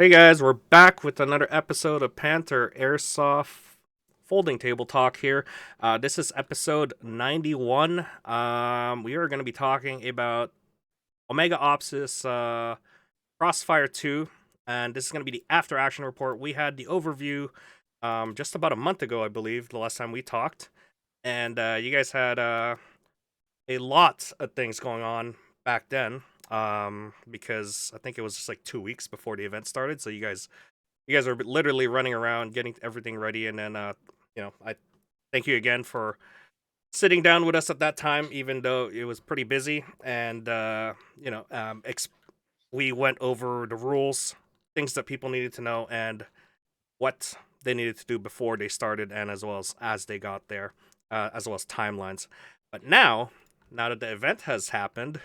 Hey guys, we're back with another episode of Panther Airsoft Folding Table Talk here. This is episode 91. We are going to be talking about OmegaOps Crossfire 2, and this is going to be the after action report. We had the overview just about a month ago, I believe, the last time we talked, and you guys had a lot of things going on back then. Because I think it was just like 2 weeks before the event started, so you guys are literally running around getting everything ready, and then I thank you again for sitting down with us at that time, even though it was pretty busy, and we went over the rules, things that people needed to know, and what they needed to do before they started, and as they got there, as well as timelines. But now that the event has happened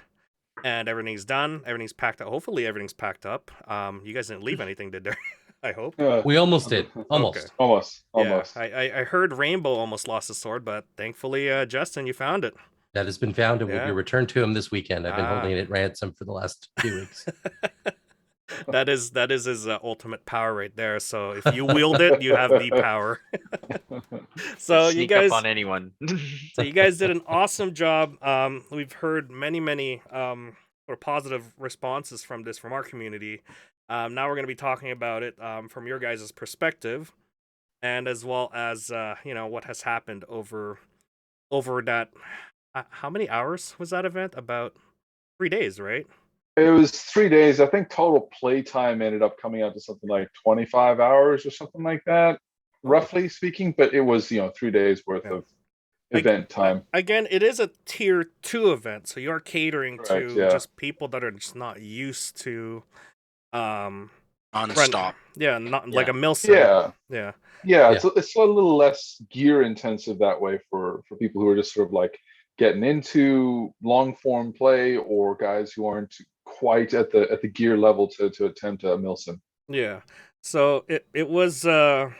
and everything's done, everything's packed up. Hopefully, everything's packed up. You guys didn't leave anything, did there? I hope. We almost did. Okay. Almost. Yeah, Almost. I heard Rainbow almost lost his sword, but thankfully, Justin, you found it. That has been found and will be Yeah. returned to him this weekend. I've been Ah. holding it ransom for the last few weeks. that is his ultimate power right there. So if you wield it, you have the power. So you Sneak up guys, on anyone. so you guys did an awesome job. We've heard many sort of positive responses from our community. Now we're going to be talking about it from your guys' perspective, and as well as what has happened over that. How many hours was that event? About 3 days, right? It was 3 days. I think total playtime ended up coming out to something like 25 hours or something like that, roughly speaking. But it was, 3 days worth Yeah. of event time. Again, it is a tier 2 event, so you're catering Correct, to yeah. just people that are just not used to Non-stop. not like Yeah. a mill sim. Yeah. Yeah. Yeah, it's a little less gear intensive that way for people who are just sort of like getting into long form play, or guys who aren't quite at the gear level to attempt a milsim. Yeah. So it was a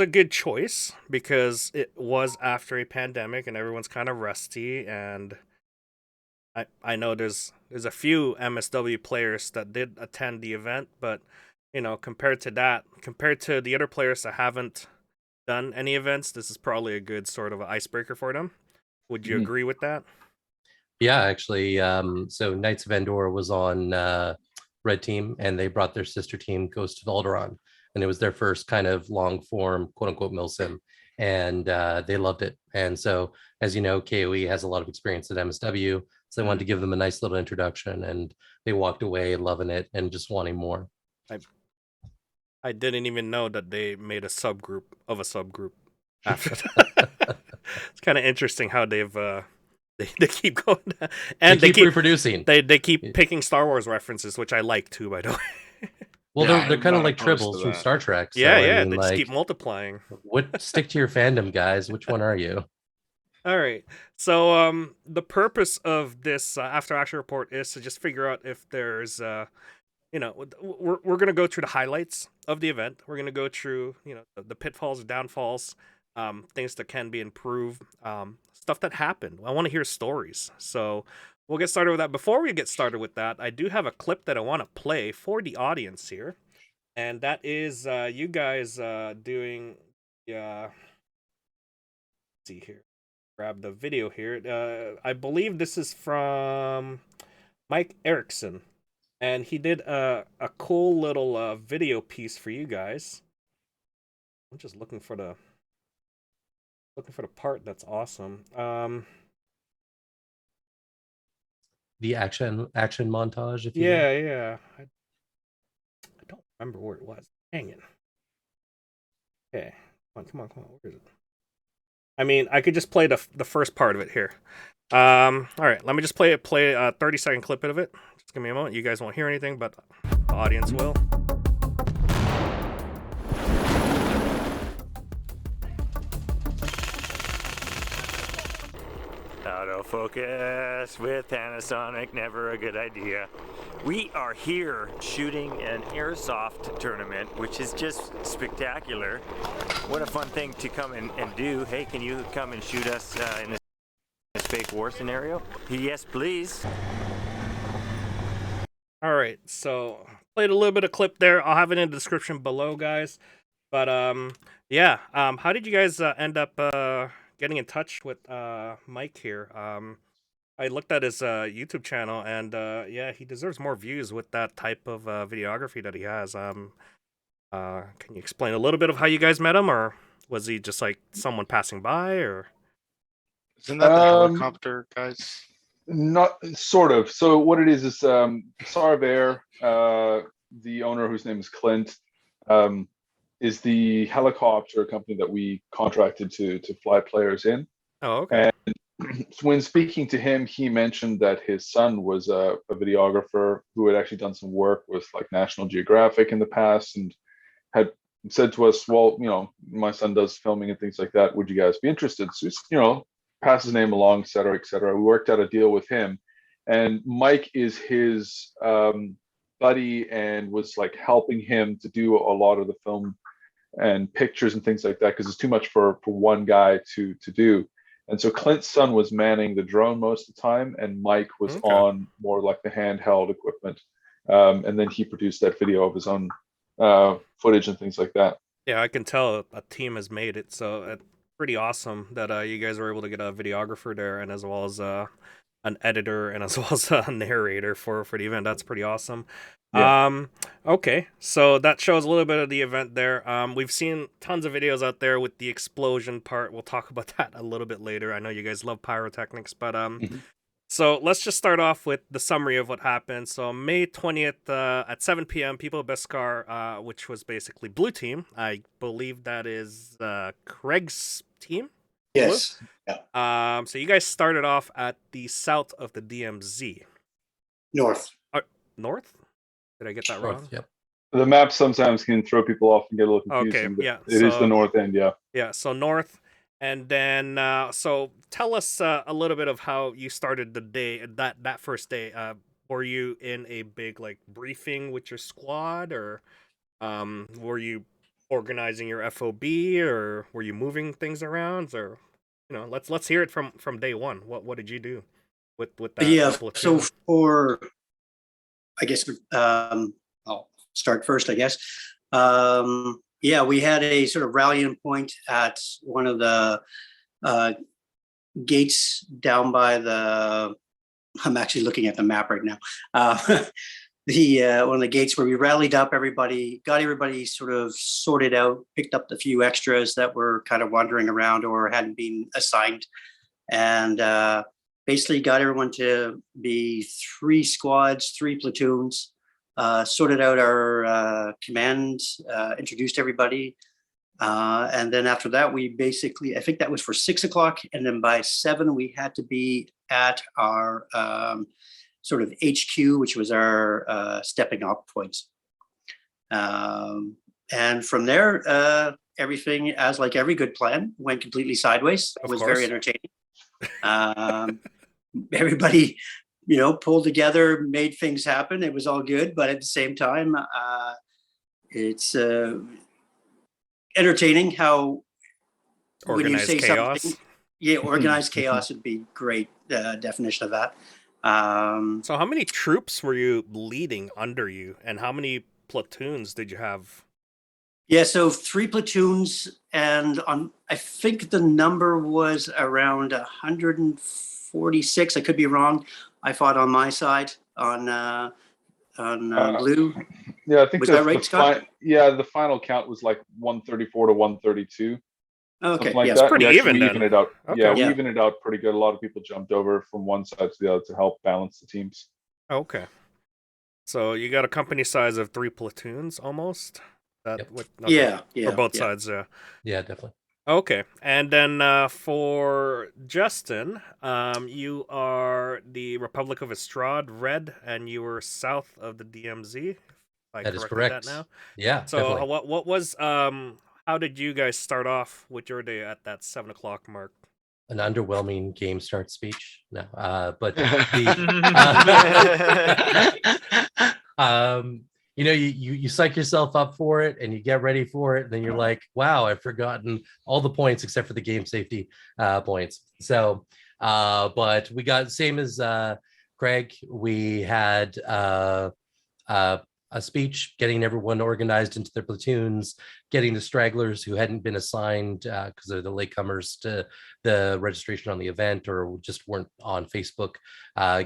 good choice because it was after a pandemic and everyone's kind of rusty, and I know there's a few MSW players that did attend the event, but compared to the other players that haven't done any events, this is probably a good sort of icebreaker for them. Would you Mhm. agree with that? Yeah, actually. So Knights of Endor was on Red Team, and they brought their sister team, Ghost of Alderaan, and it was their first kind of long form, quote unquote, milsim, and they loved it. And so, as you know, KOE has a lot of experience at MSW, so they wanted to give them a nice little introduction, and they walked away loving it and just wanting more. I didn't even know that they made a subgroup of a subgroup after that. It's kind of interesting how they've they keep going down. And they keep reproducing. They keep picking Star Wars references, which I like too, by the way. Well, Yeah, they're kind of I'm like not opposed tribbles to from that. Star Trek. So, Yeah, I mean, they just like, keep multiplying. stick to your fandom, guys. Which one are you? All right. So the purpose of this after action report is to just figure out if there's we're gonna go through the highlights of the event. We're gonna go through the pitfalls, downfalls, things that can be improved, stuff that happened. I want to hear stories. So we'll get started with that. Before we get started with that, I do have a clip that I want to play for the audience here, and that is you guys doing. Let's see here. Grab the video here. I believe this is from Mike Erickson, and he did a cool little video piece for you guys. I'm just looking for the part that's awesome. The action montage, if you will. Yeah. I don't remember where it was. Dang it. Okay, come on. Where is it? I mean, I could just play the first part of it here. All right, let me just play a 30-second clip of it. Just give me a moment. You guys won't hear anything, but the audience will. Autofocus with Panasonic, never a good idea. We are here shooting an Airsoft tournament, which is just spectacular. What a fun thing to come and do. Hey, can you come and shoot us in this fake war scenario? Yes, please. All right, so played a little bit of clip there. I'll have it in the description below, guys. But yeah. How did you guys end up getting in touch with Mike here? I looked at his YouTube channel, and yeah, he deserves more views with that type of videography that he has. Can you explain a little bit of how you guys met him, or was he just like someone passing by, or? Isn't that the helicopter guys? Not sort of. So what it is Sarv Air, the owner, whose name is Clint, is the helicopter company that we contracted to fly players in. Oh, okay. And when speaking to him, he mentioned that his son was a videographer who had actually done some work with like National Geographic in the past, and had said to us, well, you know, my son does filming and things like that. Would you guys be interested? So, you know, pass his name along, et cetera, et cetera. We worked out a deal with him, and Mike is his buddy and was like helping him to do a lot of the film and pictures and things like that, because it's too much for one guy to do. And so Clint's son was manning the drone most of the time, and Mike was on more like the handheld equipment. And then he produced that video of his own footage and things like that. Yeah, I can tell a team has made it, so it's pretty awesome that you guys were able to get a videographer there, and as well as an editor, and as well as a narrator for the event. That's pretty awesome. Yeah. Okay, so that shows a little bit of the event there. We've seen tons of videos out there with the explosion part. We'll talk about that a little bit later. I know you guys love pyrotechnics, but so let's just start off with the summary of what happened. So May 20th at 7 p.m., People of Beskar, which was basically Blue Team. I believe that is Craig's team? Yes. Yeah. So you guys started off at the south of the DMZ. North. North? Did I get that North, wrong? yep. The map sometimes can throw people off and get a little confusing. Okay, yeah. It is the north end, yeah. Yeah, so north. And then, so tell us a little bit of how you started the day, that first day. Were you in a big like briefing with your squad, or were you organizing your FOB, or were you moving things around, or you know, let's hear it from day one. What did you do with that? Yeah. So for, I guess I'll start first. I guess. Yeah, we had a sort of rallying point at one of the gates down by the. I'm actually looking at the map right now. One of the gates where we rallied up everybody, got everybody sort of sorted out, picked up the few extras that were kind of wandering around or hadn't been assigned, and basically got everyone to be 3 squads, 3 platoons. Sorted out our commands, introduced everybody. And then after that, we basically, I think that was for 6 o'clock. And then by 7, we had to be at our sort of HQ, which was our stepping off points. And from there, everything, as like every good plan, went completely sideways. It was very entertaining. Everybody, you know, pulled together, made things happen. It was all good, but at the same time, it's entertaining how organized when you say chaos. something, yeah, organized chaos would be great definition of that. So how many troops were you leading under you, and how many platoons did you have? Yeah, so 3 platoons, and I think the number was around 146. I could be wrong. I fought on my side on blue. Yeah, I think was that right, Scott? The final count was like 134 to 132. Okay, like yeah, that. It's pretty even then. Even it out. Okay. Yeah, we evened it out pretty good. A lot of people jumped over from one side to the other to help balance the teams. Okay, so you got a company size of 3 platoons almost. Yeah, for both sides. Yeah, definitely. Okay, and then for Justin, you are the Republic of Estrad Red, and you were south of the DMZ. That is correct. That now? Yeah. So definitely. what was how did you guys start off with your day at that 7 o'clock mark? An underwhelming game start speech. No, but you know, you psych yourself up for it and you get ready for it, and then you're like, wow, I've forgotten all the points except for the game safety points. So but we got same as Craig. We had a speech, getting everyone organized into their platoons, getting the stragglers who hadn't been assigned because they're the latecomers to the registration on the event or just weren't on Facebook,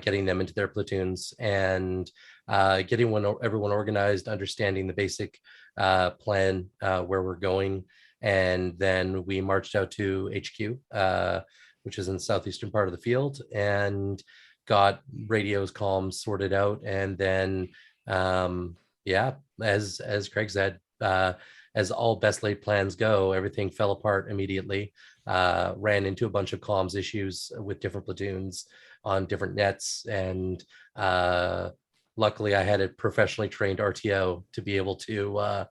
getting them into their platoons, and getting everyone organized, understanding the basic plan where we're going. And then we marched out to HQ, which is in the southeastern part of the field, and got radios, comms sorted out. And then yeah, as Craig said, as all best laid plans go, everything fell apart immediately. Ran into a bunch of comms issues with different platoons on different nets, and luckily I had a professionally trained RTO to be able to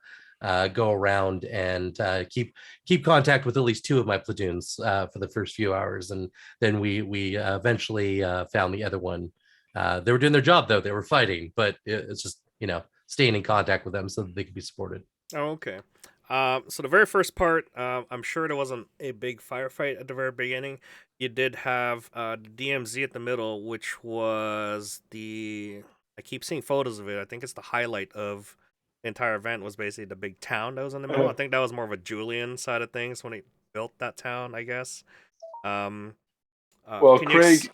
go around and keep contact with at least two of my platoons for the first few hours, and then we eventually found the other one. They were doing their job though; they were fighting, but it's just staying in contact with them so that they could be supported. Oh, okay. So the very first part, I'm sure there wasn't a big firefight at the very beginning. You did have the DMZ at the middle, which was I keep seeing photos of it. I think it's the highlight of the entire event, was basically the big town that was in the middle. I think that was more of a Julian side of things when he built that town, I guess. Well,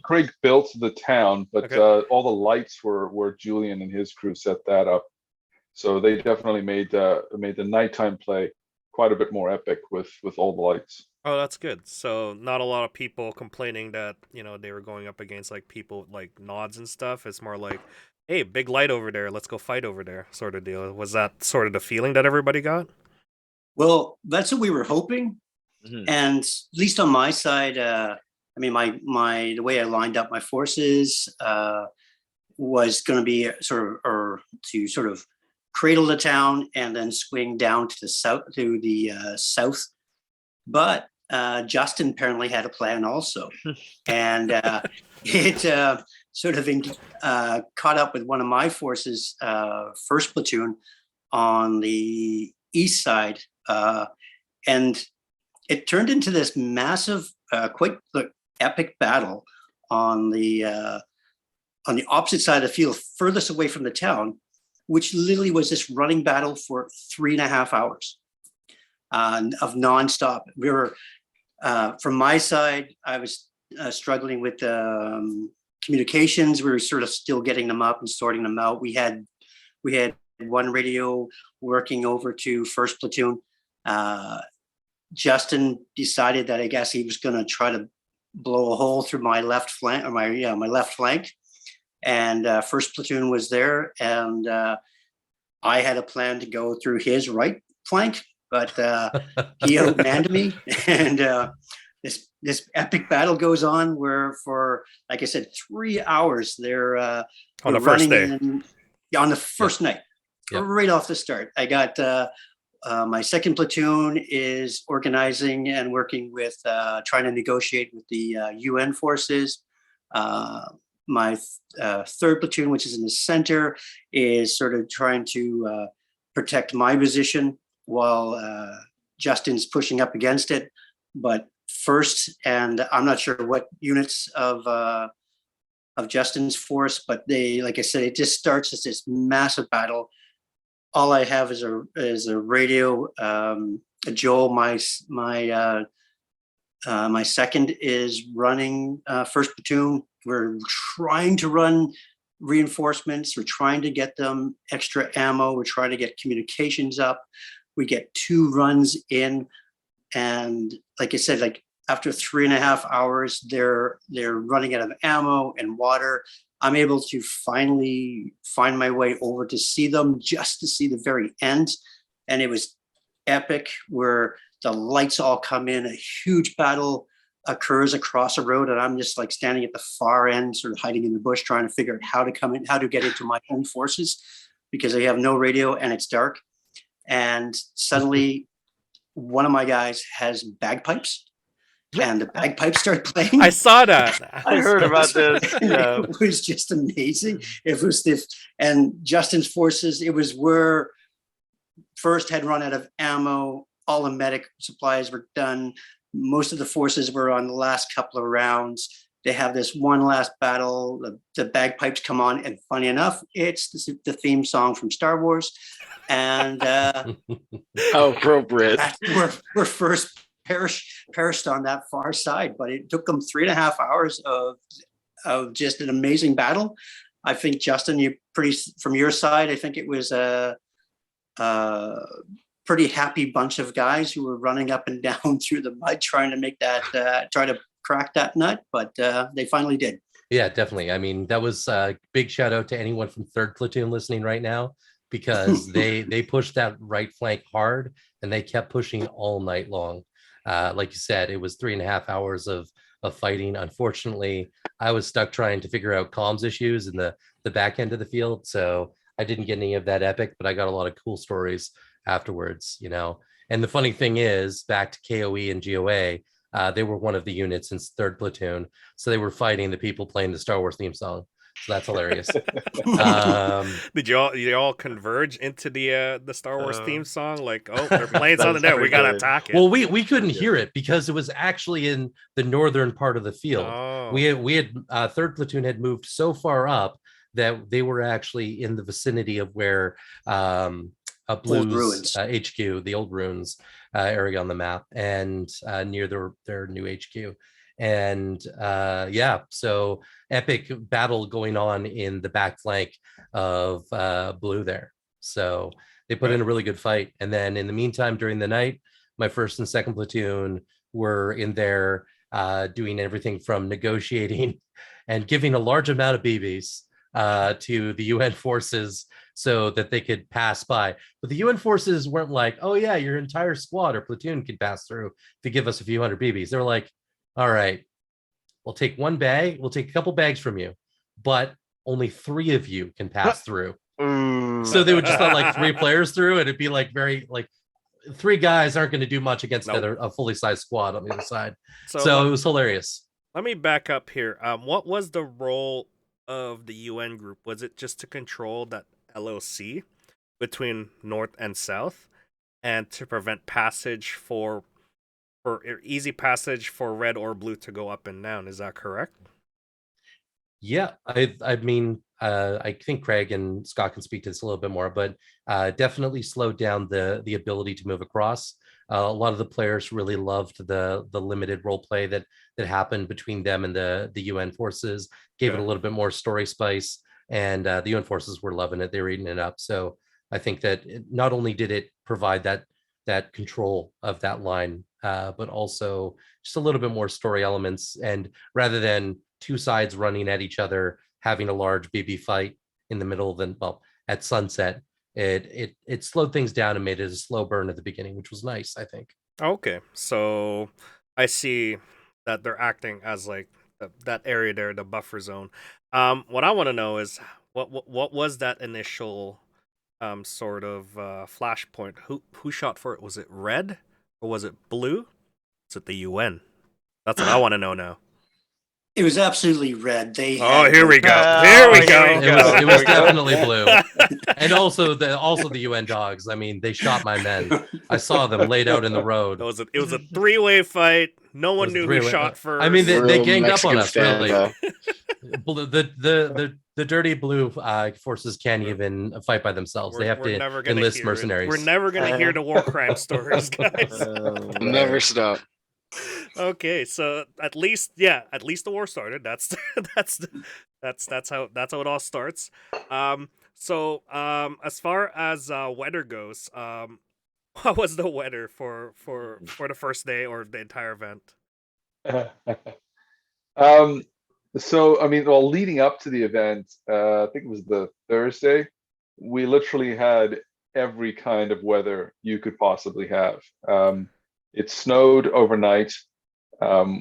Craig built the town, but Okay. all the lights were Julian and his crew set that up. So they definitely made the nighttime play quite a bit more epic with all the lights. Oh, that's good. So not a lot of people complaining that, they were going up against like people like nods and stuff. It's more like, hey, big light over there, let's go fight over there, sort of deal. Was that sort of the feeling that everybody got? Well, that's what we were hoping. Mhm. And at least on my side, I mean, the way I lined up my forces was going to be sort of cradle the town and then swing down to the south. But Justin apparently had a plan also, and it sort of caught up with one of my forces, first platoon, on the east side, and it turned into this massive, quite epic battle on the opposite side of the field, furthest away from the town, which literally was this running battle for 3.5 hours of nonstop. We were, from my side, I was struggling with communications. We were sort of still getting them up and sorting them out. We had one radio working over to first platoon. Justin decided that I guess he was going to try to blow a hole through my left flank, or my left flank. And first platoon was there, and I had a plan to go through his right flank, but he outmanned me, and this epic battle goes on where, for like I said, 3 hours they're On the first day. on the first night, right off the start. I got my second platoon is organizing and working with trying to negotiate with the UN forces. My third platoon, which is in the center, is sort of trying to protect my position while Justin's pushing up against it. But first, and I'm not sure what units of Justin's force, but they, like I said, it just starts as this massive battle. All I have is a radio. Joel, my second is running first platoon. We're trying to run reinforcements. We're trying to get them extra ammo. We're trying to get communications up. We get 2 runs in, and like I said, like after 3.5 hours, they're running out of ammo and water. I'm able to finally find my way over to see them, just to see the very end. And it was epic, where the lights all come in, a huge battle occurs across a road, and I'm just like standing at the far end, sort of hiding in the bush, trying to figure out how to come in, how to get into my own forces, because I have no radio and it's dark. And suddenly one of my guys has bagpipes, and the bagpipes start playing. I saw that. I heard about this. Yeah. It was just amazing. It was this, and Justin's forces, it was where first had run out of ammo. All the medic supplies were done. Most of the forces were on the last couple of rounds. They have this one last battle. The bagpipes come on, and funny enough, it's the theme song from Star Wars. And How appropriate. we're first perished on that far side, but it took them 3.5 hours of just an amazing battle. I think, Justin, from your side, I think it was a pretty happy bunch of guys who were running up and down through the mud trying to make that, try to crack that nut, but they finally did. Yeah, definitely. I mean, that was a big shout out to anyone from 3rd Platoon listening right now, because they pushed that right flank hard, and they kept pushing all night long. Like you said, it was 3.5 hours of fighting. Unfortunately, I was stuck trying to figure out comms issues in the back end of the field, so I didn't get any of that epic, but I got a lot of cool stories afterwards, you know. And the funny thing is, back to KOE and GOA, they were one of the units in 3rd Platoon, so they were fighting the people playing the Star Wars theme song. So that's hilarious. Did you all converge into the Star Wars theme song? Like, oh, they're playing something there. We gotta attack it. Well, we couldn't hear it because it was actually in the northern part of the field. Oh. We had 3rd Platoon had moved so far up that they were actually in the vicinity of where Blue's HQ, the old ruins area on the map, and near their new HQ. And yeah, so epic battle going on in the back flank of Blue there. So they put in a really good fight. And then in the meantime, during the night, my 1st and 2nd platoon were in there doing everything from negotiating and giving a large amount of BBs to the UN forces so that they could pass by. But the UN forces weren't like, oh yeah, your entire squad or platoon could pass through to give us a few hundred BBs. They were like, all right, we'll take one bag, we'll take a couple bags from you, but only 3 of you can pass through. So they would just let like 3 players through, and it'd be like very like 3 guys aren't going to do much against a fully sized squad on the other side. So it was hilarious. Let me back up here. What was the role of the UN group? Was it just to control that LOC between north and south, and to prevent passage for easy passage for red or blue to go up and down? Is that correct? Yeah, I mean, I think Craig and Scott can speak to this a little bit more, but definitely slowed down the ability to move across. A lot of the players really loved the limited role play that happened between them and the UN forces, gave it a little bit more story spice, and the UN forces were loving it. They were eating it up. So I think that not only did it provide that control of that line, but also just a little bit more story elements. And rather than 2 sides running at each other, having a large BB fight in the middle of at sunset, it slowed things down and made it a slow burn at the beginning, which was nice, I think. Okay, so I see that they're acting as like that area there, the buffer zone. What I want to know is what was that initial sort of flashpoint? Who shot for it? Was it red or was it blue? Was it the UN? That's what I want to know now. It was absolutely red. Here we go. Here we go. It was definitely blue. And also the UN dogs. I mean, they shot my men. I saw them laid out in the road. It was a 3-way fight. No one knew who shot first. I mean, they ganged up on us, really. Though. The dirty blue forces can't even fight by themselves. They have to enlist mercenaries. We're never gonna hear the war crime stories, guys. Never stop. Okay, so at least the war started. That's how it all starts. So as far as weather goes, what was the weather for the first day or the entire event? So I mean, well, leading up to the event, I think it was the Thursday, we literally had every kind of weather you could possibly have. It snowed overnight.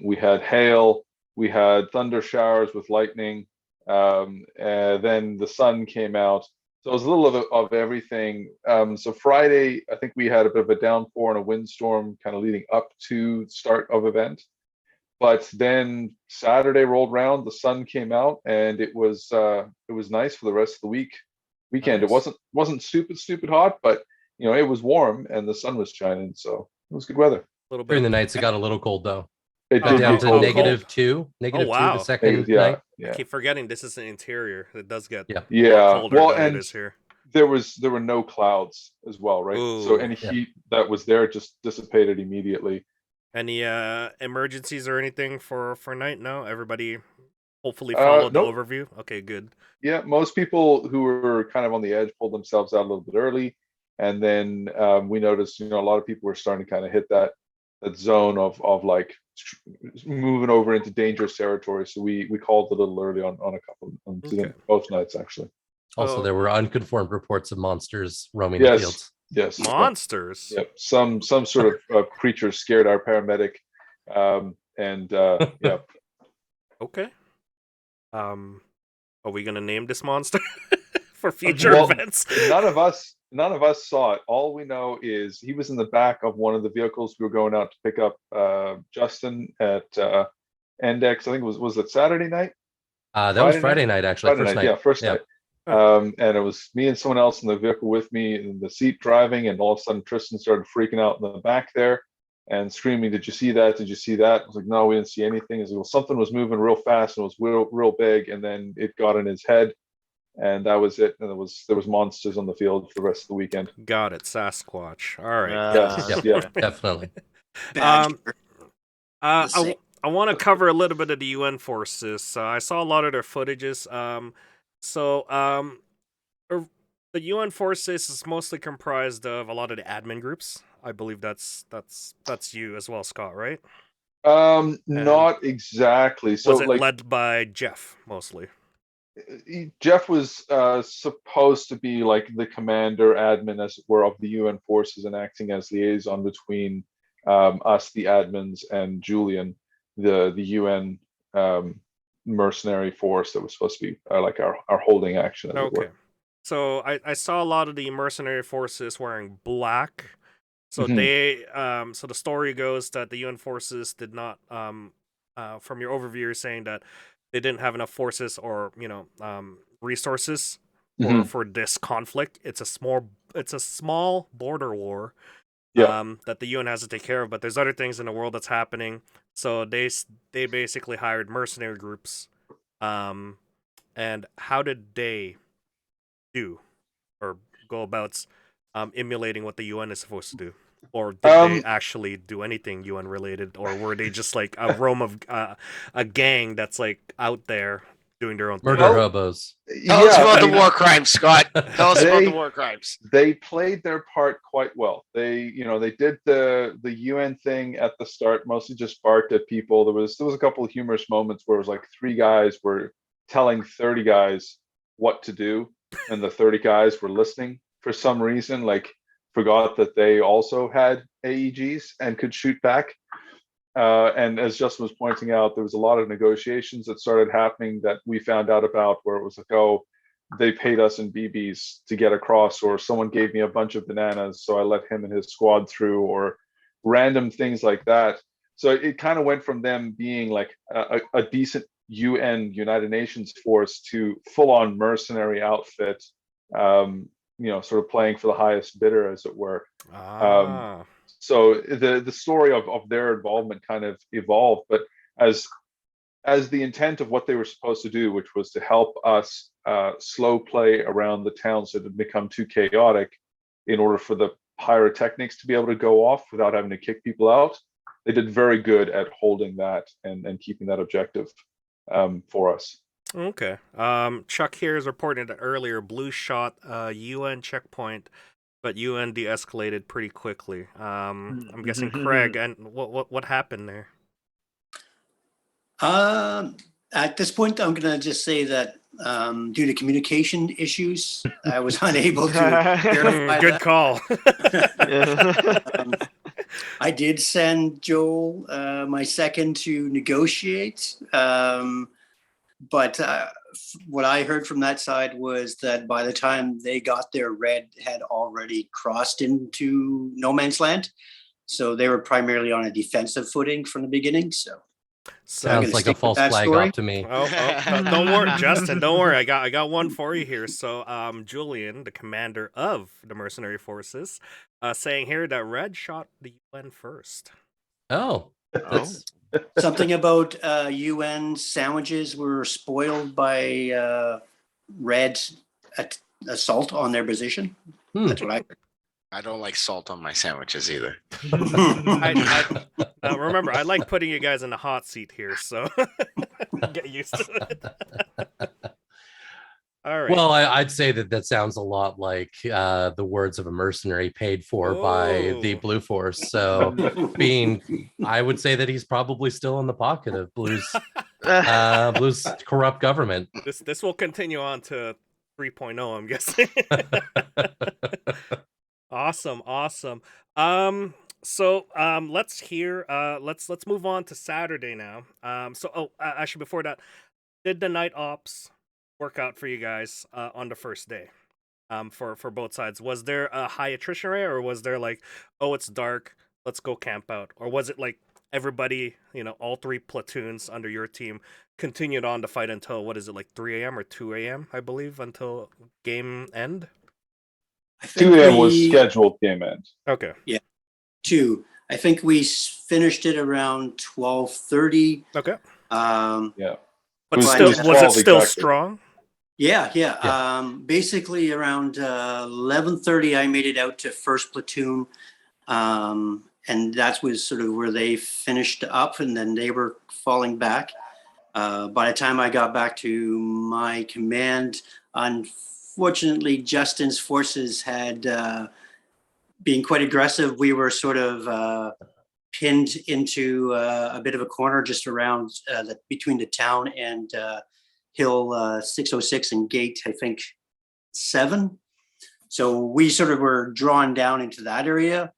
We had hail. We had thunder showers with lightning. And then the sun came out. So it was a little of everything. So Friday, I think we had a bit of a downpour and a windstorm kind of leading up to the start of event. But then Saturday rolled around, the sun came out, and it was nice for the rest of the weekend. Nice. It wasn't stupid hot, but it was warm and the sun was shining, so it was good weather. During the nights, it got a little cold though. It Oh, did down get to oh, cold. negative cold. two, negative two wow. the second Yeah, night. I yeah, keep forgetting this is an interior. It does get Yeah. a lot yeah. colder Well, than it and is here. there were no clouds as well, right? So Ooh. any Yeah. heat that was there just dissipated immediately. Any emergencies or anything for night? No, everybody hopefully followed the Nope. overview. Okay, good. Yeah, most people who were kind of on the edge pulled themselves out a little bit early, and then we noticed, a lot of people were starting to kind of hit that zone of like moving over into dangerous territory. So we called a little early on a couple Okay. both nights actually. Also, So- there were unconfirmed reports of monsters roaming the Yes, fields. yes. Monsters. Yep. Some sort of creature scared our paramedic, and yeah. Okay. Are we gonna name this monster for future Well, events? none of us saw it. All we know is he was in the back of one of the vehicles. We were going out to pick up Justin at Index. I think was it Saturday night? That was Friday night, actually. First night. Yeah, first Yeah. night. And it was me and someone else in the vehicle with me in the seat driving, and all of a sudden Tristan started freaking out in the back there and screaming, "Did you see that? Did you see that?" I was like, "No, we didn't see anything." He's like, "Well, something was moving real fast and it was real big, and then it got in his head, and that was it." And there was monsters on the field for the rest of the weekend. Got it, Sasquatch. All right. Yes, Yeah. yeah. Definitely. Badger. I same. want to cover a little bit of the UN forces. I saw a lot of their footages. The UN forces is mostly comprised of a lot of the admin groups. I believe that's you as well, Scott, right? Not exactly. So Was it like led by Jeff mostly? Jeff was supposed to be like the commander admin, as it were, of the UN forces and acting as liaison between us, the admins, and Julian, the UN mercenary force that was supposed to be like our holding action, as it Okay. were. So I saw a lot of the mercenary forces wearing black. So Mhm. so the story goes that the UN forces did not from your overview you're saying that they didn't have enough forces or resources Mhm. for this conflict. It's a small border war Yeah. that the UN has to take care of, but there's other things in the world that's happening. So they basically hired mercenary groups. And how did they do or go about emulating what the UN is supposed to do? Or did they actually do anything UN related, or were they just like a roam of a gang that's like out there doing their own thing? Murder Well, hobos. Tell us about I the mean, war crimes, Scott. Tell us about the They- war crimes. they played their part quite well. They did the UN thing at the start, mostly just barked at people. There was a couple of humorous moments where it was like 3 guys were telling 30 guys what to do, and the 30 guys were listening for some reason, like forgot that they also had AEGs and could shoot back. And as Justin was pointing out, there was a lot of negotiations that started happening that we found out about, where it was like, oh, they paid us in BBs to get across, or someone gave me a bunch of bananas, so I let him and his squad through, or random things like that. So it kind of went from them being like a decent United Nations force to full-on mercenary outfit, sort of playing for the highest bidder, as it were. So the story of their involvement kind of evolved, but as the intent of what they were supposed to do, which was to help us slow play around the towns that had become too chaotic in order for the pyrotechnics to be able to go off without having to kick people out, they did very good at holding that and keeping that objective for us. Okay. Chuck here is reporting that earlier blue shot UN checkpoint, but UN de-escalated pretty quickly. I'm guessing Craig, and what happened there? At this point, I'm going to just say that due to communication issues, I was unable to verify Good that. call. I did send Joel my second to negotiate, but what I heard from that side was that by the time they got there, Red had already crossed into no man's land. So they were primarily on a defensive footing from the beginning. So Sounds like a stick with false that flag story. off to me. Don't worry, Justin. Don't worry. I got one for you here. So, Julian, the commander of the mercenary forces, saying here that Red shot the UN first. Oh, that's Something about UN sandwiches were spoiled by red assault on their position. That's what I I don't like salt on my sandwiches either. Remember, I like putting you guys in the hot seat here, so get used to it. All right. Well, I'd say that sounds a lot like the words of a mercenary paid for by the Oh. Blue Force. So I would say that he's probably still in the pocket of Blue's corrupt government. This will continue on to 3.0, I'm guessing. Awesome. Let's move on to Saturday now. Actually before that, did the night ops work out for you guys on the first day? For both sides. Was there a high attrition rate, or was there like, oh, it's dark, let's go camp out? Or was it like everybody, all 3 platoons under your team continued on to fight until, what is it, like 3 a.m. or 2 a.m., I believe, until game end? 2 a.m. was scheduled game end. Okay. Yeah, 2. I think we finished it around 12:30. Okay. Yeah. But was still, was it 12 still exactly. strong? Yeah. Basically around 11:30, I made it out to first platoon. And that was sort of where they finished up, and then they were falling back. By the time I got back to my command, unfortunately, Justin's forces had been quite aggressive. We were sort of pinned into a bit of a corner just around between the town and Hill 606 and Gate, I think, 7. So we sort of were drawn down into that area,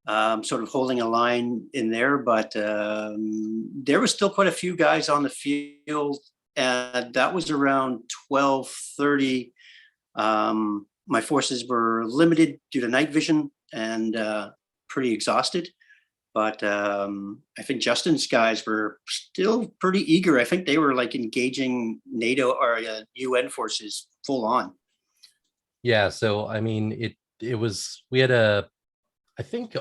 sort of holding a line in there. But there was still quite a few guys on the field. And that was around 12:30. My forces were limited due to night vision and pretty exhausted. But I think Justin's guys were still pretty eager. I think they were like engaging NATO or UN forces full on. Yeah. So, I mean, I think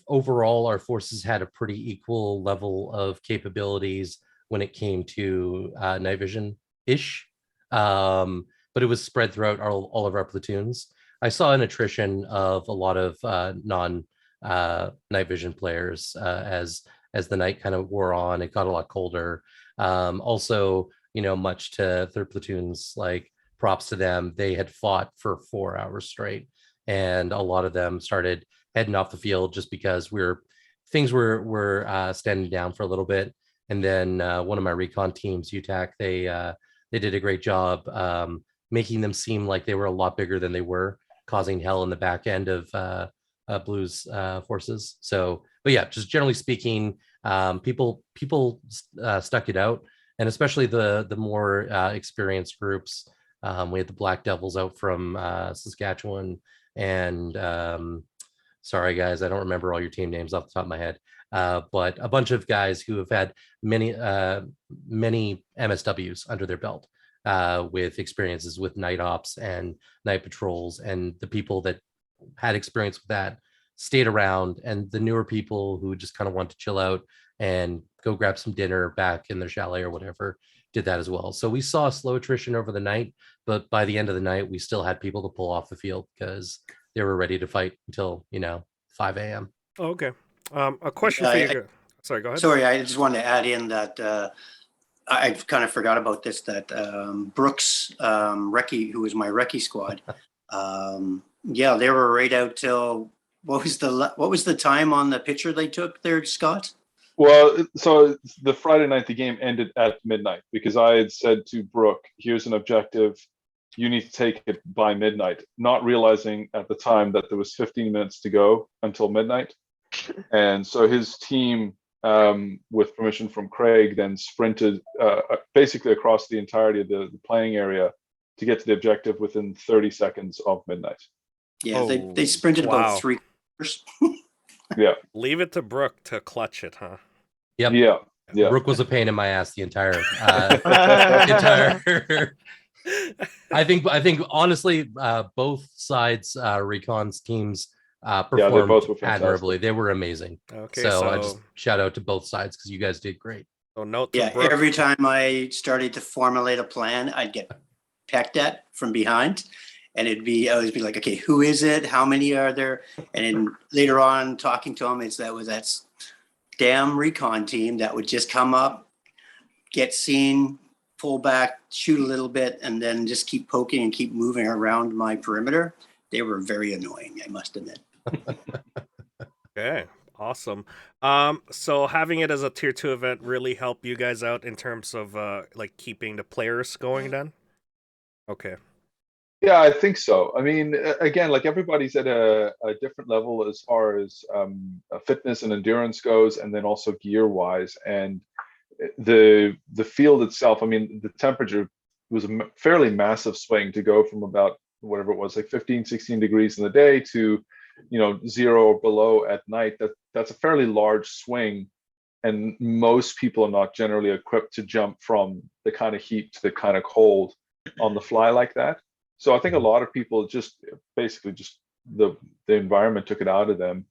overall our forces had a pretty equal level of capabilities when it came to night vision-ish. But it was spread throughout all of our platoons. I saw an attrition of a lot of night vision players as the night kind of wore on. It got a lot colder. Also, much to their platoons, like, props to them, they had fought for 4 hours straight, and a lot of them started heading off the field just because things were standing down for a little bit. And then one of my recon teams, UTAC, they did a great job making them seem like they were a lot bigger than they were, causing hell in the back end of Blue's forces. So, but yeah, just generally speaking, people stuck it out, and especially the more experienced groups. We had the Black Devils out from Saskatchewan, and sorry guys, I don't remember all your team names off the top of my head, but a bunch of guys who have had many MSWs under their belt with experiences with night ops and night patrols, and the people that had experience with that stayed around, and the newer people who just kind of want to chill out and go grab some dinner back in their chalet or whatever did that as well. So we saw slow attrition over the night, but by the end of the night, we still had people to pull off the field because they were ready to fight until 5 a.m. Oh, okay. A question for you. Sorry, go ahead. Sorry, I just wanted to add in that I kind of forgot about this, that Brooks Recce, who was my Recce squad, they were right out till what was the time on the picture they took there, Scott? Well, so the Friday night, the game ended at midnight because I had said to Brooke, here's an objective, you need to take it by midnight, not realizing at the time that there was 15 minutes to go until midnight. And so his team, with permission from Craig, then sprinted basically across the entirety of the playing area to get to the objective within 30 seconds of midnight. Yeah, they sprinted about 3 hours. Yeah. Leave it to Brooke to clutch it, huh? Yep. Yeah. Brooke was a pain in my ass the entire I think honestly, both sides recons teams Yeah, they both performed were fantastic. admirably. They were amazing. Okay, So I so just shout out to both sides because you guys did great. note to Yeah, Brooke. every time I started to formulate a plan, I'd get pecked at from behind, and I always be like, okay, who is it? How many are there? And then later on, talking to them, that damn recon team that would just come up, get seen, pull back, shoot a little bit, and then just keep poking and keep moving around my perimeter. They were very annoying, I must admit. Okay, awesome. So having it as a tier 2 event really help you guys out in terms of like keeping the players going then? Okay. Yeah, I think so. I mean, again, like everybody's at a different level as far as fitness and endurance goes, and then also gear wise. And the field itself, I mean, the temperature was a fairly massive swing to go from about whatever it was, like 15, 16 degrees in the day to, 0 or below at night. That's a fairly large swing. And most people are not generally equipped to jump from the kind of heat to the kind of cold on the fly like that. So I think a lot of people just basically just the environment took it out of them,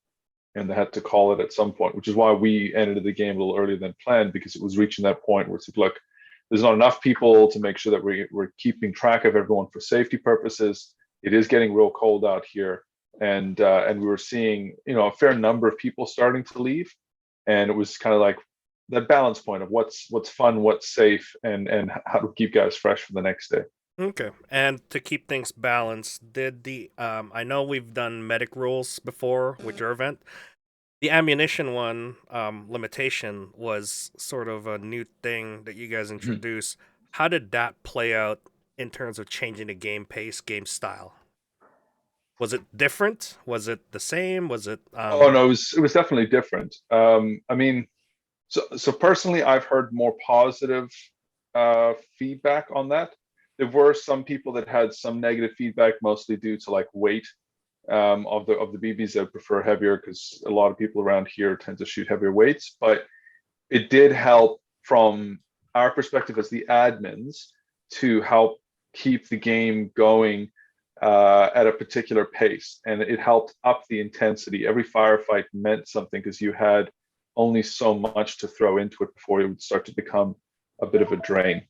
and they had to call it at some point, which is why we ended the game a little earlier than planned, because it was reaching that point where it's like, look, there's not enough people to make sure that we're keeping track of everyone for safety purposes. It is getting real cold out here, and we were seeing a fair number of people starting to leave, and it was kind of like that balance point of what's fun, what's safe, and how to keep guys fresh for the next day. Okay. And to keep things balanced, did I know we've done medic rules before with your event. The ammunition one limitation was sort of a new thing that you guys introduced. How did that play out in terms of changing the game pace, game style? Was it different? Was it the same? Was it Oh no, it was definitely different. I mean, so personally, I've heard more positive feedback on that. There were some people that had some negative feedback, mostly due to like weight of the BBs that prefer heavier, because a lot of people around here tend to shoot heavier weights. But it did help from our perspective as the admins to help keep the game going at a particular pace, and it helped up the intensity. Every firefight meant something because you had only so much to throw into it before it would start to become a bit of a drain.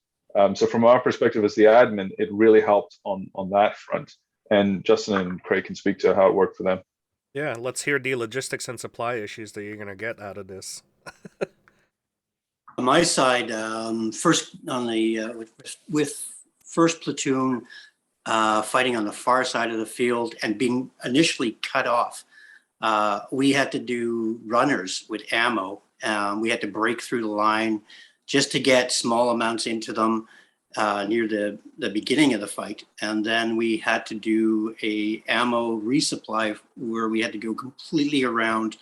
So from our perspective as the admin, it really helped on that front. And Justin and Craig can speak to how it worked for them. Yeah, let's hear the logistics and supply issues that you're going to get out of this. On my side, first on the with first platoon fighting on the far side of the field and being initially cut off, we had to do runners with ammo. We had to break through the line just to get small amounts into them near the beginning of the fight. And then we had to do a ammo resupply where we had to go completely around,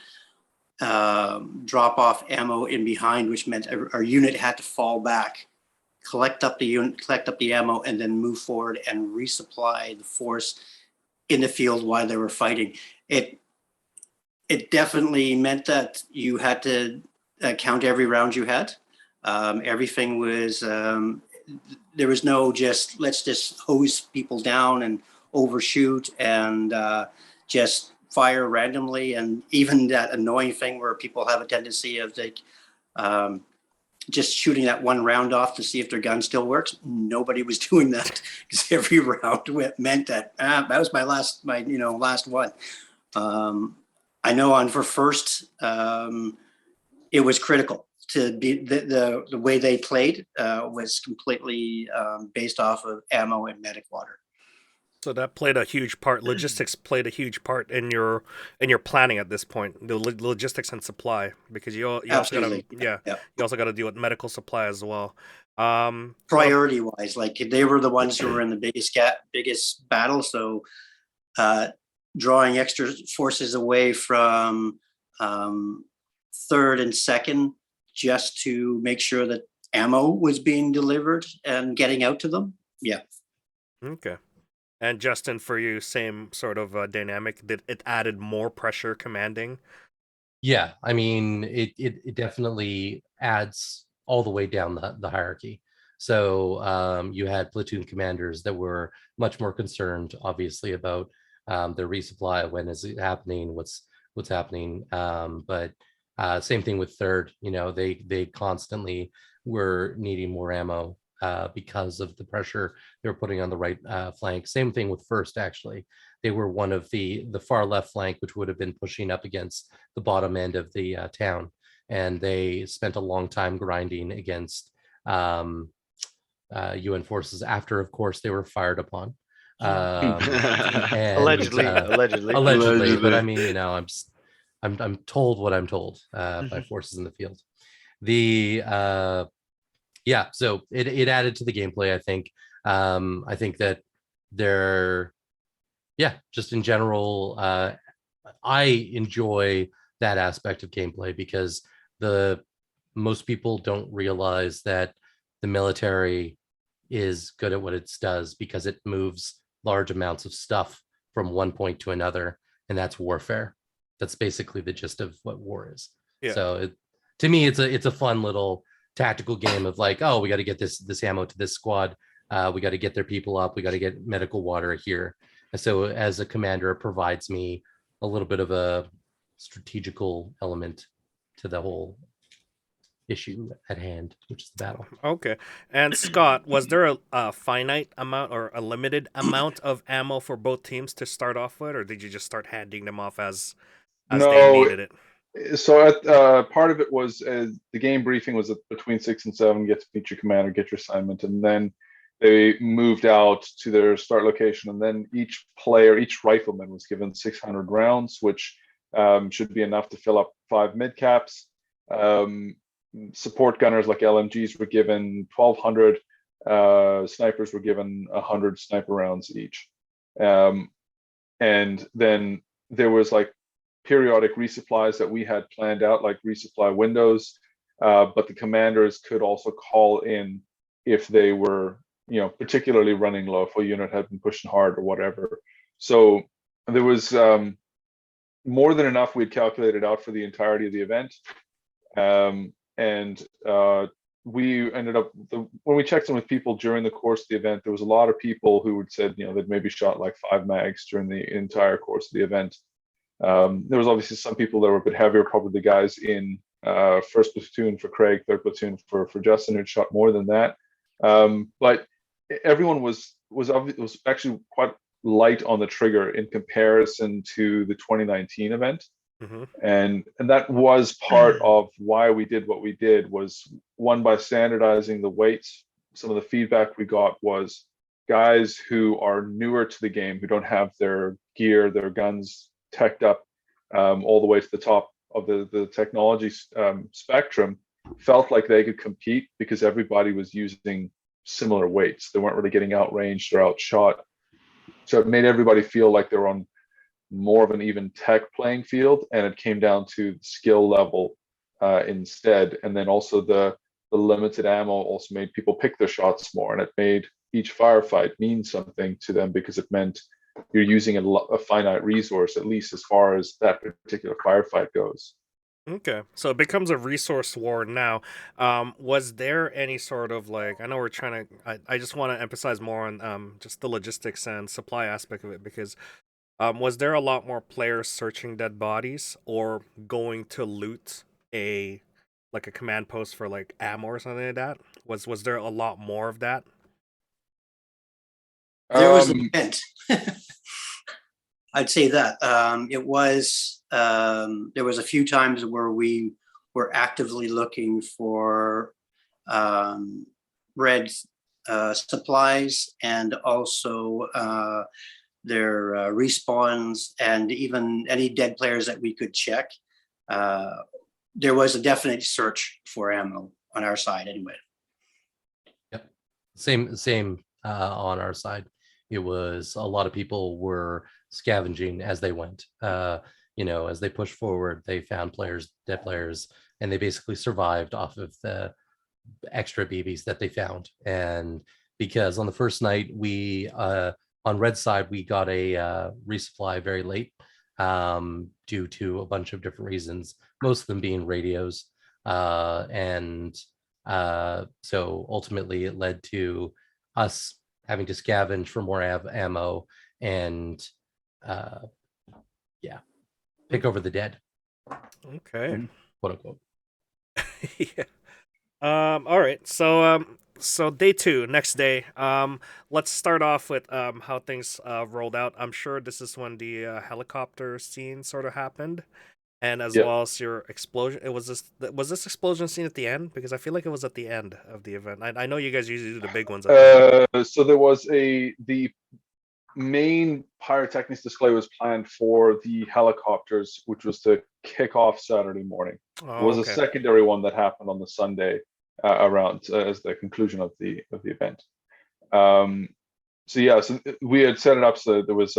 drop off ammo in behind, which meant our unit had to fall back, collect up the ammo, and then move forward and resupply the force in the field while they were fighting. It definitely meant that you had to count every round you had. Everything was, there was no let's just hose people down and overshoot and just fire randomly. And even that annoying thing where people have a tendency of just shooting that one round off to see if their gun still works. Nobody was doing that, because every round meant that that was my last one. I know for first, it was critical to be the way they played was completely based off of ammo and medic water. So that played a huge part. Logistics played a huge part in your planning at this point. The logistics and supply, because you also got to deal with medical supply as well. Priority wise, like they were the ones who were in the biggest battle. So drawing extra forces away from third and second just to make sure that ammo was being delivered and getting out to them. Yeah. Okay. And Justin, for you, same sort of dynamic. That it added more pressure commanding? Yeah, I mean, it definitely adds all the way down the hierarchy. So you had platoon commanders that were much more concerned, obviously, about their resupply, when is it happening, what's happening. But same thing with third, they constantly were needing more ammo because of the pressure they were putting on the right flank. Same thing with first, actually. They were one of the far left flank, which would have been pushing up against the bottom end of the town. And they spent a long time grinding against UN forces after, of course, they were fired upon. And Allegedly, allegedly. allegedly, but I Allegedly. mean, I'm told what I'm told by forces in the field. The yeah, so it added to the gameplay, I think. I think that they're, yeah, just in general, I enjoy that aspect of gameplay because the most people don't realize that the military is good at what it does because it moves large amounts of stuff from one point to another, and that's warfare. That's basically the gist of what war is. Yeah. So to me, it's a fun little tactical game of like, oh, we got to get this ammo to this squad. We got to get their people up. We got to get medical water here. And so as a commander, it provides me a little bit of a strategical element to the whole issue at hand, which is the battle. Okay. And Scott, was there a finite amount or a limited amount of ammo for both teams to start off with, or did you just start handing them off as they No. needed it? So part of it was the game briefing was between 6 and 7, get to meet your commander, get your assignment, and then they moved out to their start location, and then each rifleman was given 600 rounds, which should be enough to fill up 5 mid caps. Support gunners like LMGs were given 1,200. Snipers were given 100 sniper rounds each. And then there was like periodic resupplies that we had planned out, like resupply windows. But the commanders could also call in if they were, particularly running low, if a unit had been pushing hard or whatever. So there was more than enough we'd calculated out for the entirety of the event. And we ended up, when we checked in with people during the course of the event, there was a lot of people who had said, they'd maybe shot like 5 mags during the entire course of the event. There was obviously some people that were a bit heavier, probably the guys in first platoon for Craig, third platoon for Justin, who'd shot more than that. But everyone was actually quite light on the trigger in comparison to the 2019 event. Mm-hmm. And that was part of why we did what we did, was one, by standardizing the weights. Some of the feedback we got was guys who are newer to the game, who don't have their gear, their guns teched up all the way to the top of the technology spectrum, felt like they could compete because everybody was using similar weights. They weren't really getting outranged or outshot. So it made everybody feel like they were on more of an even tech playing field, and it came down to skill level instead. And then also the limited ammo also made people pick their shots more, and it made each firefight mean something to them because it meant you're using a finite resource, at least as far as that particular firefight goes. Okay, so it becomes a resource war now. Was there any sort of like, I know we're trying to, I just want to emphasize more on just the logistics and supply aspect of it, because was there a lot more players searching dead bodies or going to loot a command post for like ammo or something like that? Was there a lot more of that? There was an event. I'd say that it was. There was a few times where we were actively looking for red supplies, and also their respawns, and even any dead players that we could check. There was a definite search for ammo on our side, anyway. Yep, same on our side. It was a lot of people were scavenging as they went. As they pushed forward, they found dead players, and they basically survived off of the extra BBs that they found. And because on the first night, we on red side, we got a resupply very late due to a bunch of different reasons, most of them being radios. So ultimately it led to us having to scavenge for more ammo, and yeah, pick over the dead, Okay. quote unquote. Yeah. All right. So day two, next day. Let's start off with how things rolled out. I'm sure this is when the helicopter scene sort of happened, and as Yeah. well as your explosion. It was this explosion scene at the end, because I feel like it was at the end of the event. I know you guys usually do the big ones at the end. So there was the main pyrotechnics display was planned for the helicopters, which was to kick off Saturday morning. There Oh, was a okay. secondary one that happened on the Sunday around as the conclusion of the event. So yeah, so we had set it up so that there was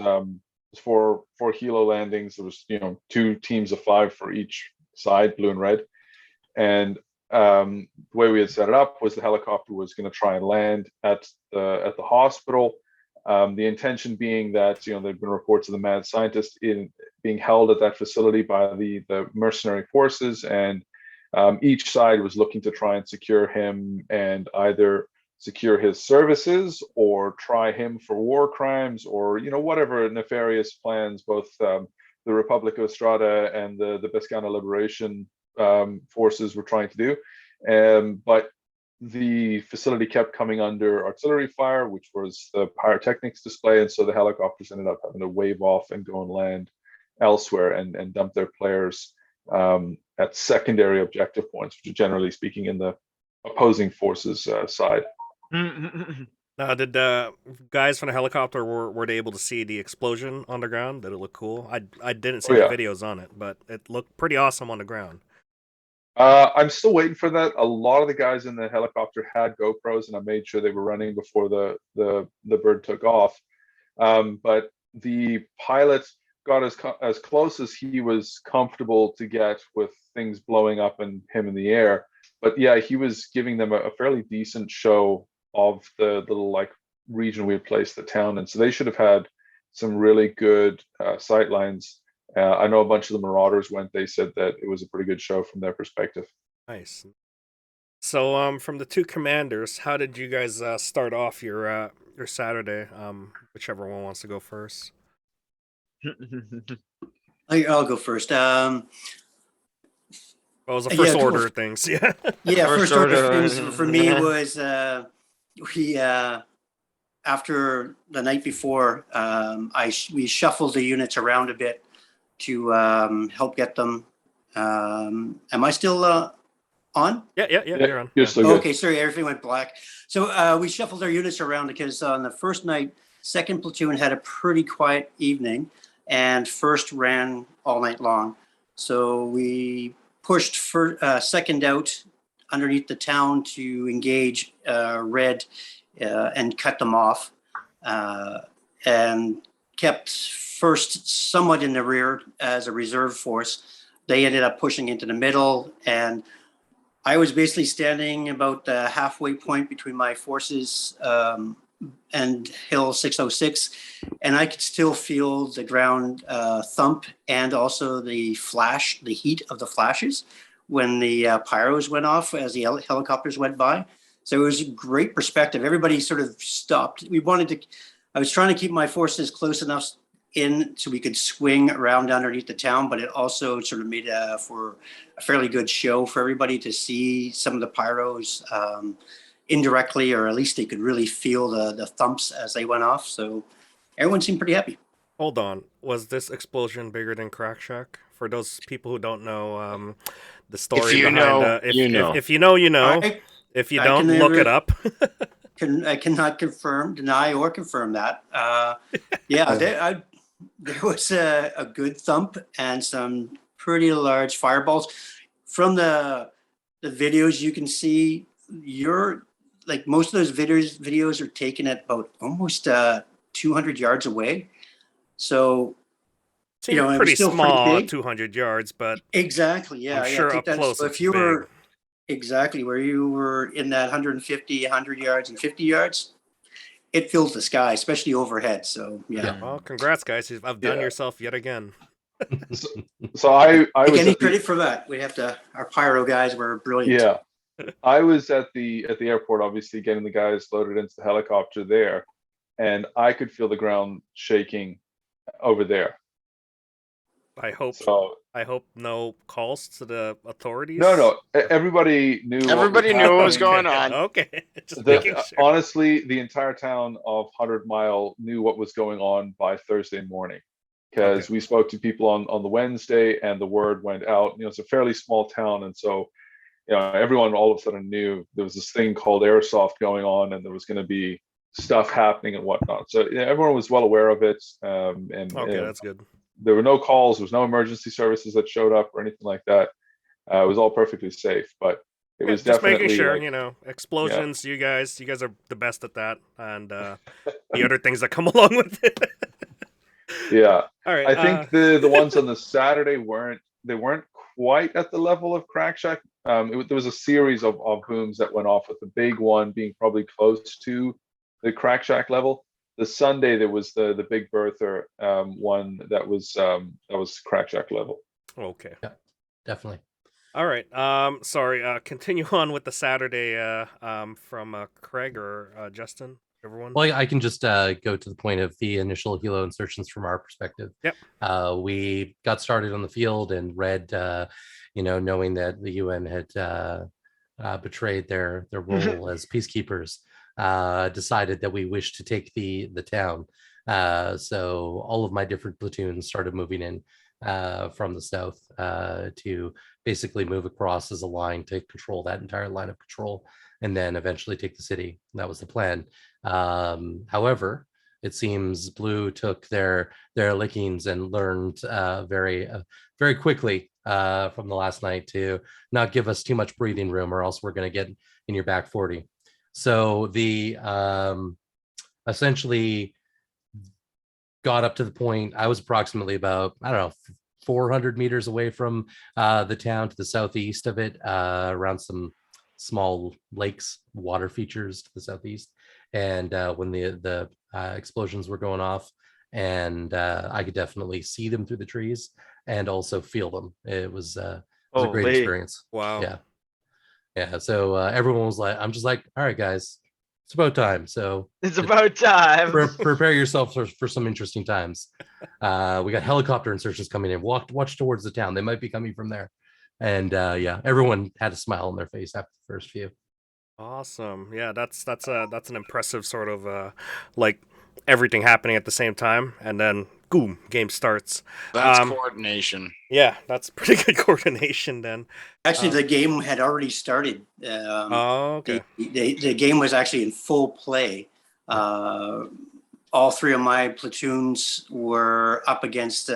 four helo landings. There was 2 teams of 5 for each side, blue and red, and the way we had set it up was the helicopter was going to try and land at the hospital. The intention being that there'd been reports of the mad scientist being held at that facility by the mercenary forces, and each side was looking to try and secure him and either secure his services or try him for war crimes or whatever nefarious plans both the Republic of Estrada and the Biscayne Liberation forces were trying to do. But the facility kept coming under artillery fire, which was the pyrotechnics display, and so the helicopters ended up having to wave off and go and land elsewhere and dump their players at secondary objective points, which are generally speaking in the opposing forces side. Now, did the guys from the helicopter were they able to see the explosion on the ground? Did it look cool? I didn't see Oh, the yeah. videos on it, but it looked pretty awesome on the ground. I'm still waiting for that. A lot of the guys in the helicopter had GoPros, and I made sure they were running before the bird took off. But the pilot got as close as he was comfortable to get with things blowing up and him in the air. But yeah, he was giving them a fairly decent show of the little region we had placed the town in. So they should have had some really good sight lines. I know a bunch of the Marauders went. They said that it was a pretty good show from their perspective. Nice. So, from the 2 commanders, how did you guys start off your Saturday? Whichever one wants to go first. I'll go first. What was the Yeah, first cool. order of things? Yeah. Yeah, First first order order, things for me yeah. was we after the night before, we shuffled the units around a bit to help get them. Am I still on? Yeah, you're on. You're Yeah. still good. Okay, sorry, everything went black. So we shuffled our units around because on the first night, 2nd platoon had a pretty quiet evening, and 1st ran all night long. So we pushed for 2nd out underneath the town to engage red and cut them off, and kept 1st somewhat in the rear as a reserve force. They ended up pushing into the middle, and I was basically standing about the halfway point between my forces and Hill 606, and I could still feel the ground thump and also the flash, the heat of the flashes when the pyros went off as the helicopters went by. So it was a great perspective. Everybody sort of stopped. I was trying to keep my forces close enough in so we could swing around underneath the town, but it also sort of made for a fairly good show for everybody to see some of the pyros indirectly, or at least they could really feel the thumps as they went off. So everyone seemed pretty happy. Hold on. Was this explosion bigger than Crack Shack? For those people who don't know the story you behind know, if, you know. if you know, you know. If you I don't, can look never- it up. I cannot confirm, deny, or confirm that. There was a good thump and some pretty large fireballs. From the videos you can see, most of those videos are taken at about almost 200 yards away. So Seems it was pretty still small pretty at big. 200 yards, but Exactly, yeah. I'm sure take up that. close So it's if you big. were exactly where you were in that 150, 100 yards and 50 yards, it fills the sky, especially overhead. So yeah. Well, congrats, guys. You've outdone Yeah. yourself yet again. So I Take was any at the, credit for that. We have to. Our pyro guys were brilliant. yeah. I was at the airport, obviously getting the guys loaded into the helicopter there, and I could feel the ground shaking over there. I hope So no calls to the authorities. no, everybody knew. Everybody knew what was happening. going on. Okay, just making sure. Honestly, the entire town of 100 Mile knew what was going on by Thursday morning, because we spoke to people on the Wednesday, and the word went out. It's a fairly small town, and so everyone all of a sudden knew there was this thing called Airsoft going on, and there was going to be stuff happening and whatnot. So everyone was well aware of it. And Okay, that's good. there were no calls. There was no emergency services that showed up or anything like that. It was all perfectly safe, but it was just definitely making sure, like, explosions. You guys are the best at that, and the other things that come along with it. yeah. All right. I think the ones on the Saturday weren't quite at the level of Crack Shack. There was a series of booms that went off, with the big one being probably close to the Crack Shack level. The Sunday there was the Big Bertha one that was Crack Shack level. Okay. Yeah, definitely. All right. Sorry. Continue on with the Saturday. From Craig or Justin. Everyone. Well, I can just go to the point of the initial helo insertions from our perspective. Yep. We got started on the field and read, knowing that the UN had betrayed their role as peacekeepers, decided that we wished to take the town. So all of my different platoons started moving in from the south to basically move across as a line to control that entire line of control, and then eventually take the city. That was the plan. However, it seems Blue took their lickings and learned very quickly from the last night to not give us too much breathing room, or else we're going to get in your back 40. So the essentially got up to the point. I was approximately about, 400 meters away from the town to the southeast of it, around some small lakes, water features to the southeast. And when the explosions were going off, and I could definitely see them through the trees and also feel them. It was a great experience. Wow. Yeah. So everyone was like, I'm just like, all right, guys, it's about time. So it's about time. Prepare yourself for some interesting times. We got helicopter insertions coming in. Watch towards the town. They might be coming from there. And everyone had a smile on their face after the first few. Awesome. Yeah, that's an impressive sort of like everything happening at the same time, and then boom, game starts. That's coordination. Yeah, that's pretty good coordination then. Actually, the game had already started. Okay. The game was actually in full play. All three of my platoons were up against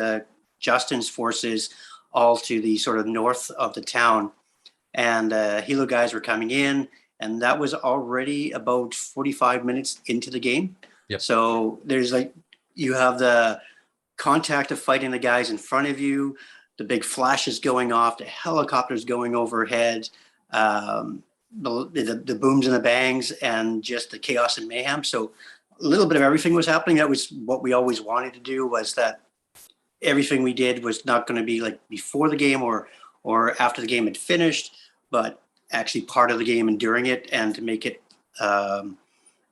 Justin's forces, all to the sort of north of the town. And Helo guys were coming in, and that was already about 45 minutes into the game. Yep. So there's you have the contact of fighting the guys in front of you, the big flashes going off, the helicopters going overhead, the booms and the bangs, and just the chaos and mayhem. So a little bit of everything was happening. That was what we always wanted to do, was that everything we did was not going to be like before the game or after the game had finished, but actually part of the game and during it, and to make it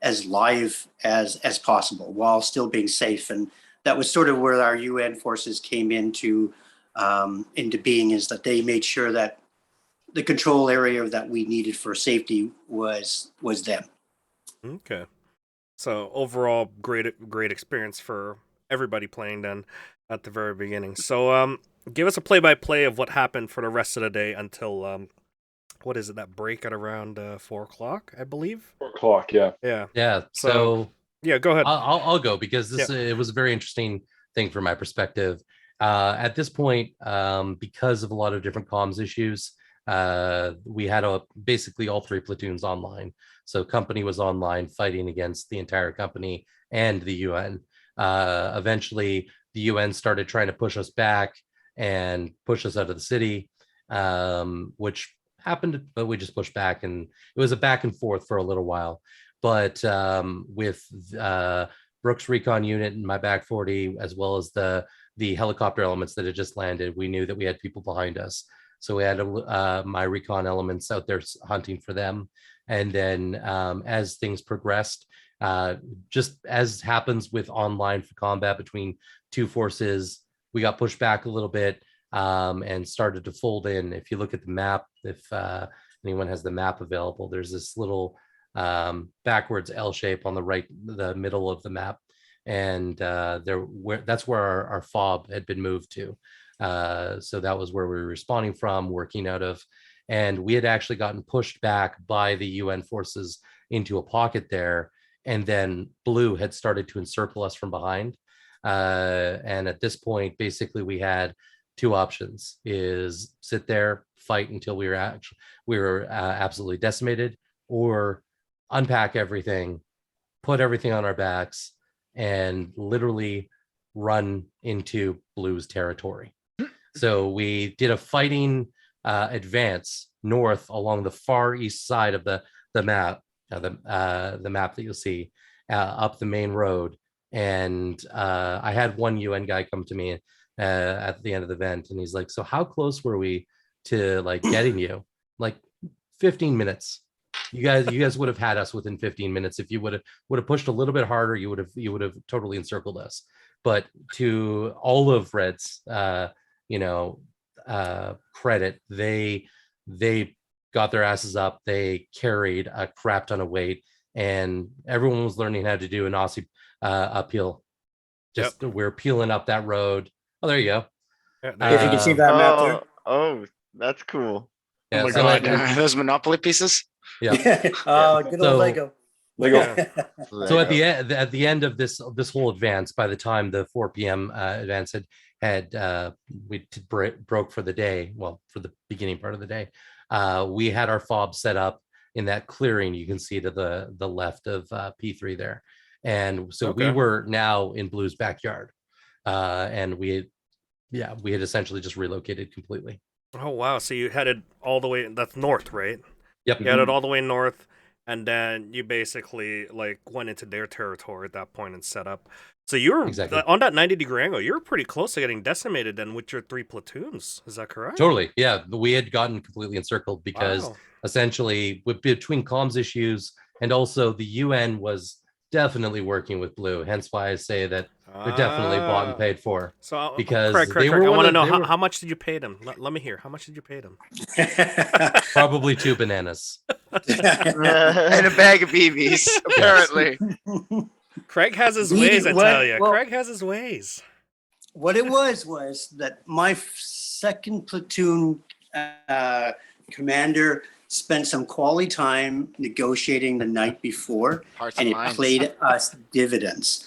as live as possible while still being safe. And that was sort of where our UN forces came into being, is that they made sure that the control area that we needed for safety was them. Okay. So overall, great experience for everybody playing then at the very beginning. So give us a play-by-play of what happened for the rest of the day until what is it, that break at around 4 o'clock, I believe? 4 o'clock, yeah. Yeah. So yeah, go ahead. I'll go, because it was a very interesting thing from my perspective. At this point, because of a lot of different comms issues, we had basically all three platoons online. So company was online fighting against the entire company and the UN. Eventually, the UN started trying to push us back and push us out of the city, which happened, but we just pushed back, and it was a back and forth for a little while. But with Brooks Recon unit in my back 40, as well as the helicopter elements that had just landed, we knew that we had people behind us. So we had my recon elements out there hunting for them. And then as things progressed, just as happens with online for combat between two forces, we got pushed back a little bit and started to fold in. If you look at the map, if anyone has the map available, there's this little backwards L shape on the right, the middle of the map. And that's where our fob had been moved to. So that was where we were responding from, working out of. And we had actually gotten pushed back by the UN forces into a pocket there. And then blue had started to encircle us from behind. And at this point, basically we had two options: is sit there, fight until we were absolutely decimated, or unpack everything, put everything on our backs, and literally run into blue's territory. So we did a fighting advance north along the far east side of the map, the map that you'll see up the main road. And I had one UN guy come to me at the end of the event, and he's like, "So how close were we to like getting you?" Like 15 minutes. You guys would have had us within 15 minutes. If you would have pushed a little bit harder, you would have totally encircled us. But to all of Red's credit, they got their asses up. They carried a crap ton of weight, and everyone was learning how to do an Aussie uphill. Just we're peeling up that road. Oh, there you go. If you can see that map there. Oh, that's cool. Yeah, Oh my so god, at- those Monopoly pieces. yeah. Oh, good So- old Lego. Lego. So at the end of this whole advance, by the time the 4 p.m. Advance broke for the day, well, for the beginning part of the day, we had our fob set up in that clearing you can see to the left of P3 there. And so we were now in Blue's backyard. And we had essentially just relocated completely. Oh wow! So you headed all the way. That's north, right? Yep. You headed all the way north, and then you basically like went into their territory at that point and set up. So you were Exactly. on that 90-degree angle. You were pretty close to getting decimated then with your 3 platoons. Is that correct? Totally. Yeah. We had gotten completely encircled because essentially between comms issues and also the UN was definitely working with Blue. Hence why I say that they're definitely bought and paid for. So because Craig, they I were want to know they were how much did you pay them? Let me hear. How much did you pay them? probably 2 bananas. And a bag of BBs, apparently. Craig has his We- ways, I what- tell you. well- Craig has his ways. What it was that my second platoon commander spent some quality time negotiating the night before, Hearts and and it minds. played us dividends.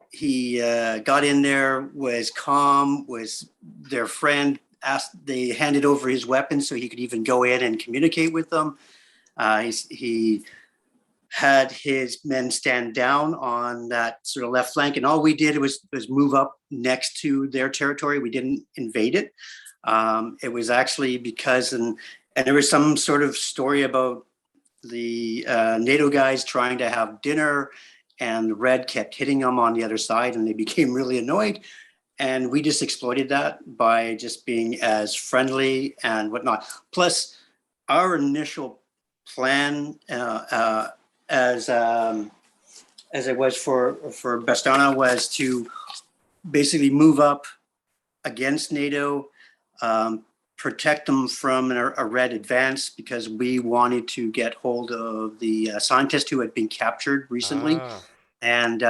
He got in there, was calm, was their friend, they handed over his weapons so he could even go in and communicate with them. He had his men stand down on that sort of left flank, and all we did was move up next to their territory. We didn't invade it. It was actually because, and there was some sort of story about the NATO guys trying to have dinner, and Red kept hitting them on the other side, and they became really annoyed. And we just exploited that by just being as friendly and whatnot. Plus, our initial plan, as it was for Bastana, was to basically move up against NATO, protect them from a Red advance, because we wanted to get hold of the scientist who had been captured recently. And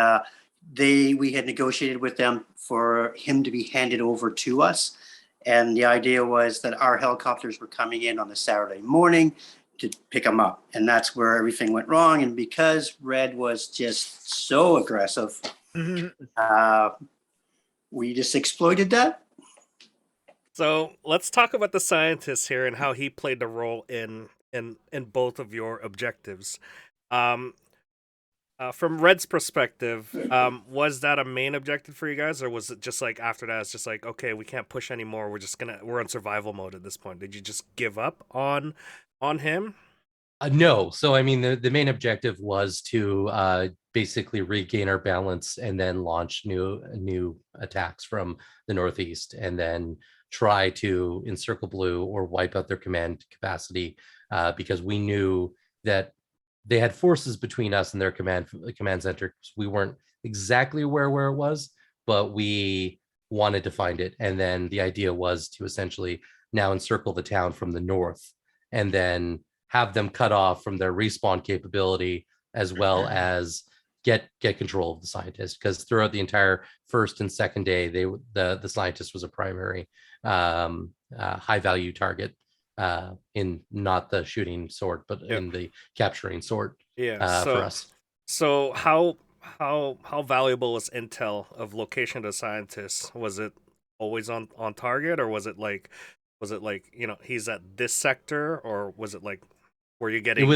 we had negotiated with them for him to be handed over to us. And the idea was that our helicopters were coming in on a Saturday morning to pick him up. And that's where everything went wrong. And because Red was just so aggressive, we just exploited that. So let's talk about the scientist here and how he played the role in both of your objectives. From Red's perspective, was that a main objective for you guys, or was it just like after that it's just like, okay, we can't push anymore, we're on survival mode at this point? Did you just give up on him? No. So I mean, the main objective was to basically regain our balance and then launch new attacks from the northeast, and then try to encircle Blue or wipe out their command capacity, because we knew that they had forces between us and their command center. We weren't exactly aware where it was, but we wanted to find it. And then the idea was to essentially now encircle the town from the north and then have them cut off from their respawn capability, as well as get control of the scientist. Because throughout the entire first and second day, the scientist was a primary high value target, in not the shooting sort, but in the capturing sort. Yeah. For us. So how valuable is intel of location of the scientists? Was it always on target, or was it like he's at this sector, or was it like were you getting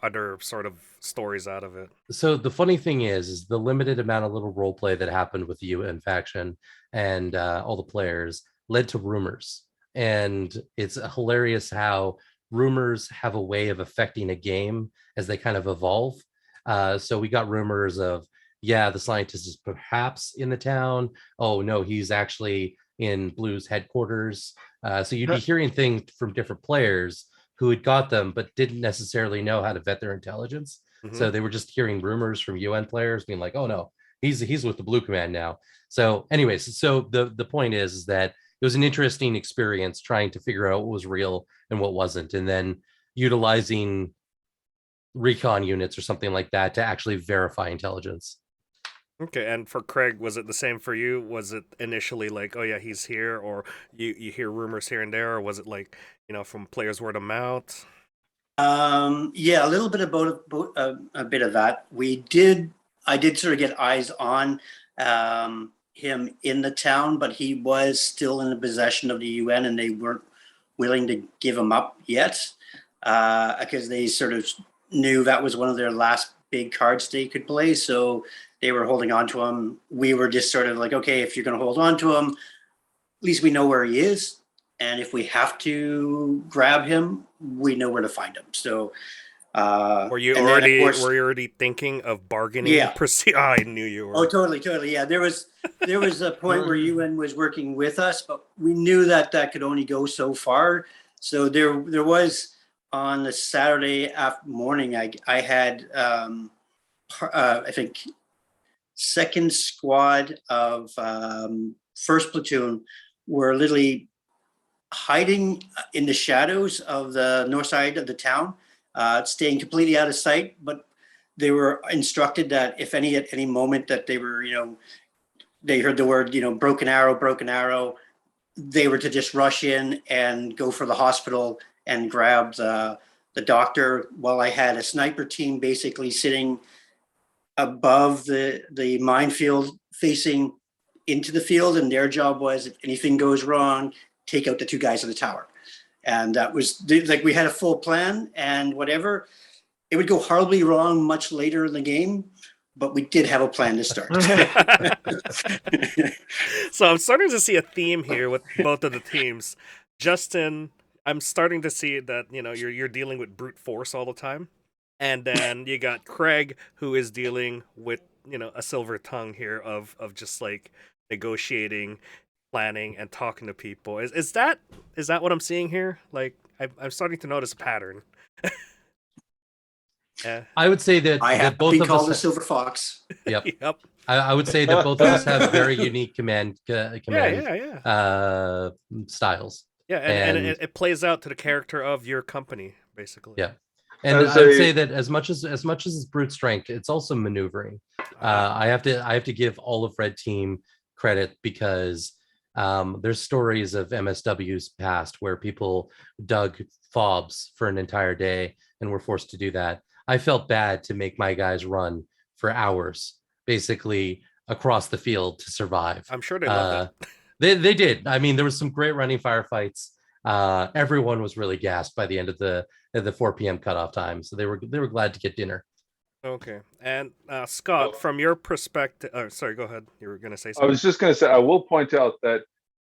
other sort of stories out of it? So the funny thing is the limited amount of little role play that happened with the UN faction and all the players led to rumors. And it's hilarious how rumors have a way of affecting a game as they kind of evolve. So we got rumors of, the scientist is perhaps in the town. Oh no, he's actually in Blue's headquarters. So you'd be hearing things from different players who had got them, but didn't necessarily know how to vet their intelligence. Mm-hmm. So they were just hearing rumors from UN players being like, oh no, he's with the Blue Command now. So anyways, so the point is that it was an interesting experience trying to figure out what was real and what wasn't, and then utilizing recon units or something like that to actually verify intelligence. Okay, and for Craig, was it the same for you? Was it initially like, oh yeah, he's here, or you hear rumors here and there, or was it like, from players' word of mouth? Yeah, a little bit about a bit of that. I did sort of get eyes on him in the town, but he was still in the possession of the UN, and they weren't willing to give him up yet, because they sort of knew that was one of their last big cards they could play. So they were holding on to him. We were just sort of like, okay, if you're going to hold on to him, at least we know where he is. And if we have to grab him, we know where to find him. So, were you already thinking of bargaining? Yeah. I knew you were. Oh, totally. Yeah, there was a point where UN was working with us, but we knew that could only go so far. So there was on the Saturday morning, I had I think second squad of first platoon were literally hiding in the shadows of the north side of the town, staying completely out of sight. But they were instructed that if at any moment that they were, they heard the word, broken arrow, they were to just rush in and go for the hospital and grab the doctor, while I had a sniper team basically sitting above the minefield facing into the field, and their job was, if anything goes wrong, take out the two guys in the tower. And that was like, we had a full plan, and whatever, it would go horribly wrong much later in the game, but we did have a plan to start. So I'm starting to see a theme here with both of the teams. Justin, I'm starting to see that, you're dealing with brute force all the time. And then you got Craig, who is dealing with, a silver tongue here of just like negotiating, planning, and talking to people. Is that what I'm seeing here? Like, I'm starting to notice a pattern. Yeah. I would say that I have both been of called us a silver fox. Yep. Yep. I would say that both of us have very unique command styles. Yeah, and it plays out to the character of your company, basically. Yeah. And I would say that as much as it's brute strength, it's also maneuvering. I have to give all of Red Team credit, because there's stories of MSW's past where people dug fobs for an entire day and were forced to do that. I felt bad to make my guys run for hours, basically across the field to survive. I'm sure they loved it. They did. I mean, there was some great running firefights. Everyone was really gassed by the end of the 4 p.m. cutoff time, so they were glad to get dinner. Okay, and Scott, from your perspective, sorry, go ahead. You were going to say something. I was just going to say, I will point out that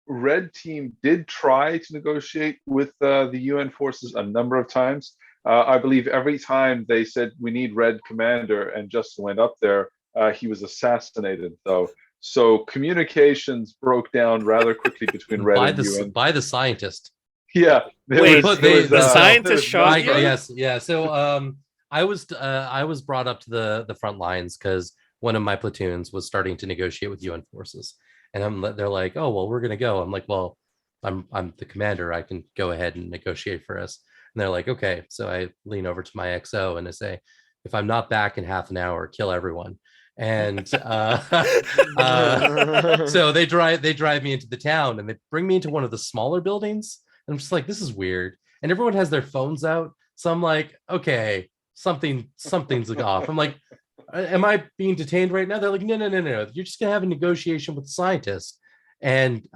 Red Team did try to negotiate with the UN forces a number of times. I believe every time they said we need Red Commander and Justin went up there, he was assassinated though. So communications broke down rather quickly between Red and UN. By the scientist. Yeah. The scientist shot you? Yes, yeah. So I was brought up to the front lines because one of my platoons was starting to negotiate with UN forces, and they're like, oh well, we're gonna go. I'm like, well, I'm the commander. I can go ahead and negotiate for us. And they're like, okay. So I lean over to my XO and I say, if I'm not back in half an hour, kill everyone. And so they drive me into the town and they bring me into one of the smaller buildings. And I'm just like, this is weird. And everyone has their phones out. So I'm like, okay, something's off. I'm like, am I being detained right now? They're like, no. You're just gonna have a negotiation with the scientist. And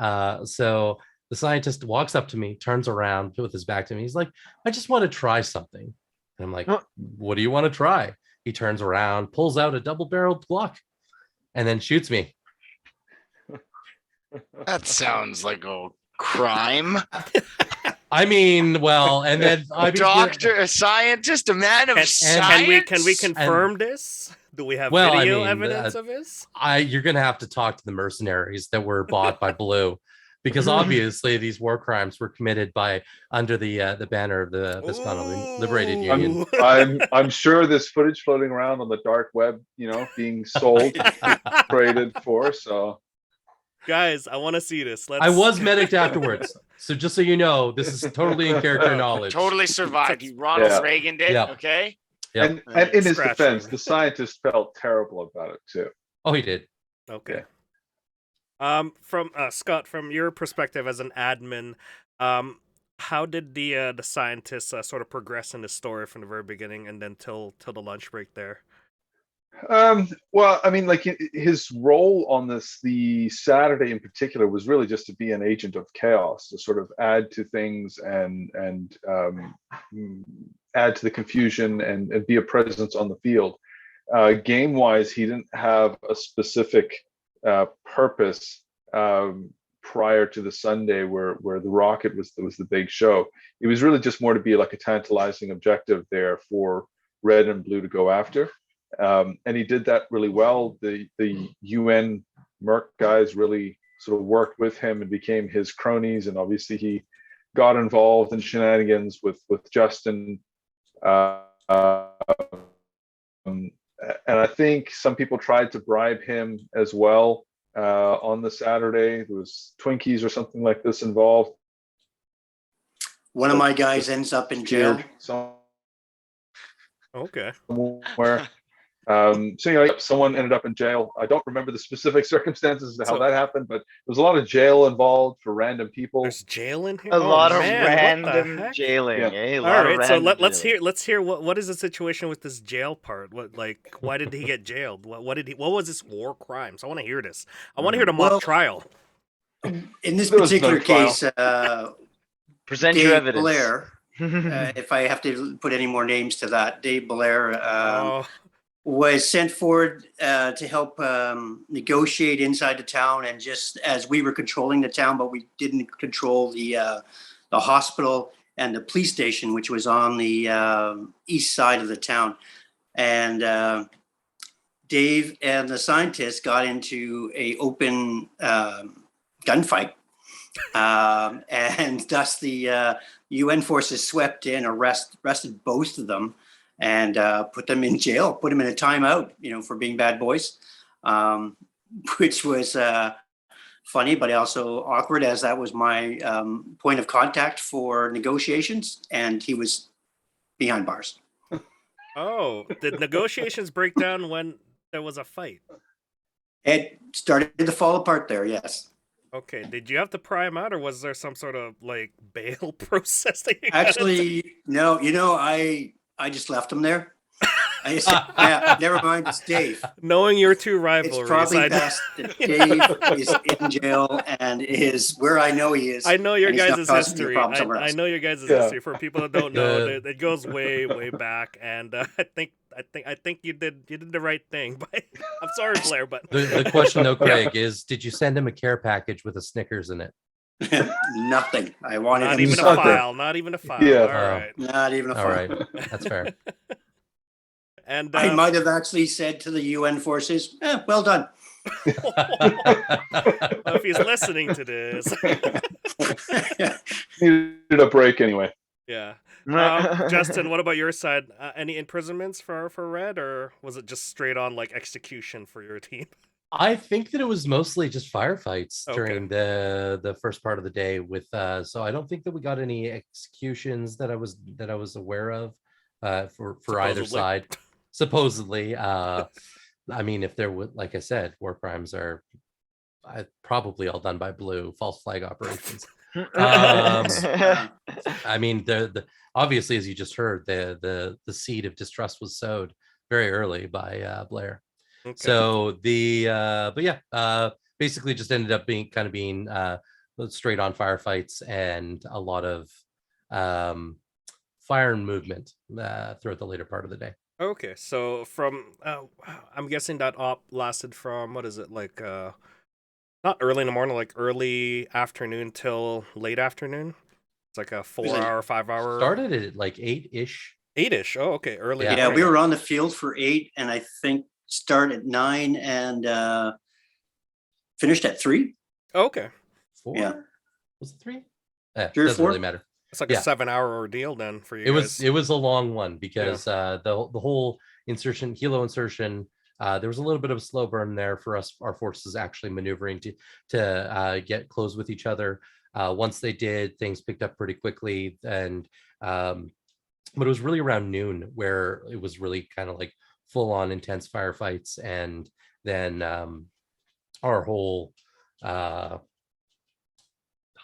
so the scientist walks up to me, turns around with his back to me. He's like, I just want to try something. And I'm like, what do you want to try? He turns around, pulls out a double-barreled Glock, and then shoots me. That sounds like a crime. I mean, well, and then A doctor, a scientist, a man of science. Can we confirm this? Do we have Well, video I mean, evidence of this? You're gonna have to talk to the mercenaries that were bought by Blue, because obviously these war crimes were committed by under the banner of the Viscount Liberated Union. I'm sure there's footage floating around on the dark web, being sold, traded for. So, guys, I want to see this. I was medicked afterwards, so just so you know, this is totally in character knowledge. Totally survived. He Ronald Reagan did. Yeah. Okay. Yep. And in his defense, the scientist felt terrible about it too. Oh, he did. Okay. From Scott, from your perspective as an admin, how did the scientists sort of progress in the story from the very beginning and then till the lunch break there? Well, I mean, like his role on the Saturday in particular was really just to be an agent of chaos, to sort of add to things and add to the confusion and be a presence on the field. Game wise, he didn't have a specific purpose prior to the Sunday where the rocket was the big show. It was really just more to be like a tantalizing objective there for red and blue to go after. And he did that really well. The UN Merc guys really sort of worked with him and became his cronies. And obviously he got involved in shenanigans with Justin. And I think some people tried to bribe him as well on the Saturday. There was Twinkies or something like this involved. One of my guys ends up in jail. Okay. Somewhere. So someone ended up in jail. I don't remember the specific circumstances of how that happened, but there was a lot of jail involved for random people. There's jail in here. A lot of man, random jailing. Yeah. Eh? All right, so let's hear what is the situation with this jail part. Why did he get jailed? What was this war crimes? I want to hear this. I want to hear the mock trial. In this particular case, present Dave your evidence. Blair, if I have to put any more names to that, Dave Blair was sent forward to help negotiate inside the town, and just as we were controlling the town, but we didn't control the hospital and the police station, which was on the east side of the town. And Dave and the scientists got into a open gunfight, and thus the UN forces swept in, arrested both of them, and put them in jail, put them in a timeout, for being bad boys, which was funny, but also awkward, as that was my point of contact for negotiations, and he was behind bars. Oh, did negotiations break down when there was a fight? It started to fall apart there, yes. Okay, did you have to pry him out, or was there some sort of bail process that you Actually, no, I just left him there. I just said, yeah, never mind, it's Dave. Knowing your two rivalries, It's probably best that Dave is in jail and is where I know he is. I know your and he's not guys' causing me a history. problem somewhere I else. know your guys' history. For people that don't know, it goes way, way back, and I think you did the right thing. But I'm sorry, Blair, but The question though, Craig, is did you send him a care package with a Snickers in it? Nothing. I wanted not him even to a suffer. file. Not even a file. Yeah. All right. Not even a All file. right, that's fair. And I might have actually said to the UN forces, well done. if he's listening to this, Needed a break anyway. yeah. Justin, what about your side? Any imprisonments for Red, or was it just straight on like execution for your team? I think that it was mostly just firefights Okay. during the first part of the day with so I don't think that we got any executions that I was aware of for either Supposedly. side. Supposedly. I mean, if there would, like I said, war crimes are probably all done by Blue, false flag operations. I mean, the obviously, as you just heard, the seed of distrust was sowed very early by Blair. Okay. So but yeah, basically just ended up being straight on firefights and a lot of fire and movement throughout the later part of the day. Okay, so from I'm guessing that op lasted from what is it like not early in the morning, like early afternoon till late afternoon. It's like a 4 hour, 5 hour. Started at like 8-ish. 8-ish. Oh, okay, early. Yeah. Yeah, we morning. were on the field for 8, and I think started at 9 and finished at 3. Oh, okay, 4? Yeah. Was it 3? 3 or doesn't 4? really matter. it's like Yeah. a 7 hour ordeal then for you. It was a long one because the whole helo insertion, there was a little bit of a slow burn there for us, our forces actually maneuvering to get close with each other. Once they did, things picked up pretty quickly, and but it was really around noon where it was really kind of like full on intense firefights, and then our whole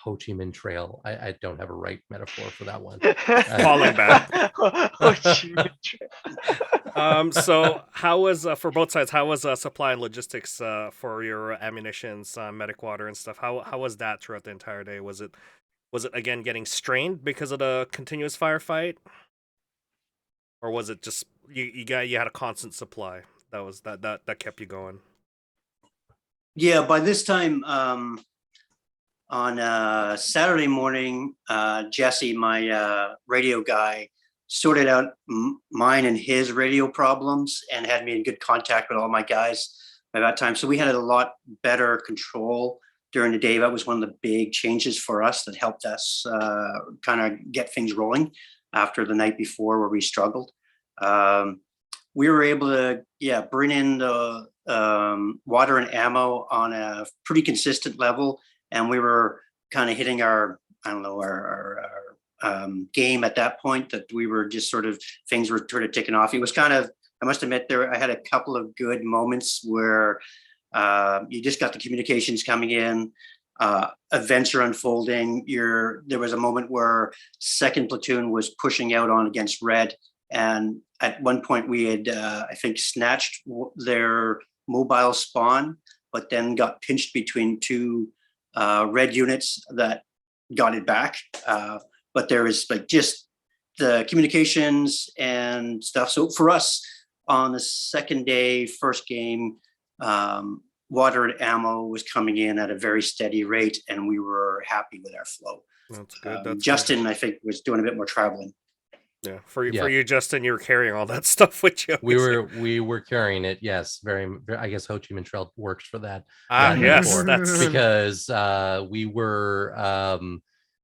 Ho Chi Minh Trail. I don't have a right metaphor for that one. Falling back. Ho Chi Minh Trail. So how was for both sides? How was supply and logistics for your ammunitions, medic water and stuff? How was that throughout the entire day? Was it again getting strained because of the continuous firefight, or was it just you had a constant supply that kept you going? Yeah, by this time on Saturday morning, Jesse, my radio guy, sorted out mine and his radio problems and had me in good contact with all my guys by that time. So we had a lot better control during the day. That was one of the big changes for us that helped us kind of get things rolling after the night before where we struggled. We were able to, bring in the water and ammo on a pretty consistent level. And we were kind of hitting our game at that point, that we were just things were sort of ticking off. It was kind of, I must admit, I had a couple of good moments where you just got the communications coming in, events are unfolding. There was a moment where second platoon was pushing out on against Red. And at one point we had, I think, snatched their mobile spawn, but then got pinched between two Red units that got it back. But there was like just the communications and stuff. So for us on the second day, first game, water and ammo was coming in at a very steady rate, and we were happy with our flow. That's good. That's Justin, good. I think, was doing a bit more traveling. Yeah, for you, Justin, you were carrying all that stuff with you. We were carrying it. Yes, very. I guess Ho Chi Minh Trail works for that. Yes, that's because we were.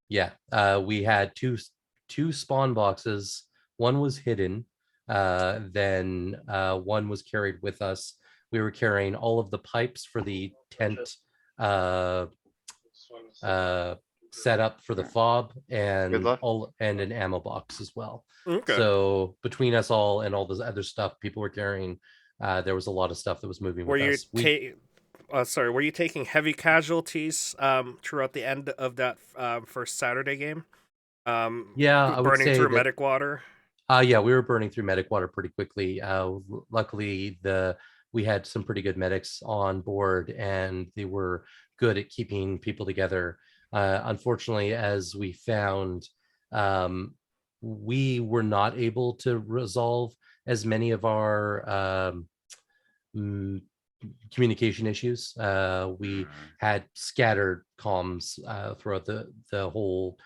We had two spawn boxes. One was hidden. Then one was carried with us. We were carrying all of the pipes for the tent set up for the fob, and an ammo box as well. okay. So between us all and all this other stuff people were carrying, there was a lot of stuff that was moving Were with us. Were you taking heavy casualties throughout the end of that first Saturday game? I would say through that, medic water. We were burning through medic water pretty quickly. Luckily, we had some pretty good medics on board, and they were good at keeping people together. Unfortunately, as we found, we were not able to resolve as many of our communication issues. We had scattered comms throughout the whole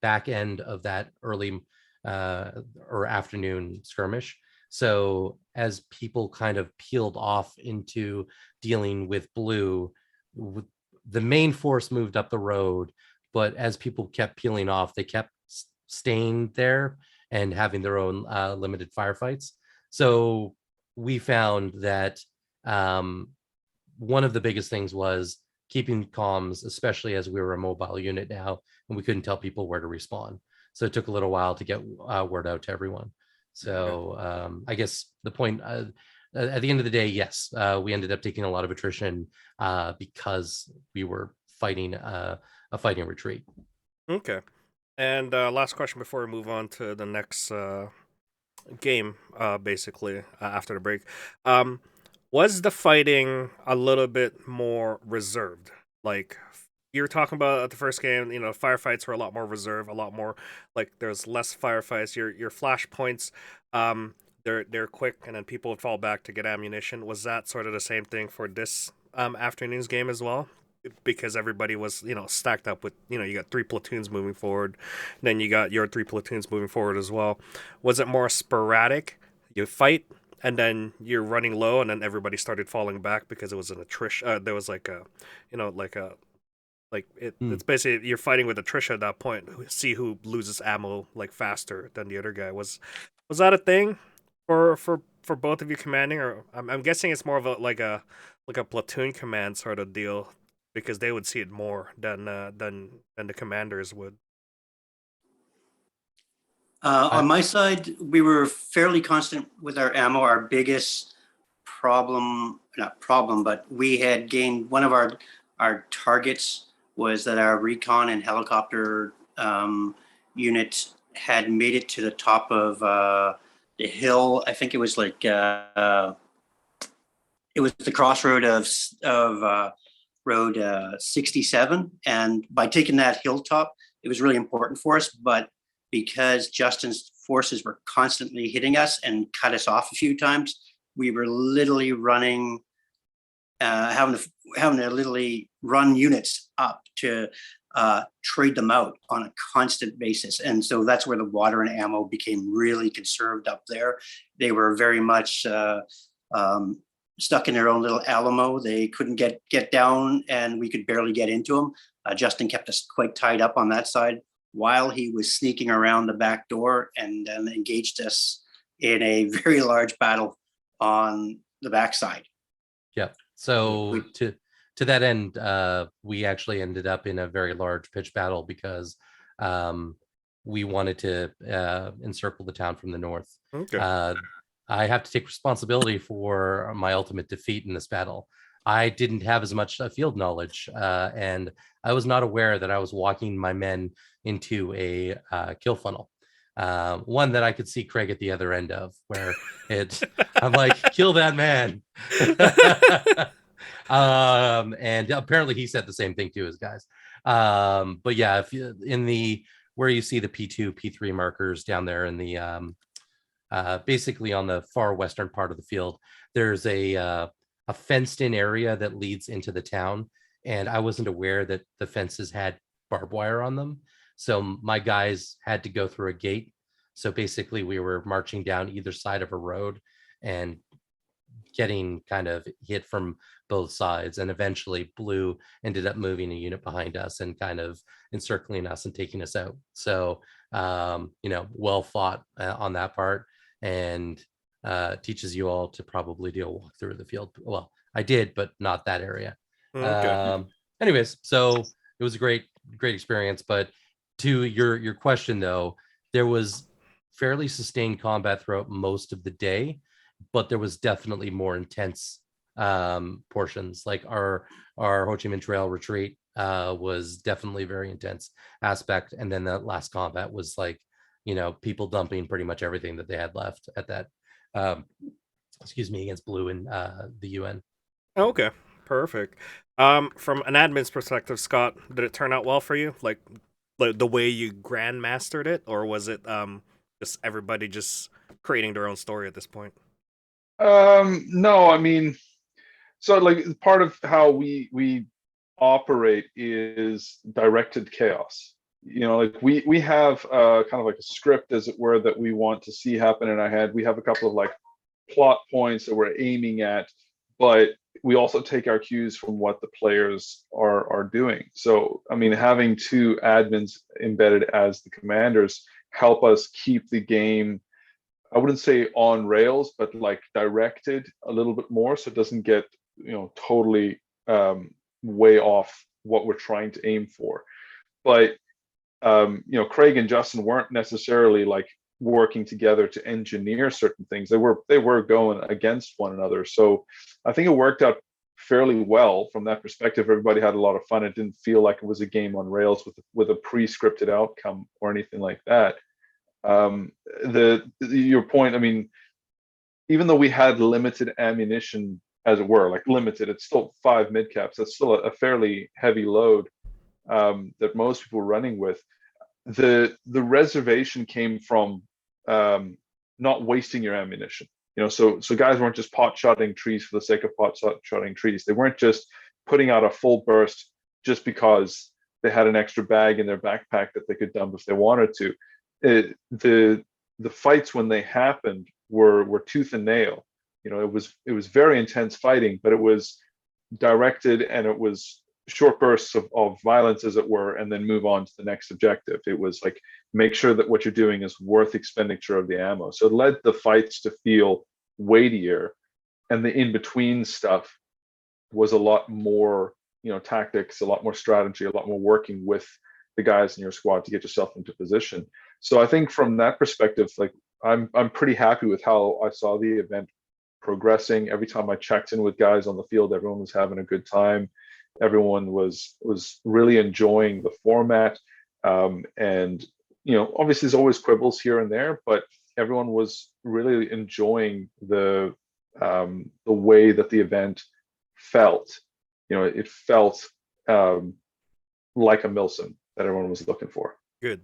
back end of that early or afternoon skirmish. So as people kind of peeled off into dealing with Blue, the main force moved up the road, but as people kept peeling off, they kept staying there and having their own limited firefights. So we found that one of the biggest things was keeping comms, especially as we were a mobile unit now, and we couldn't tell people where to respawn. So it took a little while to get word out to everyone. So I guess the point at the end of the day, yes, we ended up taking a lot of attrition because we were fighting a fighting retreat. Okay. And last question before we move on to the next game, basically after the break. Was the fighting a little bit more reserved? Like you were talking about at the first game, firefights were a lot more reserved, a lot more like there's less firefights. Your flash points, they're quick, and then people would fall back to get ammunition. Was that sort of the same thing for this afternoon's game as well? Because everybody was stacked up with you got 3 platoons moving forward, then you got your 3 platoons moving forward as well. Was it more sporadic? You fight, and then you're running low, and then everybody started falling back because it was an attrition. There was like a, it's basically you're fighting with attrition at that point. See who loses ammo like faster than the other guy. Was that a thing for both of you commanding, or I'm guessing it's more of a platoon command sort of deal because they would see it more than the commanders would. On my side, we were fairly constant with our ammo. Our biggest not problem, but we had gained one of our targets was that our recon and helicopter unit had made it to the top of the hill. I think it was like it was the crossroad of road 67, and by taking that hilltop, it was really important for us. But because Justin's forces were constantly hitting us and cut us off a few times, we were literally running, having to literally run units up to trade them out on a constant basis. And so that's where the water and ammo became really conserved up there. They were very much stuck in their own little Alamo. They couldn't get down, and we could barely get into them. Justin kept us quite tied up on that side while he was sneaking around the back door and then engaged us in a very large battle on the backside. Yeah. So to that end, we actually ended up in a very large pitched battle because we wanted to encircle the town from the north. Okay. I have to take responsibility for my ultimate defeat in this battle. I didn't have as much field knowledge, and I was not aware that I was walking my men into a kill funnel. One that I could see Craig at the other end of, where I'm like, kill that man. And apparently he said the same thing to his guys. But yeah, if you, where you see the P2, P3 markers down there in the basically on the far western part of the field, there's a fenced in area that leads into the town. And I wasn't aware that the fences had barbed wire on them. So my guys had to go through a gate. So basically we were marching down either side of a road and getting kind of hit from both sides. And eventually Blue ended up moving a unit behind us and kind of encircling us and taking us out. So, well fought on that part, and teaches you all to probably do a walk through the field. Well, I did, but not that area. Okay. Anyways, so it was a great experience. But to your question though, there was fairly sustained combat throughout most of the day, but there was definitely more intense portions. Like our Ho Chi Minh Trail retreat was definitely very intense aspect, and then that last combat was like, people dumping pretty much everything that they had left at that against Blue and the UN. Okay, perfect. From an admin's perspective, Scott, did it turn out well for you? Like the way you grandmastered it, or was it just everybody just creating their own story at this point? No, I mean, so like part of how we operate is directed chaos. Like we have kind of like a script, as it were, that we want to see happen in our head. We have a couple of like plot points that we're aiming at, but we also take our cues from what the players are doing. So I mean, having 2 admins embedded as the commanders help us keep the game, I wouldn't say on rails, but like directed a little bit more, so it doesn't get, totally way off what we're trying to aim for. But Craig and Justin weren't necessarily like working together to engineer certain things. They were going against one another. So I think it worked out fairly well from that perspective. Everybody had a lot of fun. It didn't feel like it was a game on rails with a pre-scripted outcome or anything like that. Your point, I mean, even though we had limited ammunition, as it were, like limited, it's still 5 mid caps. That's still a fairly heavy load that most people were running with. The reservation came from not wasting your ammunition. So guys weren't just pot shotting trees for the sake of pot shotting trees. They weren't just putting out a full burst just because they had an extra bag in their backpack that they could dump if they wanted to. The fights when they happened were tooth and nail. It was very intense fighting, but it was directed and it was short bursts of violence, as it were, and then move on to the next objective. It was like, make sure that what you're doing is worth expenditure of the ammo. So it led the fights to feel weightier, and the in-between stuff was a lot more, tactics, a lot more strategy, a lot more working with the guys in your squad to get yourself into position. So I think from that perspective, like I'm pretty happy with how I saw the event progressing. Every time I checked in with guys on the field, everyone was having a good time. Everyone was really enjoying the format, and obviously there's always quibbles here and there, but everyone was really enjoying the way that the event felt. It felt like a Milsim that everyone was looking for. Good.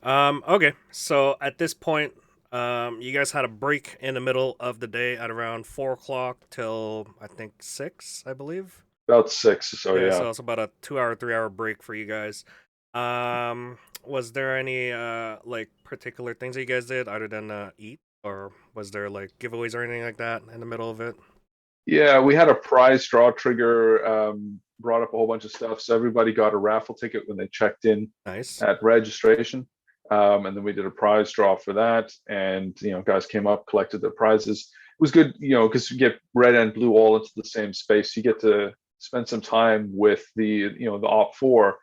Okay, so at this point, you guys had a break in the middle of the day at around 4 o'clock till I think 6, I believe. About 6, so yeah. So it's about a 2-hour, 3-hour break for you guys. Was there any like particular things that you guys did other than eat, or was there like giveaways or anything like that in the middle of it? Yeah, we had a prize draw trigger, brought up a whole bunch of stuff. So everybody got a raffle ticket when they checked in Nice. at registration. And then we did a prize draw for that. And, guys came up, collected their prizes. It was good, because you get red and blue all into the same space. You get to spend some time with the Op4,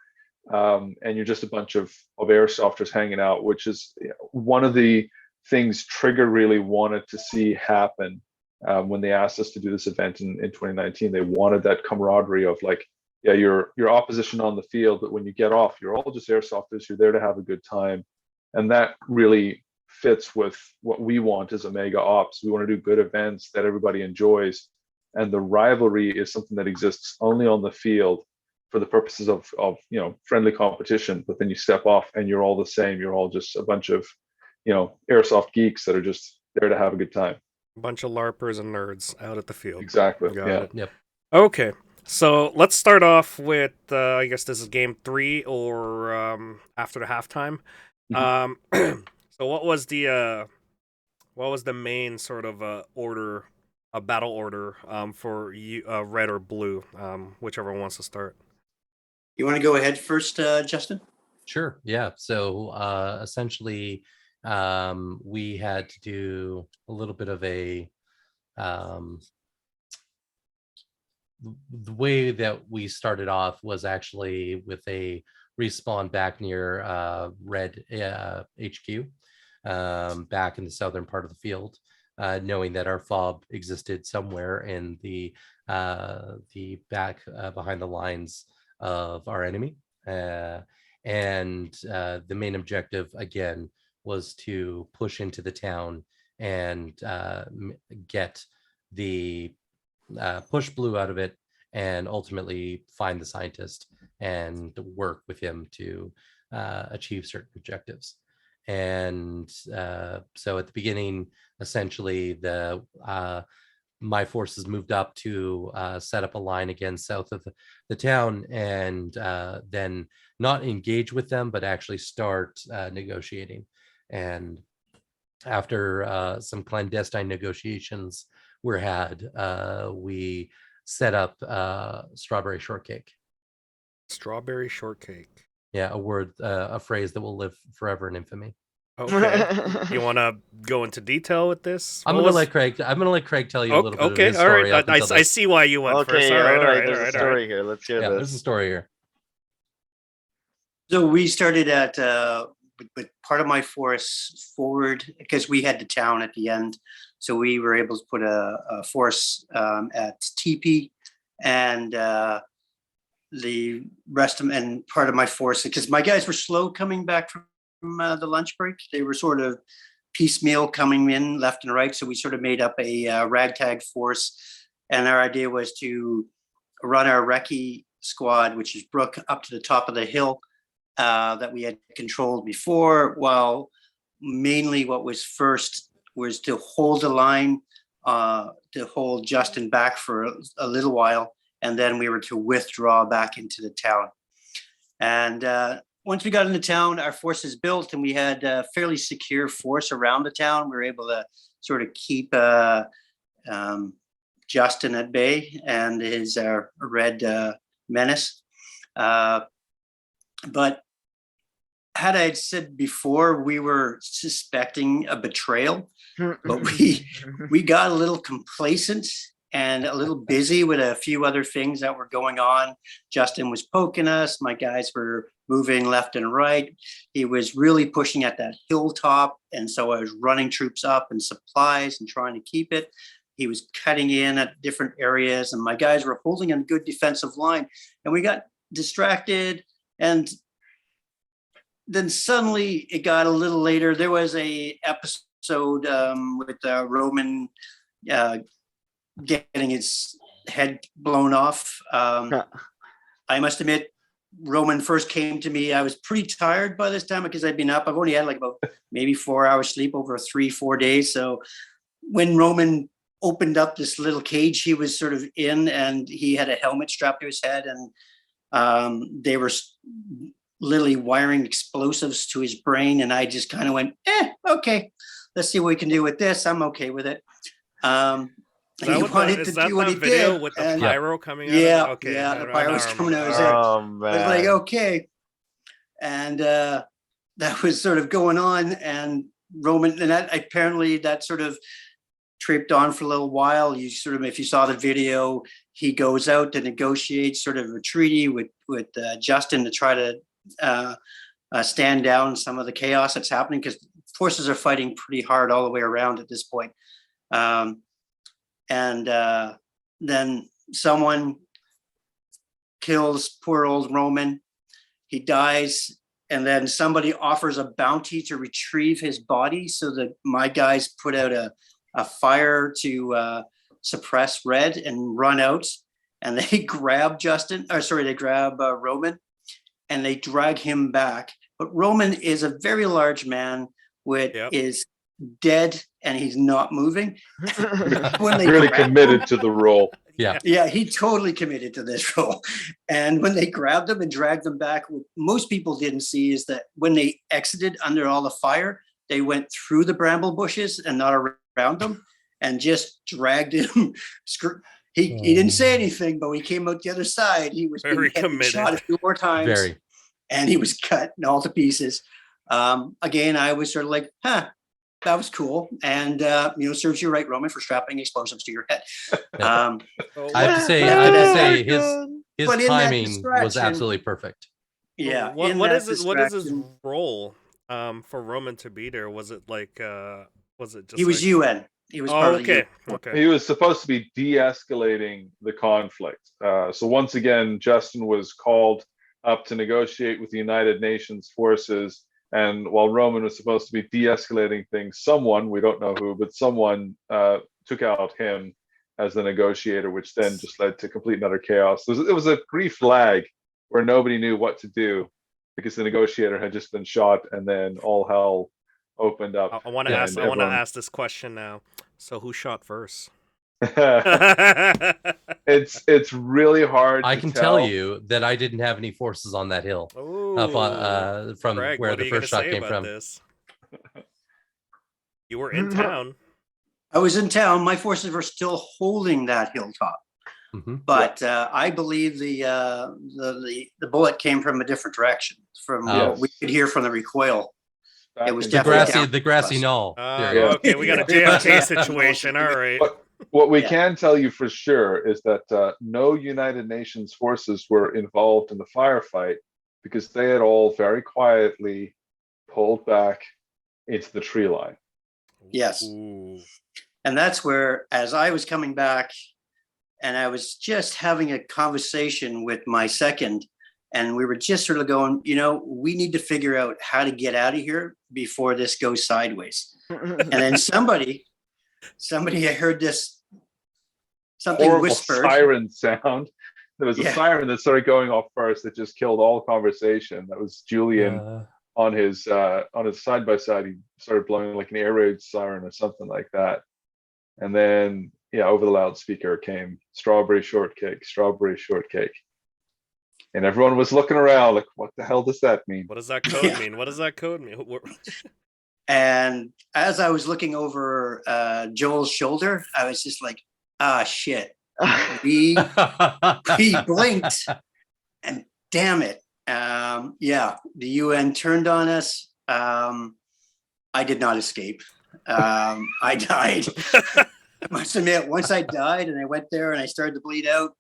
and you're just a bunch of airsofters hanging out, which is one of the things Trigger really wanted to see happen. When they asked us to do this event in 2019, they wanted that camaraderie of like, yeah, your opposition on the field, but when you get off, you're all just airsofters. You're there to have a good time, and that really fits with what we want as OmegaOps. We want to do good events that everybody enjoys, and the rivalry is something that exists only on the field for the purposes of friendly competition. But then you step off, and you're all the same. You're all just a bunch of airsoft geeks that are just there to have a good time. A bunch of LARPers and nerds out at the field. Exactly. Got Yeah. it. Yep. Okay, so let's start off with I guess this is game 3 or after the halftime. So what was the main sort of order, a battle order for you, red or blue, whichever one wants to start. You want to go ahead first, Justin? Sure. Yeah. So essentially, we had to do a little bit of a the way that we started off was actually with a respawn back near Red HQ, back in the southern part of the field, knowing that our fob existed somewhere in the back behind the lines of our enemy. And the main objective, again, was to push into the town and get the push blue out of it, and ultimately find the scientist and work with him to achieve certain objectives. And so at the beginning, essentially, my forces moved up to set up a line again south of the town, and then not engage with them, but actually start negotiating. And after some clandestine negotiations were had, we set up strawberry shortcake. Strawberry shortcake. Yeah, a word, a phrase that will live forever in infamy. Okay. You want to go into detail with this? I'm gonna let Craig tell you a little bit of Okay, his all right. story up until I this. see why you went first. Okay, All right, all right. all There's a right. story here. Let's hear Yeah, there's a this. story here. So we started at, but part of my force forward, because we had the town at the end. So we were able to put a force at TP, and the rest of, and part of my force, because my guys were slow coming back from the lunch break. They were sort of piecemeal coming in left and right. So we sort of made up a ragtag force. And our idea was to run our recce squad, which is Brooke, up to the top of the hill that we had controlled before, while mainly what was first was to hold the line, to hold Justin back for a little while, and then we were to withdraw back into the town. And once we got into town, our forces built, and we had a fairly secure force around the town. We were able to sort of keep Justin at bay and his red menace. But had I said before, we were suspecting a betrayal, but we got a little complacent and a little busy with a few other things that were going on. Justin was poking us. My guys were moving left and right. He was really pushing at that hilltop. And so I was running troops up and supplies and trying to keep it. He was cutting in at different areas, and my guys were holding a good defensive line. And we got distracted, and then suddenly it got a little later. There was a episode with Roman getting his head blown off. I must admit, Roman first came to me. I was pretty tired by this time because I'd been up. I've only had like about maybe 4 hours sleep over 3-4 days. So when Roman opened up this little cage he was sort of in, and he had a helmet strapped to his head, and they were literally wiring explosives to his brain, and I just kind of went, okay, let's see what we can do with this. I'm okay with it. Is that the video with the pyro coming out? Yeah, Okay, yeah, the pyro was coming out of his head. Oh I was man. like, okay. And that was sort of going on, and Roman, and that apparently that sort of tripped on for a little while. You sort of, if you saw the video, he goes out to negotiate sort of a treaty with Justin to try to stand down some of the chaos that's happening, because forces are fighting pretty hard all the way around at this point. And then someone kills poor old Roman. He dies, and then somebody offers a bounty to retrieve his body, so that my guys put out a fire to suppress Red and run out, and they grab Roman, and they drag him back. But Roman is a very large man is dead, and he's not moving. When they Really committed to the role. Yeah, he totally committed to this role. And when they grabbed him and dragged him back, what most people didn't see is that when they exited under all the fire, they went through the bramble bushes and not around them, and just dragged him. He didn't say anything, but when he came out the other side, he was very committed. Shot a few more times, and he was cut all to pieces. Again, I was sort of like, that was cool, and serves you right, Roman, for strapping explosives to your head. I have to say, his timing was absolutely perfect. Yeah. What is his role for Roman to be there? Was it like was it just he was UN? He was part of the UN. Okay. He was supposed to be de-escalating the conflict. So once again, Justin was called up to negotiate with the United Nations forces. And while Roman was supposed to be de-escalating things, someone, we don't know who, but someone took out him as the negotiator, which then just led to complete and utter chaos. It was a brief lag where nobody knew what to do because the negotiator had just been shot, and then all hell opened up. I want to ask this question now. So who shot first? It's really hard. I can tell you that I didn't have any forces on that hill. Up from Greg, where the first shot came from. You were in town. I was in town. My forces were still holding that hilltop. Mhm. But I believe the bullet came from a different direction. From what we could hear from the recoil. Back It was in definitely down The grassy us. knoll. Ah, theory. okay, we got a Yeah. JFK situation. All right. What we Yeah. can tell you for sure is that no United Nations forces were involved in the firefight because they had all very quietly pulled back into the tree line. Yes. Ooh. And that's where, as I was coming back, and I was just having a conversation with my second, and we were just sort of going, we need to figure out how to get out of here before this goes sideways. And then somebody, I heard this, something Horrible whispered. siren sound. There was a Yeah. siren that started going off first that just killed all conversation. That was Julian on his side by side. He started blowing like an air raid siren or something like that. And then over the loudspeaker came strawberry shortcake. And everyone was looking around like, what the hell does that mean? What does that code mean? What does that code mean? And as I was looking over Joel's shoulder, I was just like, shit. We blinked, and damn it. The UN turned on us. I did not escape. I died. I must admit, once I died and I went there and I started to bleed out,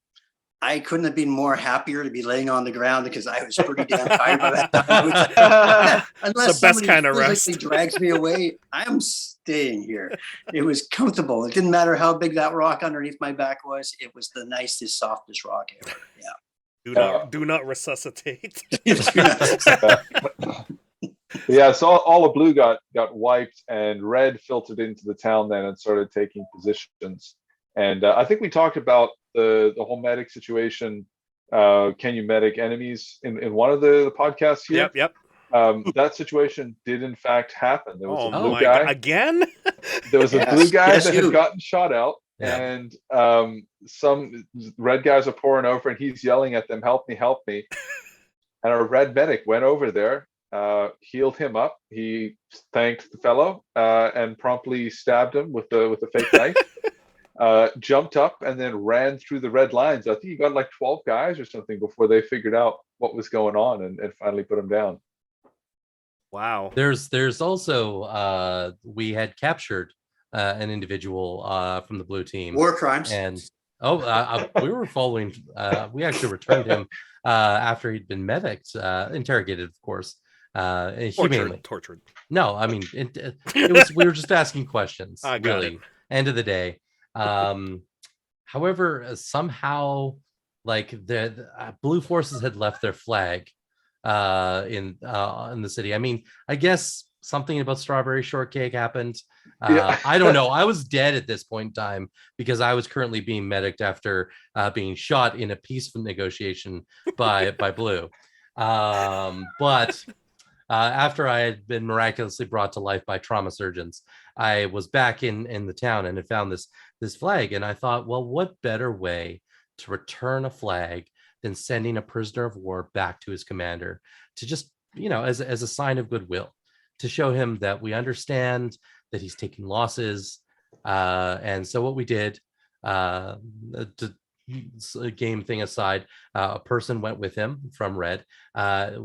I couldn't have been more happier to be laying on the ground because I was pretty damn tired by that time. Unless the best somebody kind of physically rest. drags me away, I'm staying here. It was comfortable. It didn't matter how big that rock underneath my back was. It was the nicest, softest rock ever. Yeah. Do not resuscitate. Yeah, so all of blue got wiped, and red filtered into the town then and started taking positions. And I think we talked about the whole medic situation. Can you medic enemies in one of the podcasts here? Yep. That situation did in fact happen. There was a blue my guy God. Again? There was a blue guy that you. had gotten shot out, Yeah. and some red guys are pouring over, and he's yelling at them, "Help me, help me!" And our red medic went over there, healed him up. He thanked the fellow and promptly stabbed him with a fake knife. Jumped up and then ran through the red lines. I think he got like 12 guys or something before they figured out what was going on and finally put him down. Wow. There's also we had captured an individual from the blue team. War crimes. And we were following. We actually returned him after he'd been medicked, interrogated, of course, humanely. Tortured. No, I mean it was. We were just asking questions. I got really, it. end of the day. However, somehow, like the blue forces had left their flag in the city. I mean, I guess something about strawberry shortcake happened. I don't know. I was dead at this point in time because I was currently being medicked after being shot in a peaceful negotiation by blue. But after I had been miraculously brought to life by trauma surgeons, I was back in the town and had found this flag. And I thought, well, what better way to return a flag than sending a prisoner of war back to his commander to just, as a sign of goodwill, to show him that we understand that he's taking losses. And so what we did, game thing aside, a person went with him from Red.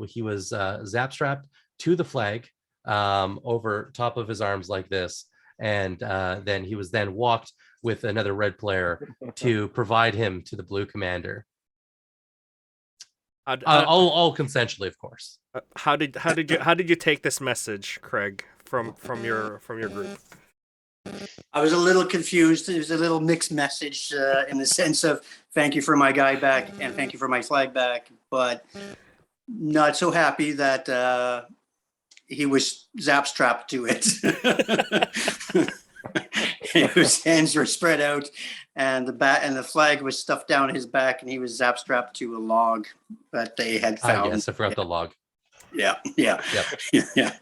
He was zap strapped to the flag over top of his arms like this, and then he was then walked with another Red player to provide him to the blue commander. All consensually, of course. How did you take this message, Craig, from your group? I was a little confused. It was a little mixed message in the sense of thank you for my guy back and thank you for my flag back, but not so happy that he was zap strapped to it. His hands were spread out, and the flag was stuffed down his back, and he was zap strapped to a log that they had found. Yes, I forgot the log. Yeah. Yep. Yeah.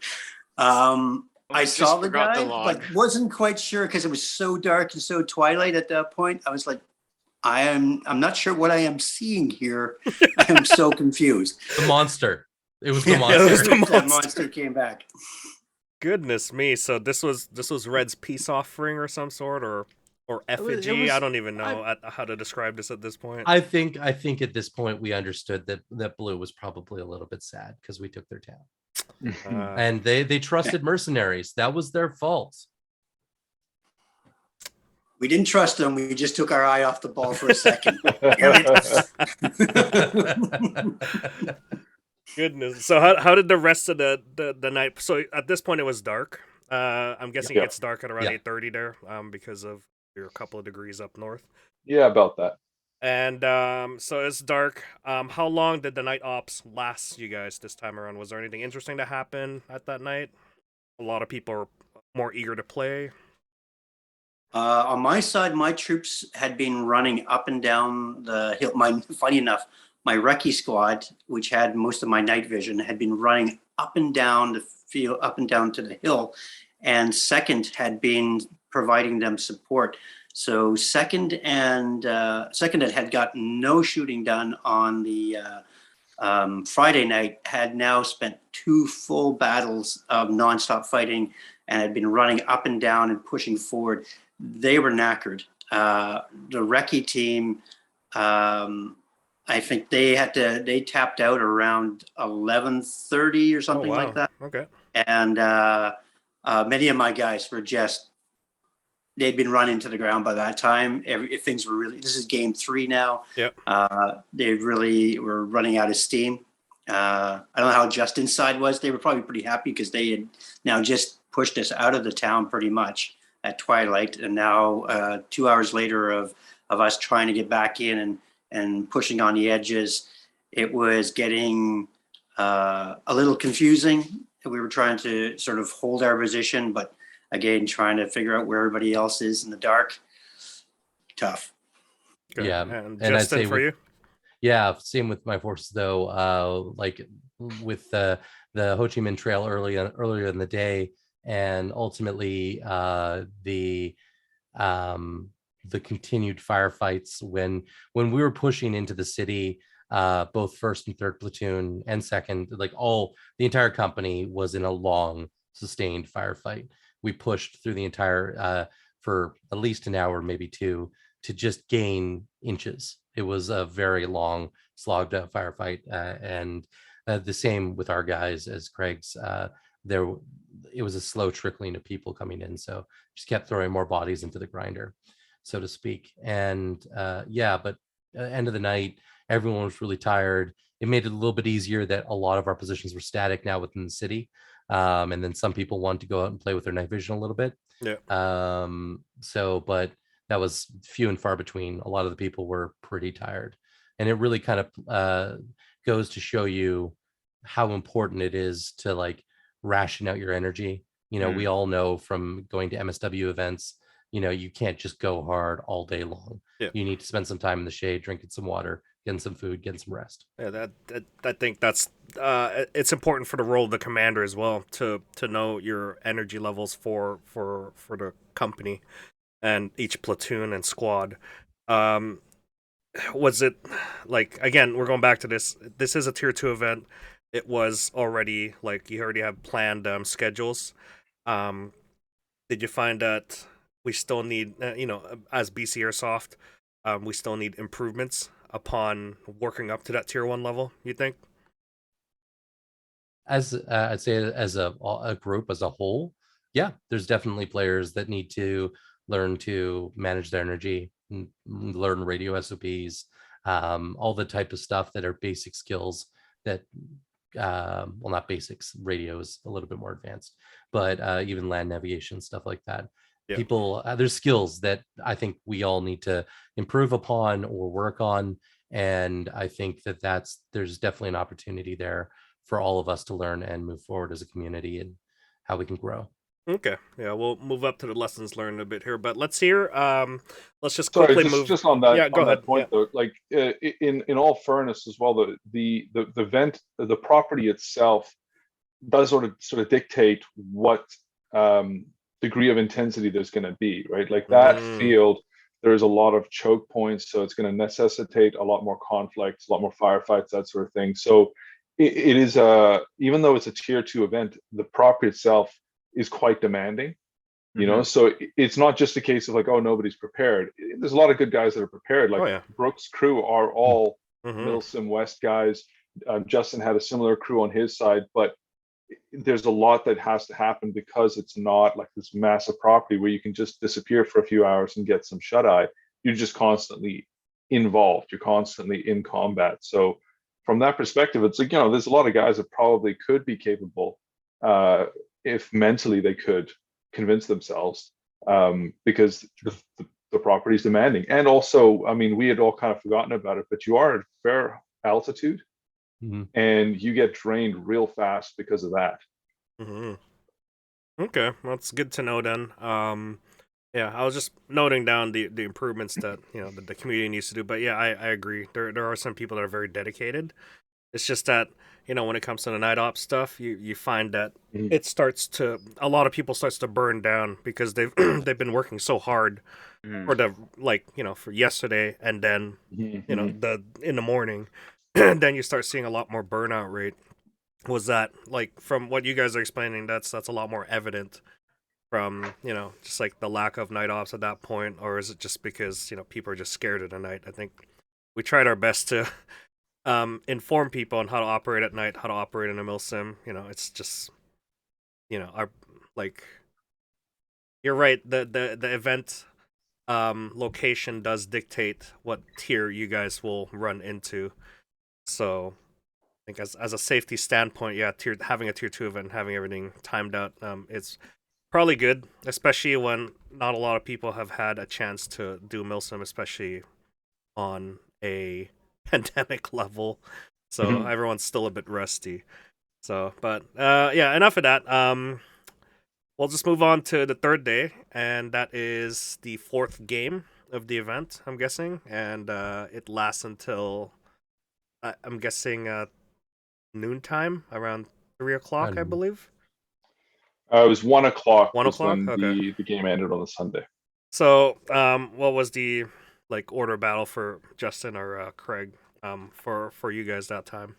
I saw the guy, but wasn't quite sure because it was so dark and so twilight at that point. I was like, I'm not sure what I am seeing here. I am so confused. The monster. It was the monster. It was the That monster came back. Goodness me! So this was Red's peace offering or some sort, or or It was- it effigy. I was- don't even know how to describe this at this point. I think at this point we understood that Blue was probably a little bit sad because we took their town. And they trusted mercenaries. That was their fault. We didn't trust them. We just took our eye off the ball for a second. Goodness. So how did the rest of the night? So at this point it was dark. I'm guessing it gets dark at around 8:30 there, because of you're a couple of degrees up north. Yeah, about that. And so it's dark. How long did the night ops last you guys this time around? Was there anything interesting to happen at that night? A lot of people are more eager to play. On my side, my troops had been running up and down the hill. Funny enough, my recce squad, which had most of my night vision, had been running up and down the field, up and down to the hill, and second had been providing them support. So second that had gotten no shooting done on the Friday night, had now spent 2 full battles of nonstop fighting and had been running up and down and pushing forward. They were knackered. The recce team, I think they tapped out around 11:30 or something like that. Okay. And many of my guys were they'd been run into the ground by that time. Things were really, this is game 3 now. Yep. They really were running out of steam. I don't know how Justin's side was. They were probably pretty happy because they had now just pushed us out of the town pretty much at twilight. And now 2 hours later of us trying to get back in and pushing on the edges, it was getting a little confusing. We were trying to sort of hold our position, but again, trying to figure out where everybody else is in the dark. Tough. Good. Yeah. And And I'd Justin, say for you? Yeah, same with my forces though. Like with the Ho Chi Minh Trail earlier in the day, and ultimately the continued firefights when we were pushing into the city, both first and third platoon and second, like the entire company was in a long sustained firefight. We pushed through the entire for at least an hour, maybe 2, to just gain inches. It was a very long slogged out firefight, and the same with our guys as Craig's. It was a slow trickling of people coming in, so just kept throwing more bodies into the grinder, so to speak. And but end of the night, everyone was really tired. It made it a little bit easier that a lot of our positions were static now within the city, and then some people wanted to go out and play with their night vision a little bit. Yeah. But that was few and far between. A lot of the people were pretty tired, and it really kind of goes to show you how important it is to like ration out your energy. We all know from going to MSW events, you can't just go hard all day long. Yeah. You need to spend some time in the shade, drinking some water, getting some food, getting some rest. Yeah, I think that's it's important for the role of the commander as well to know your energy levels for the company and each platoon and squad. Was it like, again, we're going back to this is a tier 2 event. It was already like you already have planned schedules. Did you find that we still need as BC Airsoft, we still need improvements upon working up to that tier 1 level, you think? As I'd say, as a group as a whole, yeah, there's definitely players that need to learn to manage their energy, learn radio SOPs, all the type of stuff that are basic skills that, well, not basics, radio is a little bit more advanced, but even land navigation, stuff like that. Yeah. People, there's skills that I think we all need to improve upon or work on. And I think there's definitely an opportunity there for all of us to learn and move forward as a community and how we can grow. Okay, yeah, we'll move up to the lessons learned a bit here, but let's hear. Let's just Sorry, quickly move. just on that. Yeah, go on ahead. that point though, like in all fairness as well, the the property itself does sort of dictate what degree of intensity there's going to be, right? Like that field, there's a lot of choke points, so it's going to necessitate a lot more conflict, a lot more firefights, that sort of thing. So it is even though it's a tier 2 event, the property itself is quite demanding. You know, so it's not just a case of like, oh, nobody's prepared. There's a lot of good guys that are prepared. Like Oh yeah. Brooks' crew are all Mhm. Milsim West guys. Justin had a similar crew on his side, but there's a lot that has to happen because it's not like this massive property where you can just disappear for a few hours and get some shut eye. You're just constantly involved. You're constantly in combat. So from that perspective, it's like, you know, there's a lot of guys that probably could be capable if mentally they could convince themselves, because the property is demanding. And also, I mean, we had all kind of forgotten about it, but you are at fair altitude Mhm. and you get drained real fast because of that. Mhm. Okay, well, that's good to know then. Yeah, I was just noting down the improvements that the community needs to do. But yeah, I agree. There are some people that are very dedicated. It's just that when it comes to the night ops stuff, you find that Mhm. it starts to a lot of people starts to burn down because they've they've been working so hard for the for yesterday, and then Mhm. the in the morning, then you start seeing a lot more burnout rate. Was that like from what you guys are explaining? That's a lot more evident from just like the lack of night ops at that point, or is it just because people are just scared of the night? I think we tried our best to inform people on how to operate at night, how to operate in a milsim. It's just our like you're right. The event location does dictate what tier you guys will run into. So I think as a safety standpoint, yeah, having a tier 2 event, having everything timed out, it's probably good, especially when not a lot of people have had a chance to do milsim, especially on a pandemic level. So Mhm. everyone's still a bit rusty. So, but yeah, enough of that. We'll just move on to the third day, and that is the fourth game of the event, I'm guessing, and it lasts until I'm guessing noontime, around 3 o'clock, I And believe. It was 1 o'clock One was o'clock. when Okay. the game ended on the Sunday. So, what was the order battle for Justin or Craig for you guys that time?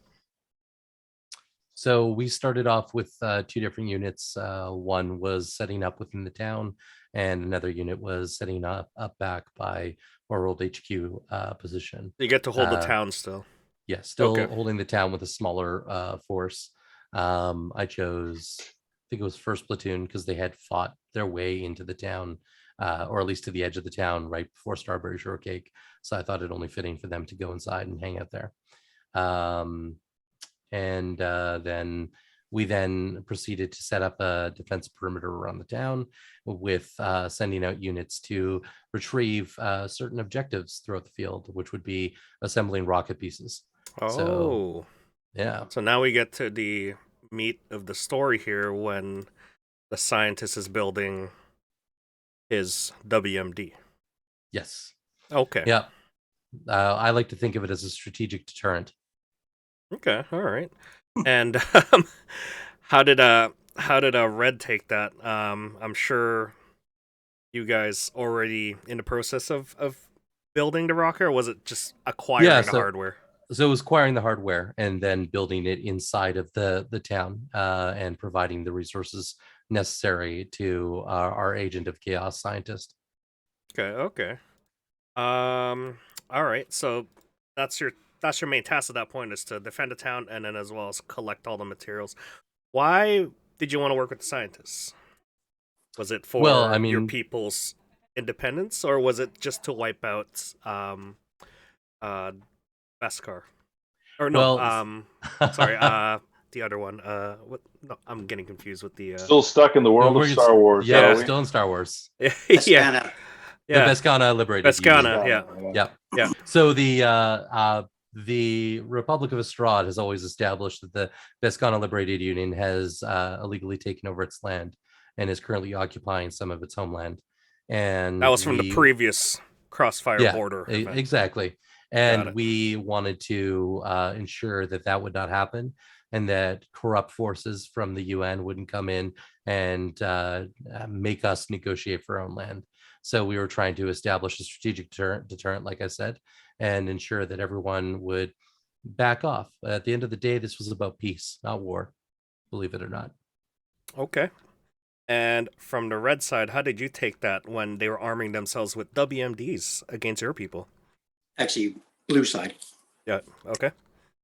so we started off with two different units. One was setting up within the town, and another unit was setting up back by our old HQ position. You get to hold the Uh, town still. Yeah, still Okay. holding the town with a smaller force. I chose, I think it was first platoon, because they had fought their way into the town, or at least to the edge of the town right before Starberry Shortcake. So I thought it only fitting for them to go inside and hang out there. And then we then proceeded to set up a defense perimeter around the town with sending out units to retrieve certain objectives throughout the field, which would be assembling rocket pieces. So Oh, yeah, so now we get to the meat of the story here when the scientist is building his WMD. yes, Okay. yeah. I like to think of it as a strategic deterrent. Okay. All right. And how did Red take that? I'm sure you guys already in the process of building the rocket, or was it just acquiring Yeah, the so hardware? it was acquiring the hardware and then building it inside of the town, and providing the resources necessary to our agent of chaos scientist. Okay. Okay. All right. So that's your main task at that point, is to defend the town and then as well as collect all the materials. Why did you want to work with the scientists? Was it Well, I for your mean, people's independence, or was it just to wipe out uh Beskar? Or no, well, sorry, the other one. What? No, I'm getting confused with the. Still stuck in the world of Star Wars, yeah, are we're we? still in Star Wars. Yeah, Eskana. The yeah, Beskana Liberated Union. Beskana. Yeah, Yep. yeah. So the Republic of Estrad has always established that the Beskana Liberated Union has illegally taken over its land and is currently occupying some of its homeland. And That was from the previous Crossfire border event. exactly. Got And it. we wanted to ensure that that would not happen, and that corrupt forces from the UN wouldn't come in and make us negotiate for our own land. So we were trying to establish a strategic deterrent, like I said, and ensure that everyone would back off. At the end of the day, this was about peace, not war, believe it or not. Okay. And from the red side, how did you take that when they were arming themselves with WMDs against your people? Actually, blue side. Yeah. Okay.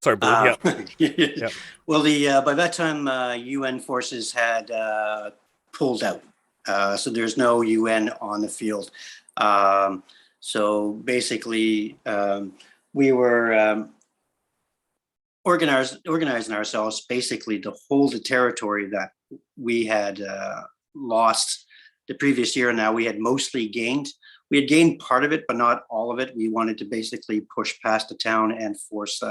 Sorry, blue. Yeah. Yeah. Well, by that time, UN forces had pulled out, so there's no UN on the field. So basically, we were organizing ourselves basically to hold the territory that we had lost the previous year. Now we had mostly gained. We had gained part of it, but not all of it. We wanted to basically push past the town and force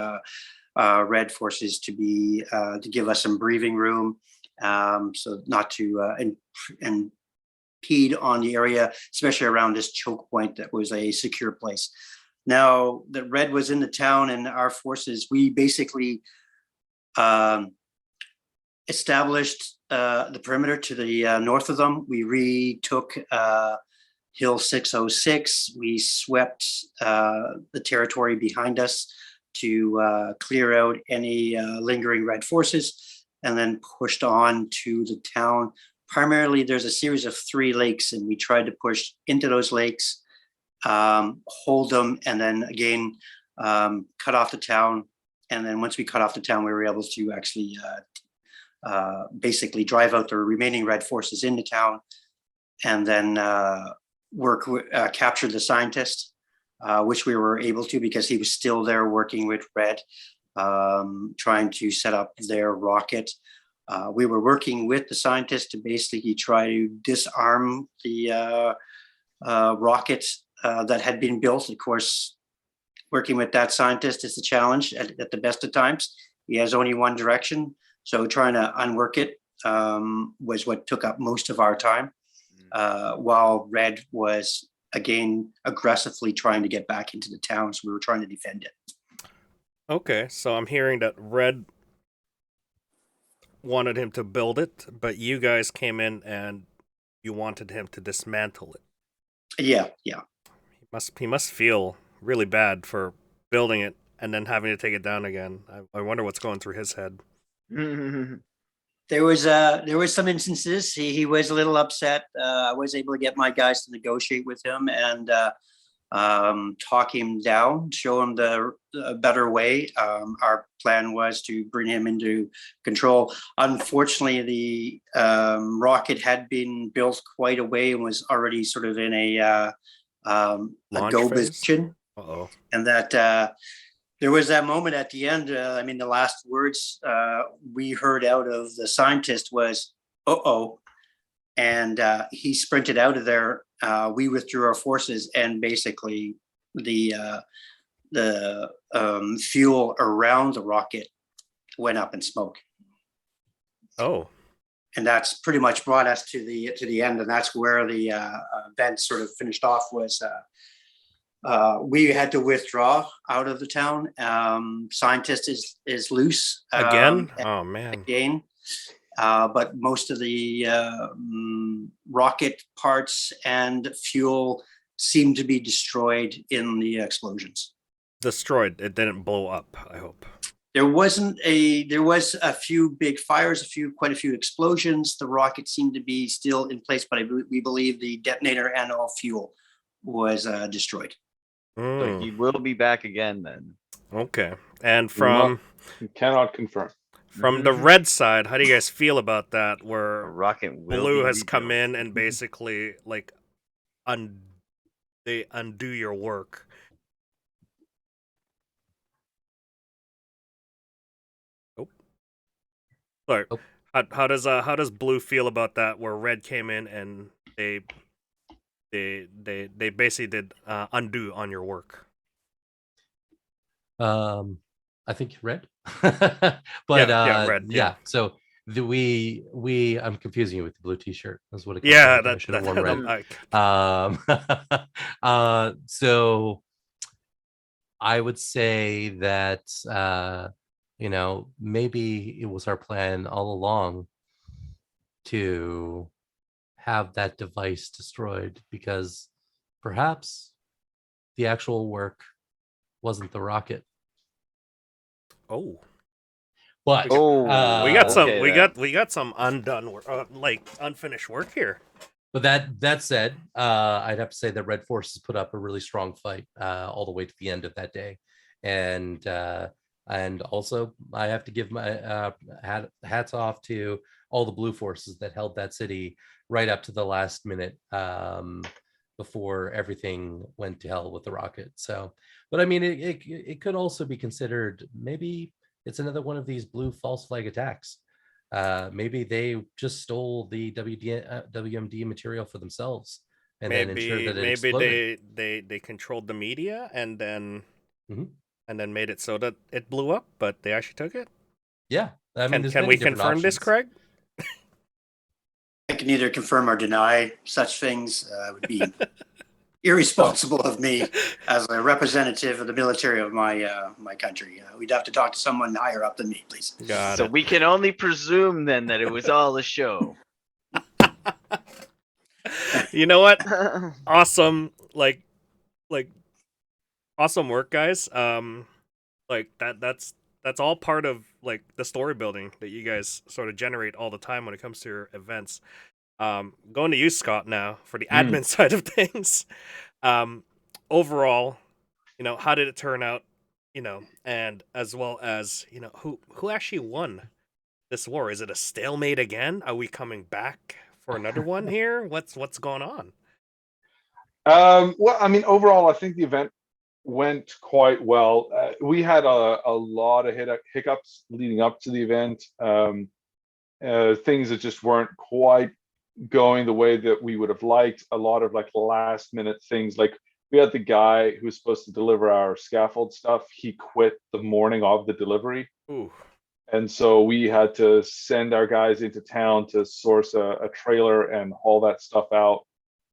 Red forces to give us some breathing room, so not to impede on the area, especially around this choke point that was a secure place. Now that Red was in the town and our forces, we basically established the perimeter to the north of them. We retook Hill 606. We swept the territory behind us to clear out any lingering Red forces, and then pushed on to the town. Primarily, there's a series of 3 lakes, and we tried to push into those lakes, hold them, and then again cut off the town. And then once we cut off the town, we were able to actually basically drive out the remaining Red forces in the town, and then capture the scientist, which we were able to because he was still there working with Red, trying to set up their rocket. We were working with the scientist to basically try to disarm the rocket that had been built. Of course, working with that scientist is the challenge at the best of times. He has only one direction, so trying to unwork it was what took up most of our time, while Red was again aggressively trying to get back into the town, so we were trying to defend it. Okay, so I'm hearing that Red wanted him to build it, but you guys came in and you wanted him to dismantle it. Yeah. He must feel really bad for building it and then having to take it down again. I wonder what's going through his head. There was some instances he was a little upset. I was able to get my guys to negotiate with him and talk him down, show him the better way. Our plan was to bring him into control. Unfortunately, the rocket had been built quite a way and was already sort of in a go position. Uh-oh. And that there was that moment at the end. The last words we heard out of the scientist was, "Uh-oh." And he sprinted out of there. We withdrew our forces, and basically the fuel around the rocket went up in smoke. Oh. And that's pretty much brought us to the end, and that's where the event sort of finished off. Was we had to withdraw out of the town. Scientist is loose again. Oh man. Again. But most of the rocket parts and fuel seemed to be destroyed in the explosions. Destroyed. It didn't blow up, I hope. There was a few big fires, quite a few explosions. The rocket seemed to be still in place, but we believe the detonator and all fuel was destroyed. So he will be back again then. Okay. And from You cannot confirm. From the red side, how do you guys feel about that? Where rocket Blue has come in and basically like they undo your work. Oh, sorry. Oh. How does Blue feel about that? Where Red came in and they basically did undo on your work. I think Red, but Red. Yeah. So I'm confusing you with the blue T-shirt. That's what it. Yeah, I should have worn red. I So I would say that maybe it was our plan all along to have that device destroyed, because perhaps the actual work wasn't the rocket. Oh. But Oh, We got some. okay, we then. got some undone work, like unfinished work here. But that said, I'd have to say that Red Forces put up a really strong fight all the way to the end of that day, and also I have to give my hats off to all the Blue Forces that held that city right up to the last minute before everything went to hell with the rocket. So, but I mean, it could also be considered maybe it's another one of these blue false flag attacks. Maybe they just stole the WMD material for themselves and then ensured that it Maybe exploded. they controlled the media and then Mhm. made it so that it blew up, but they actually took it. Yeah, I mean, there's Can many we different confirm this, options. Craig? I can neither confirm or deny such things. It would be irresponsible of me as a representative of the military of my country. We'd have to talk to someone higher up than me, please. Got So it. we can only presume then that it was all a show. You know what? Awesome, like awesome work, guys. Like that's all part of like the story building that you guys sort of generate all the time when it comes to your events. Going to you, Scott, now for the admin side of things. Overall, how did it turn out? And as well as who actually won this war? Is it a stalemate again? Are we coming back for another one here? What's going on? Well, I mean, overall, I think the event went quite well. We had a lot of hiccups leading up to the event. Things that just weren't quite going the way that we would have liked. A lot of like last minute things. Like we had the guy who was supposed to deliver our scaffold stuff. He quit the morning of the delivery. Ooh. And so we had to send our guys into town to source a trailer and haul that stuff out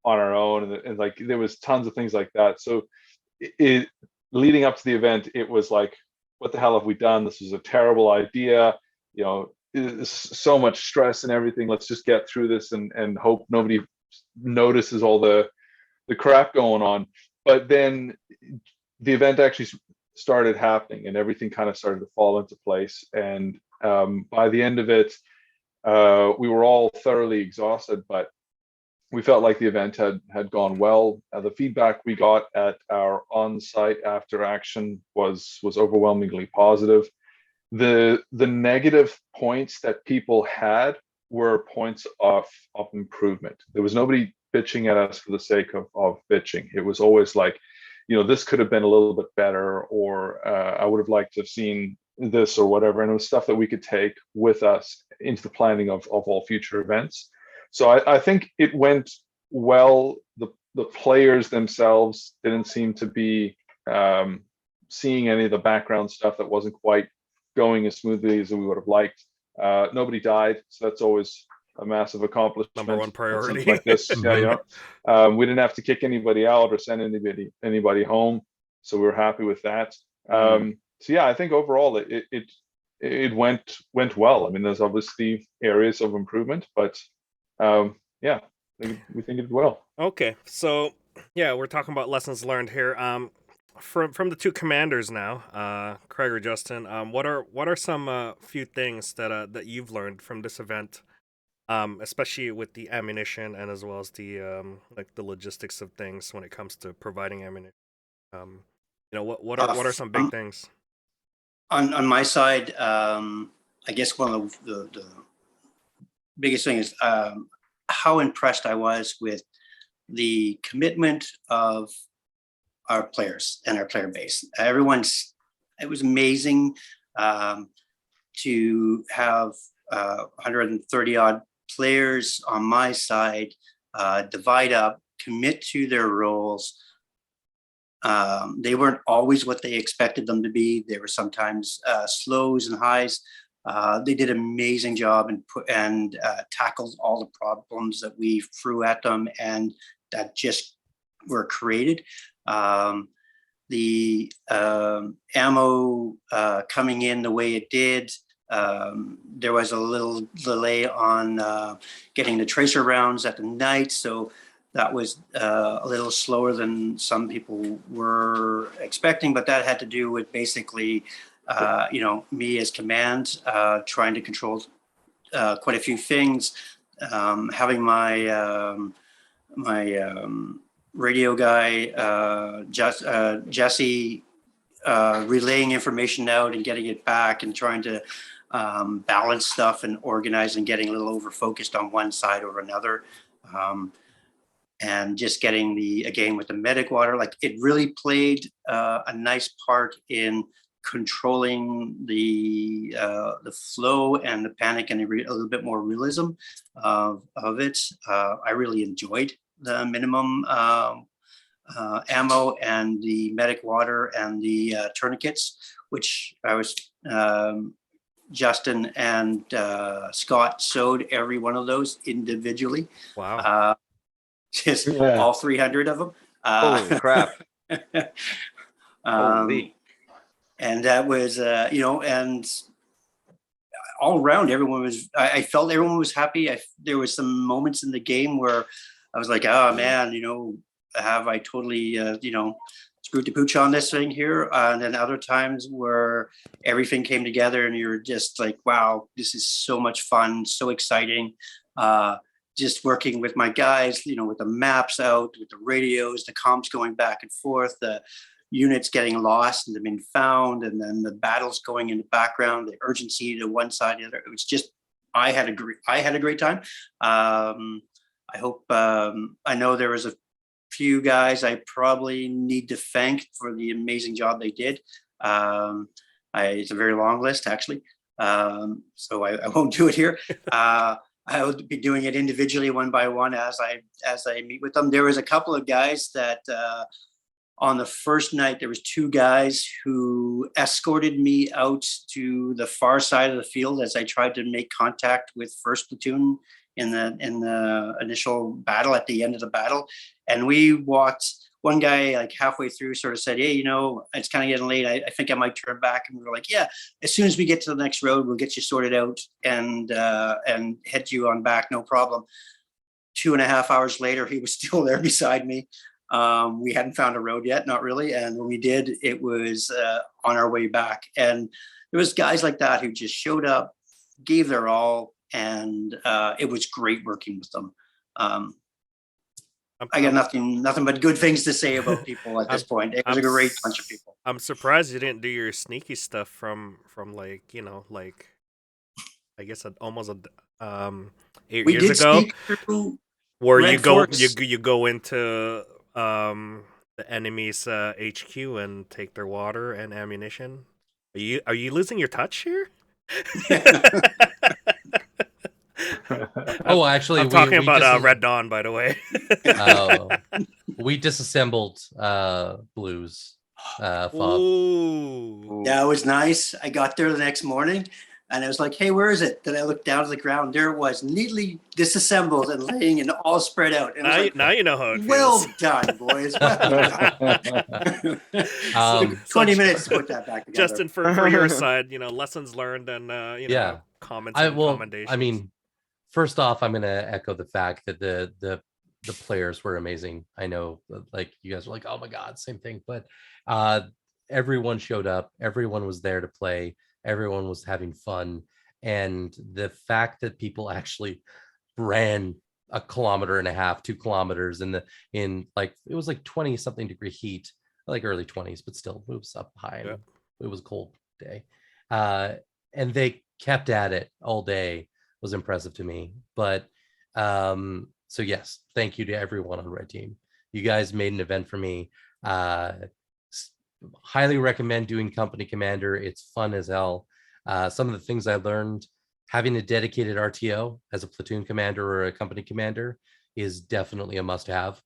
on our own. And like there was tons of things like that. So it leading up to the event, it was like, what the hell have we done? This was a terrible idea. So much stress and everything. Let's just get through this and hope nobody notices all the crap going on. But then the event actually started happening and everything kind of started to fall into place. And by the end of it, we were all thoroughly exhausted, but we felt like the event had gone well. The feedback we got at our on-site after action was overwhelmingly positive. The negative points that people had were points of improvement. There was nobody bitching at us for the sake of bitching. It was always like, this could have been a little bit better, or I would have liked to have seen this or whatever. And it was stuff that we could take with us into the planning of all future events. So I think it went well. The players themselves didn't seem to be seeing any of the background stuff that wasn't quite going as smoothly as we would have liked. Nobody died, so that's always a massive accomplishment. Number one priority. Like this, yeah, we didn't have to kick anybody out or send anybody home, so we were happy with that. So yeah, I think overall it went well. I mean, there's obviously areas of improvement, but yeah, we think it did well. Okay, so yeah, we're talking about lessons learned here. From the two commanders now, Craig or Justin, what are some few things that you've learned from this event, especially with the ammunition and as well as the like the logistics of things when it comes to providing ammunition? What are some big things? On my side, I guess one of the biggest thing is how impressed I was with the commitment of our players and our player base. It was amazing to have 130 odd players on my side divide up, commit to their roles. They weren't always what they expected them to be. There were sometimes slows and highs. They did an amazing job and tackled all the problems that we threw at them and that just were created. The ammo coming in the way it did, there was a little delay on getting the tracer rounds at the night, so that was a little slower than some people were expecting, but that had to do with basically me as command, trying to control quite a few things, having my radio guy, Jesse, relaying information out and getting it back and trying to balance stuff and organize and getting a little over focused on one side or another. And just getting again with the medic water, like it really played a nice part in controlling the flow and the panic and a little bit more realism of it. I really enjoyed the minimum ammo and the medic water and the tourniquets, which I was Justin and Scott sewed every one of those individually. Wow. Just Yeah. all 300 of them. Holy crap. Holy. And that was, and all around everyone was, I felt everyone was happy. There was some moments in the game where I was like, oh man, have I totally, screwed the pooch on this thing here? And then other times where everything came together and you're just like, wow, this is so much fun, so exciting. Just working with my guys, with the maps out, with the radios, the comms going back and forth, the units getting lost and then being found, and then the battles going in the background, the urgency to one side, the other. It was just, I had a great time. I hope, I know there was a few guys I probably need to thank for the amazing job they did. It's a very long list, actually. So I won't do it here. I would be doing it individually, one by one, as I meet with them. There was a couple of guys that on the first night, there was two guys who escorted me out to the far side of the field as I tried to make contact with first platoon in the initial battle, at the end of the battle. And we walked, one guy like halfway through sort of said, hey, it's kind of getting late. I think I might turn back. And we were like, yeah, as soon as we get to the next road, we'll get you sorted out and head you on back. No problem. 2.5 hours later, he was still there beside me. We hadn't found a road yet, not really. And when we did, it was on our way back. And there was guys like that who just showed up, gave their all, and it was great working with them. I got nothing but good things to say about people at this point. It was a great bunch of people. I'm surprised you didn't do your sneaky stuff from like I guess almost 8 years ago, where you go into the enemy's HQ and take their water and ammunition. Are you losing your touch here? Oh, actually, I'm talking about Red Dawn, by the way. We disassembled Blue's fob. Ooh. Yeah, it was nice. I got there the next morning and I was like, hey, where is it? Then I looked down to the ground. There it was, neatly disassembled and laying and all spread out. And now you know how it feels. Well done, boys. Well done. 20 minutes to put that back together. Justin, for your side, lessons learned and comments and commendations. I mean, first off, I'm going to echo the fact that the players were amazing. I know, like, you guys were like, oh my God, same thing. But everyone showed up. Everyone was there to play. Everyone was having fun. And the fact that people actually ran 1.5 kilometers, 2 kilometers in like, it was like 20 something degree heat, like early 20s, but still it was up high. Yeah. It was a cold day. And they kept at it all day. Was impressive to me. But so yes, thank you to everyone on Red Team. You guys made an event for me. Highly recommend doing company commander. It's fun as hell. Some of the things I learned, having a dedicated RTO as a platoon commander or a company commander is definitely a must-have,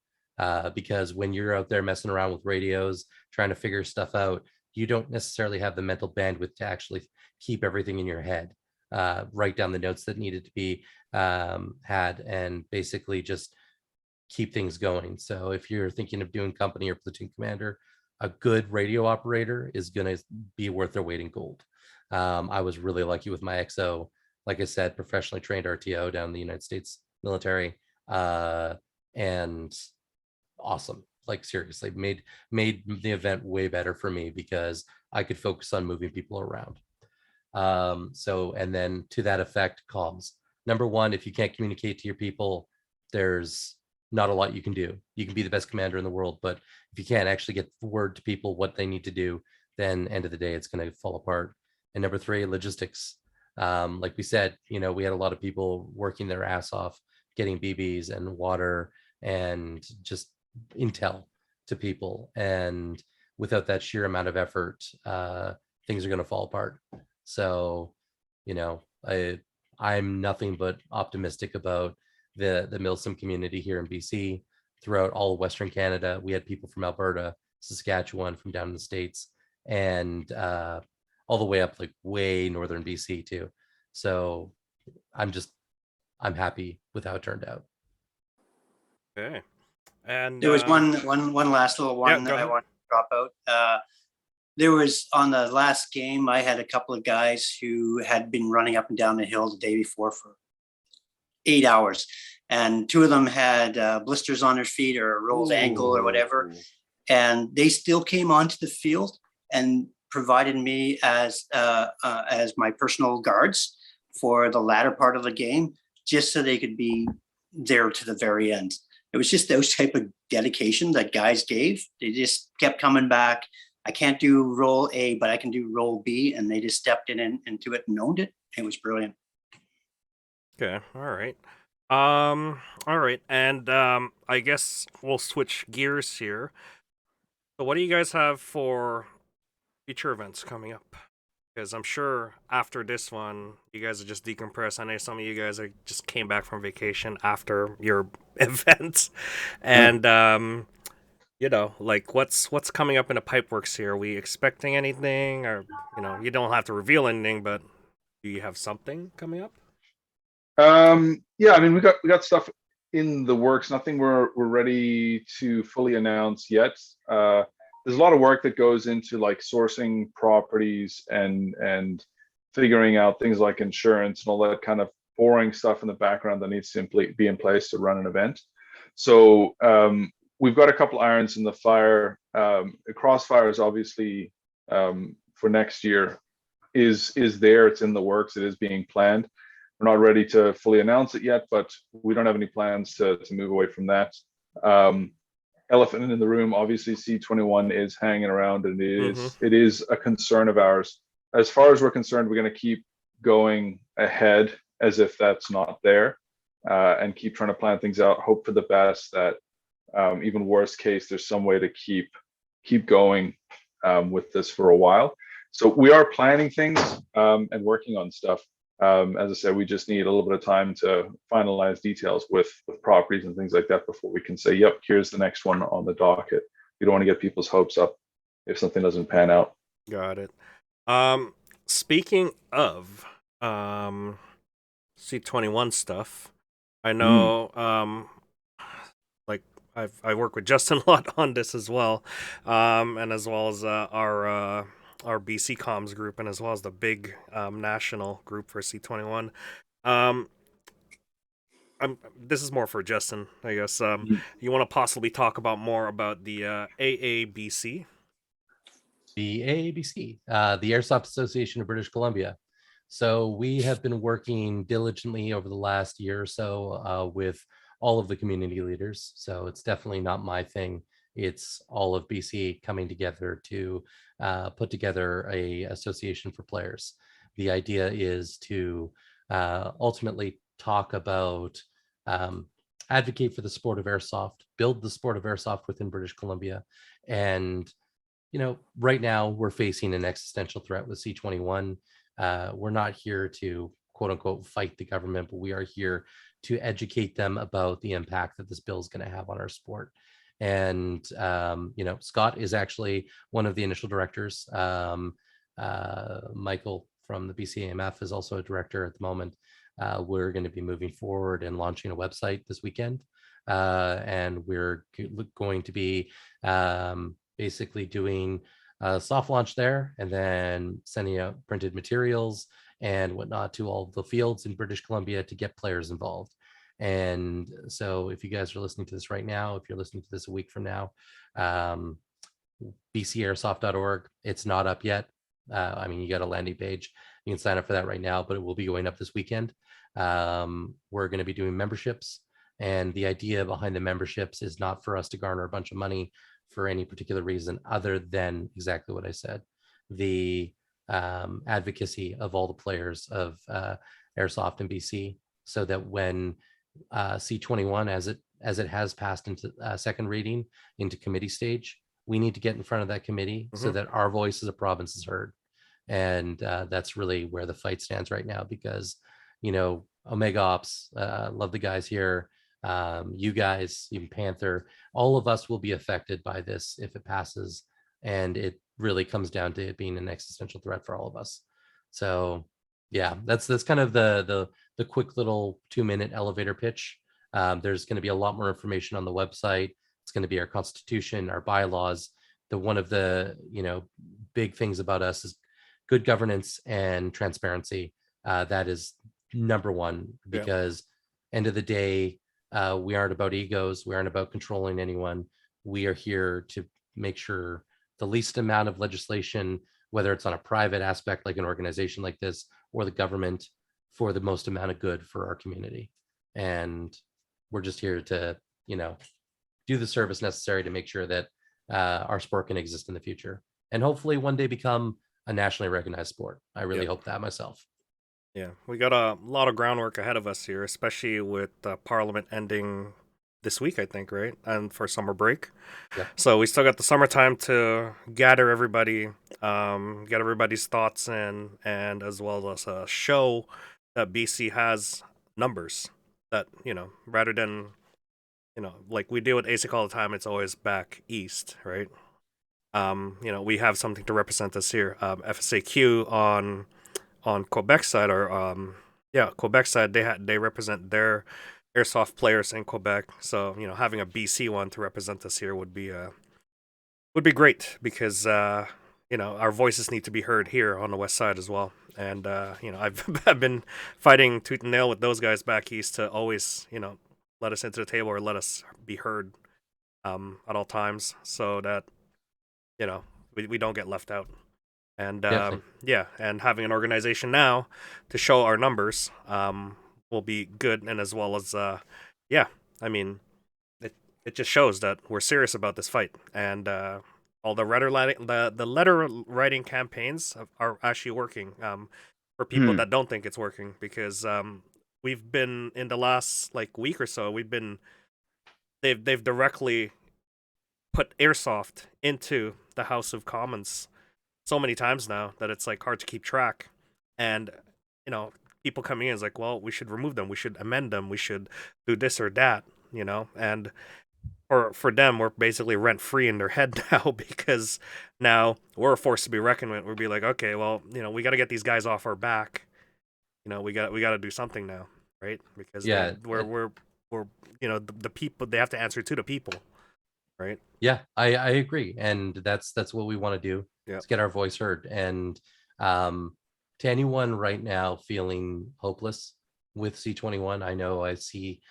because when you're out there messing around with radios, trying to figure stuff out, you don't necessarily have the mental bandwidth to actually keep everything in your head. Write down the notes that needed to be had, and basically just keep things going. So if you're thinking of doing company or platoon commander, a good radio operator is going to be worth their weight in gold. I was really lucky with my XO, like I said, professionally trained RTO down in the United States military, and awesome. like seriously made the event way better for me because I could focus on moving people around. So, and then to that effect, comms. Number one, if you can't communicate to your people, there's not a lot you can do. You can be the best commander in the world, but if you can't actually get word to people what they need to do, then end of the day, it's going to fall apart. And number three, logistics. Like we said, you know, we had a lot of people working their ass off, getting BBs and water and just intel to people. And without that sheer amount of effort, things are going to fall apart. So, you know, I'm nothing but optimistic about the Milsim community here in BC. Throughout all of Western Canada, we had people from Alberta, Saskatchewan, from down in the States, and all the way up like way northern BC too. So I'm happy with how it turned out. Okay. And There was one last little one go that I ahead. want to drop out. There was on the last game, I had a couple of guys who had been running up and down the hill the day before for 8 hours. And two of them had blisters on their feet or a rolled ankle or whatever. And they still came onto the field and provided me as my personal guards for the latter part of the game, just so they could be there to the very end. It was just those type of dedication that guys gave. They just kept coming back. I can't do role A, but I can do role B. And they just stepped in and into it and owned it. It was brilliant. Okay, all right. All right, and I guess we'll switch gears here. So what do you guys have for future events coming up? Because I'm sure after this one, you guys are just decompressed. I know some of you guys are just came back from vacation after your event, and you know, like what's coming up in the pipeworks here? Are we expecting anything, or you know, you don't have to reveal anything, but do you have something coming up? Yeah, I mean, we got stuff in the works. Nothing we're ready to fully announce yet. There's a lot of work that goes into like sourcing properties and figuring out things like insurance and all that kind of boring stuff in the background that needs to be in place to run an event. So we've got a couple irons in the fire. Crossfire is obviously for next year is there. It's in the works. It is being planned. We're not ready to fully announce it yet, but we don't have any plans to move away from that. Elephant in the room, obviously C21 is hanging around, and it is a concern of ours. As far as we're concerned, we're going to keep going ahead as if that's not there, and keep trying to plan things out, hope for the best, that even worst case, there's some way to keep going with this for a while. So we are planning things and working on stuff. As I said, we just need a little bit of time to finalize details with properties and things like that before we can say, yep, here's the next one on the docket. We don't want to get people's hopes up if something doesn't pan out. Got it. Speaking of C21 stuff, I know like I work with Justin a lot on this as well, and as well as our BC comms group, and as well as the big national group for C21. This is more for Justin, I guess. You want to possibly talk about more about the AABC? The AABC, the Airsoft Association of British Columbia. So we have been working diligently over the last year or so with all of the community leaders. So it's definitely not my thing. It's all of BC coming together to put together a association for players. The idea is to ultimately talk about, advocate for the sport of airsoft, build the sport of airsoft within British Columbia. And, you know, right now we're facing an existential threat with C21. We're not here to quote unquote fight the government, but we are here to educate them about the impact that this bill is going to have on our sport. And you know, Scott is actually one of the initial directors. Michael from the BCAMF is also a director at the moment. We're going to be moving forward and launching a website this weekend, and we're going to be basically doing a soft launch there, and then sending out printed materials and whatnot to all the fields in British Columbia to get players involved. And so if you guys are listening to this right now, if you're listening to this a week from now, bcairsoft.org, it's not up yet. I mean, you got a landing page. You can sign up for that right now, but it will be going up this weekend. We're going to be doing memberships. And the idea behind the memberships is not for us to garner a bunch of money for any particular reason other than exactly what I said. The advocacy of all the players of Airsoft in BC, so that when C21, as it has passed into second reading into committee stage, we need to get in front of that committee so that our voice as a province is heard. And that's really where the fight stands right now, because, you know, OmegaOps, love the guys here, you guys, even Panther, all of us will be affected by this if it passes. And it really comes down to it being an existential threat for all of us. So yeah, that's kind of the quick little 2-minute elevator pitch. There's going to be a lot more information on the website. It's going to be our constitution, our bylaws. One of the, you know, big things about us is good governance and transparency. That is number one, because end of the day, we aren't about egos. We aren't about controlling anyone. We are here to make sure the least amount of legislation, whether it's on a private aspect like an organization like this or the government, for the most amount of good for our community. And we're just here to, you know, do the service necessary to make sure that our sport can exist in the future and hopefully one day become a nationally recognized sport. I really hope that myself. Yeah, we got a lot of groundwork ahead of us here, especially with Parliament ending this week, I think, right? And for summer break. Yeah. So we still got the summertime to gather everybody, get everybody's thoughts in, and as well as show that BC has numbers that, you know, rather than, you know, like we deal with ASIC all the time, it's always back east, right? You know, we have something to represent us here. FSAQ on Quebec side, or Quebec side, they represent their Airsoft players in Quebec. So, you know, having a BC one to represent us here would be great, because you know, our voices need to be heard here on the west side as well. And you know, I've been fighting tooth and nail with those guys back east to always, you know, let us into the table or let us be heard at all times, so that, you know, we don't get left out. And and having an organization now to show our numbers will be good. And as well as I mean, it just shows that we're serious about this fight. And all the letter writing campaigns are actually working for people that don't think it's working, because we've been, in the last like week or so, they've directly put Airsoft into the House of Commons so many times now that it's like hard to keep track. And, you know, people coming in is like, well, we should remove them, we should amend them, we should do this or that, you know. And for them, we're basically rent free in their head now, because now we're a force to be reckoned with. We'll be like, okay, well, you know, we got to get these guys off our back. You know, we got to do something now, right? Because we're you know, the people, they have to answer to the people, right? Yeah, I agree, and that's what we want to do. Yeah. Is get our voice heard. And to anyone right now feeling hopeless with C21, I know I see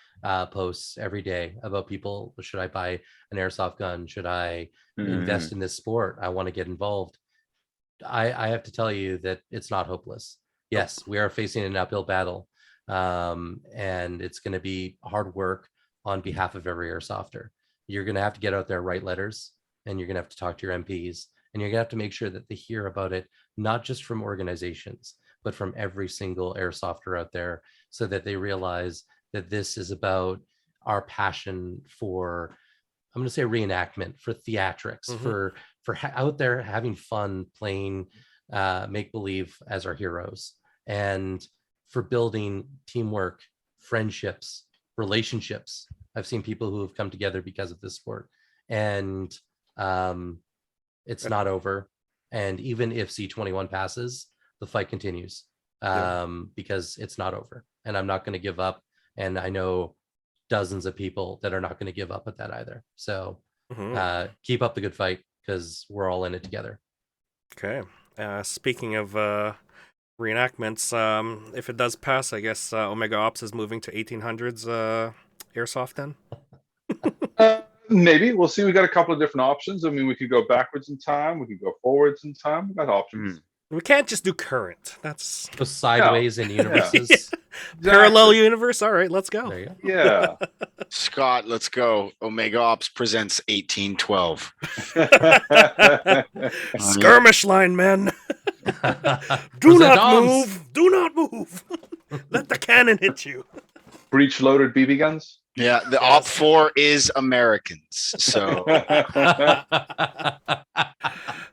posts every day about people, should I buy an airsoft gun? Should I invest in this sport? I want to get involved. I have to tell you that it's not hopeless. Yes, we are facing an uphill battle, and it's going to be hard work on behalf of every airsofter. You're going to have to get out there, write letters, and you're going to have to talk to your MPs, and you're going to have to make sure that they hear about it, not just from organizations, but from every single airsofter out there, so that they realize that this is about our passion for, I'm going to say, reenactment, for theatrics, for out there having fun playing make believe as our heroes, and for building teamwork, friendships, relationships. I've seen people who have come together because of this sport, and it's not over. And even if C21 passes, the fight continues, because it's not over, and I'm not going to give up. And I know dozens of people that are not going to give up at that either. So keep up the good fight, because we're all in it together. Okay. Speaking of reenactments. If it does pass, I guess OmegaOps is moving to 1800s airsoft then. Maybe we'll see. We got a couple of different options. I mean, we could go backwards in time. We could go forwards in time. We got options. We can't just do current. That's Go sideways in universes. Exactly. parallel universe. All right, let's go. There you go. Yeah. Scott, let's go. Omega Ops presents 1812. Skirmish line, men. Do Present not arms. move. Do not move. Let the cannon hit you. Breech loaded BB guns. Yeah, the Op 4 is Americans. So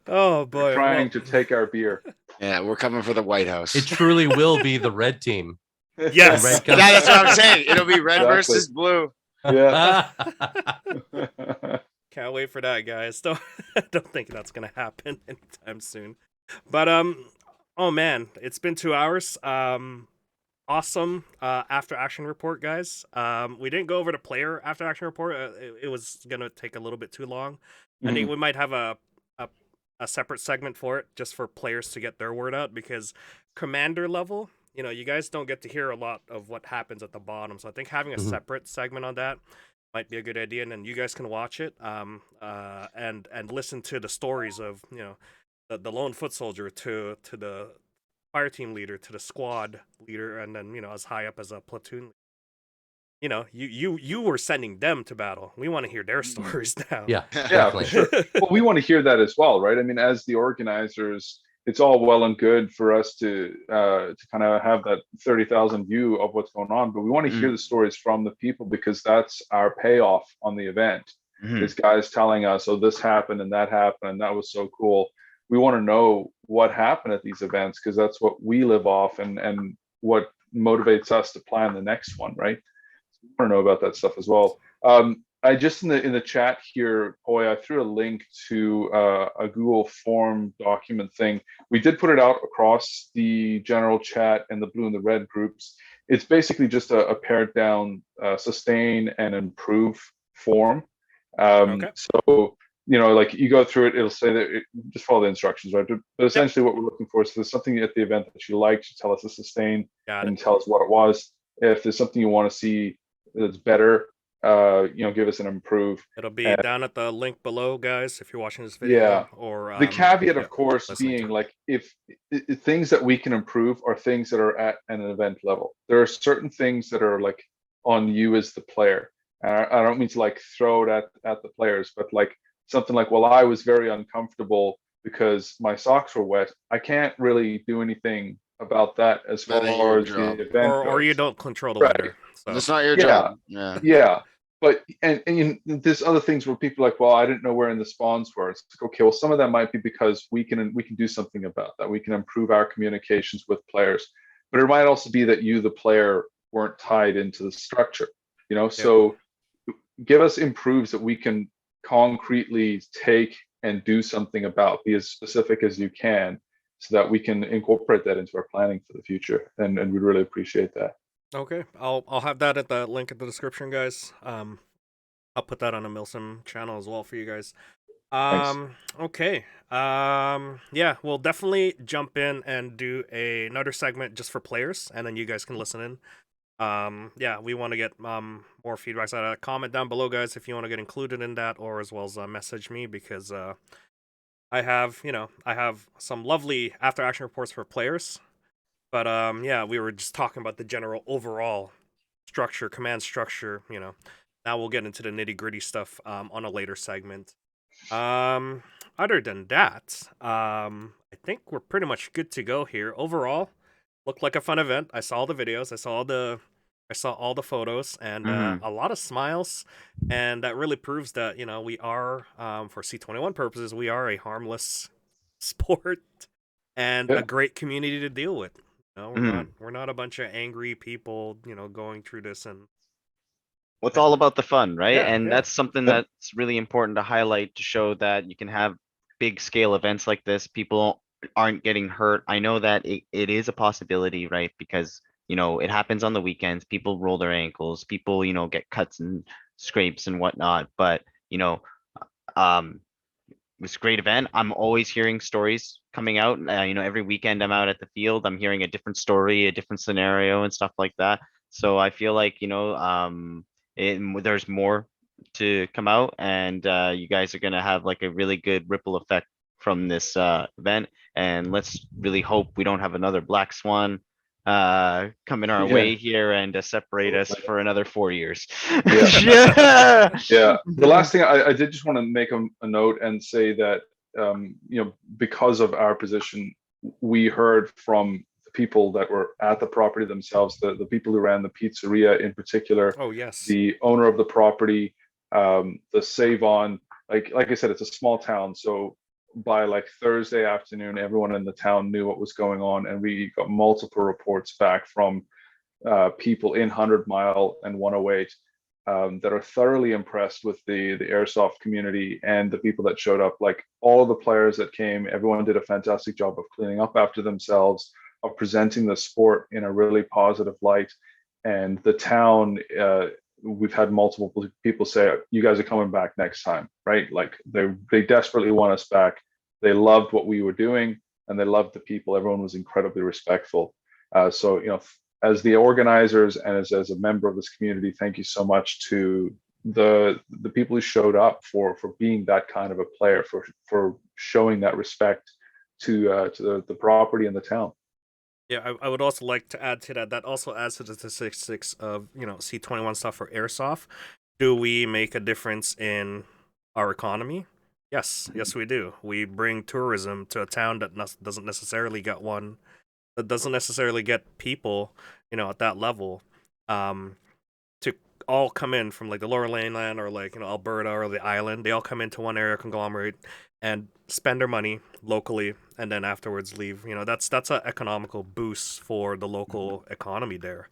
Oh boy. Trying Well, to take our beer. yeah, we're coming for the White House. It truly will be the red team. yes. Red Yeah, comes- that's what I'm saying. It'll be red Exactly. versus blue. Yeah. Can't wait for that, guys. Don't think that's gonna happen anytime soon. But oh man, it's been 2 hours. Awesome after action report, guys. We didn't go over the player after action report. It was gonna take a little bit too long. I think we might have a separate segment for it, just for players to get their word out, because commander level, you guys don't get to hear a lot of what happens at the bottom. So I think having a separate segment on that might be a good idea, and then you guys can watch it and listen to the stories of the lone foot soldier to the fire team leader to the squad leader, and then as high up as a platoon. You were sending them to battle. We want to hear their stories now. Yeah, Yeah, for definitely. sure. Well, we want to hear that as well, right? I mean, as the organizers, it's all well and good for us to kind of have that 30,000 view of what's going on, but we want to hear the stories from the people, because that's our payoff on the event. Is guys telling us, oh, this happened and that happened and that was so cool. We want to know what happened at these events, because that's what we live off and what motivates us to plan the next one, right? We want to know about that stuff as well. I just in the chat here, Hoy, I threw a link to a Google form document thing. We did put it out across the general chat and the blue and the red groups. It's basically just a pared down sustain and improve form. Okay. So like you go through it, it'll say that just follow the instructions, right? But essentially what we're looking for is, if there's something at the event that you liked, you tell us to sustain and tell us what it was. If there's something you want to see that's better, give us an improve. It'll be down at the link below, guys, if you're watching this video. Yeah. Or The caveat, of course, listening to being it. like, if things that we can improve are things that are at an event level. There are certain things that are like on you as the player. I don't mean to like throw it at the players, but like something like, well, I was very uncomfortable because my socks were wet. I can't really do anything about that as That ain't far your as the job. event or you goes. don't control the Right. weather. So That's not your Yeah. job. Yeah. Yeah, but and there's other things where people are like, well, I didn't know where in the spawns were. It's like, okay, well, some of that might be because we can do something about that. We can improve our communications with players, but it might also be that you, the player, weren't tied into the structure. So give us improves that we can concretely take and do something about. Be as specific as you can, so that we can incorporate that into our planning for the future, and we'd really appreciate that. okay, I'll have that at the link in the description, guys. I'll put that on the Milsim channel as well for you guys. Thanks. Okay. Yeah, we'll definitely jump in and do another segment just for players, and then you guys can listen in. Yeah, we want to get more feedback. So comment down below, guys, if you want to get included in that, or as well as message me, because I have some lovely after action reports for players. But yeah, we were just talking about the general overall structure, command structure. Now we'll get into the nitty gritty stuff on a later segment. Other than that, I think we're pretty much good to go here. Overall, looked like a fun event. I saw the videos. I saw all the photos, and a lot of smiles, and that really proves that we are, for C21 purposes, we are a harmless sport and a great community to deal with. We're not a bunch of angry people, going through this. And it's all about the fun, right? Yeah, And yeah. that's something that's really important to highlight, to show that you can have big scale events like this. People aren't getting hurt. I know that it is a possibility, right? Because it happens on the weekends. People roll their ankles. People get cuts and scrapes and whatnot. But was a great event. I'm always hearing stories coming out. You know, every weekend I'm out at the field, I'm hearing a different story, a different scenario and stuff like that. So I feel like, you know, there's more to come out, and you guys are gonna have like a really good ripple effect from this event. And let's really hope we don't have another black swan coming our Yeah. way here and separate us for another 4 years. Yeah. Yeah. Yeah. The last thing I did just want to make a note and say that, you know, because of our position, we heard from the people that were at the property themselves, the people who ran the pizzeria in particular, Oh yes. the owner of the property, the save on, like I said, it's a small town. So by like Thursday afternoon, everyone in the town knew what was going on. And we got multiple reports back from people in 100 Mile and 108 that are thoroughly impressed with the airsoft community and the people that showed up. Like all the players that came, everyone did a fantastic job of cleaning up after themselves, of presenting the sport in a really positive light. And the town, we've had multiple people say, "You guys are coming back next time," right? Like they desperately want us back. They loved what we were doing, and they loved the people. Everyone was incredibly respectful. So you know, as the organizers and as a member of this community, thank you so much to the people who showed up for being that kind of a player, for showing that respect to the property and the town. Yeah, I would also like to add to that. That also adds to the statistics of, you know, C21 stuff for airsoft. Do we make a difference in our economy? Yes, yes, we do. We bring tourism to a town that doesn't necessarily get one, that doesn't necessarily get people, you know, at that level, to all come in from like the Lower Mainland or like, you know, Alberta or the island. They all come into one area, conglomerate, and spend their money locally, and then afterwards leave. You know, that's an economical boost for the local economy there,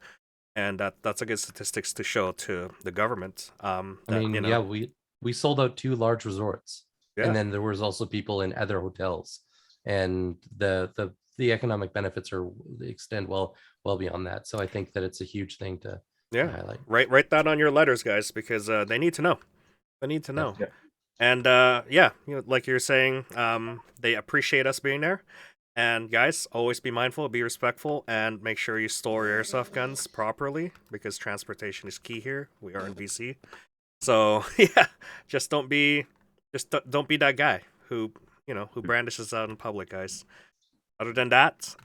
and that's a good statistics to show to the government. I That, mean, you know, yeah, we sold out 2 large resorts, yeah, and then there was also people in other hotels, and the economic benefits are extend well beyond that. So I think that it's a huge thing to yeah. highlight. Write that on your letters, guys, because they need to know. They need to Yeah. know. Yeah. And yeah, you know, like you're saying, they appreciate us being there. And guys, always be mindful, be respectful, and make sure you store your airsoft guns properly, because transportation is key here. We are in BC, so yeah, just don't be that guy who, you know, who brandishes out in public, guys. Other than that,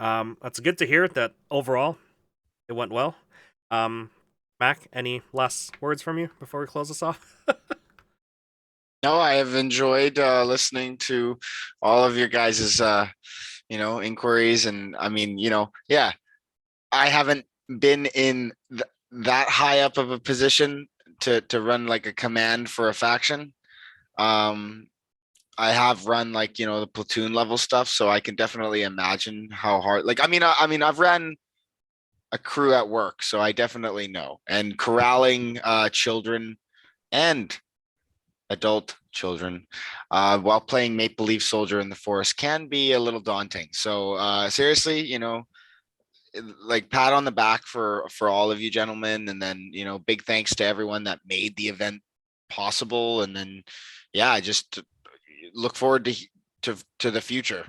it's good to hear that overall it went well. Mac, any last words from you before we close this off? No, I have enjoyed listening to all of your guys's you know, inquiries. And I mean, you know, yeah, I haven't been in that high up of a position to run like a command for a faction. I have run like, you know, the platoon level stuff, so I can definitely imagine how hard. Like, I mean, I've ran a crew at work, so I definitely know. And corralling children and adult children while playing make believe soldier in the forest can be a little daunting. So seriously, you know, like pat on the back for all of you gentlemen, and then, you know, big thanks to everyone that made the event possible. And then yeah, I just look forward to the future.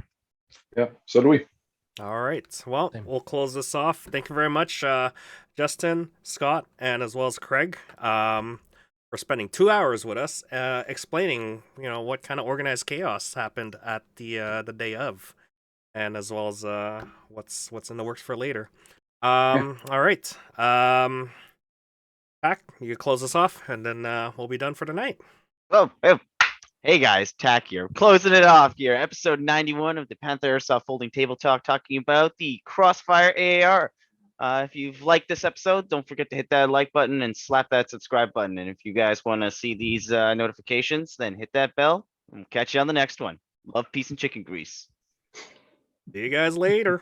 Yeah, so do we. All right. Well, Same. we'll close this off. Thank you very much, Justin, Scott, and as well as Craig, for spending 2 hours with us, explaining, you know, what kind of organized chaos happened at the day of, and as well as what's in the works for later. All right. Pac, you close us off, and then we'll be done for tonight. Oh, hey guys, Tack here. Closing it off here. Episode 91 of the Panther Airsoft Folding Table Talk, talking about the Crossfire AAR. If you've liked this episode, don't forget to hit that like button and slap that subscribe button. And if you guys want to see these notifications, then hit that bell. And we'll catch you on the next one. Love, peace, and chicken grease. See you guys later.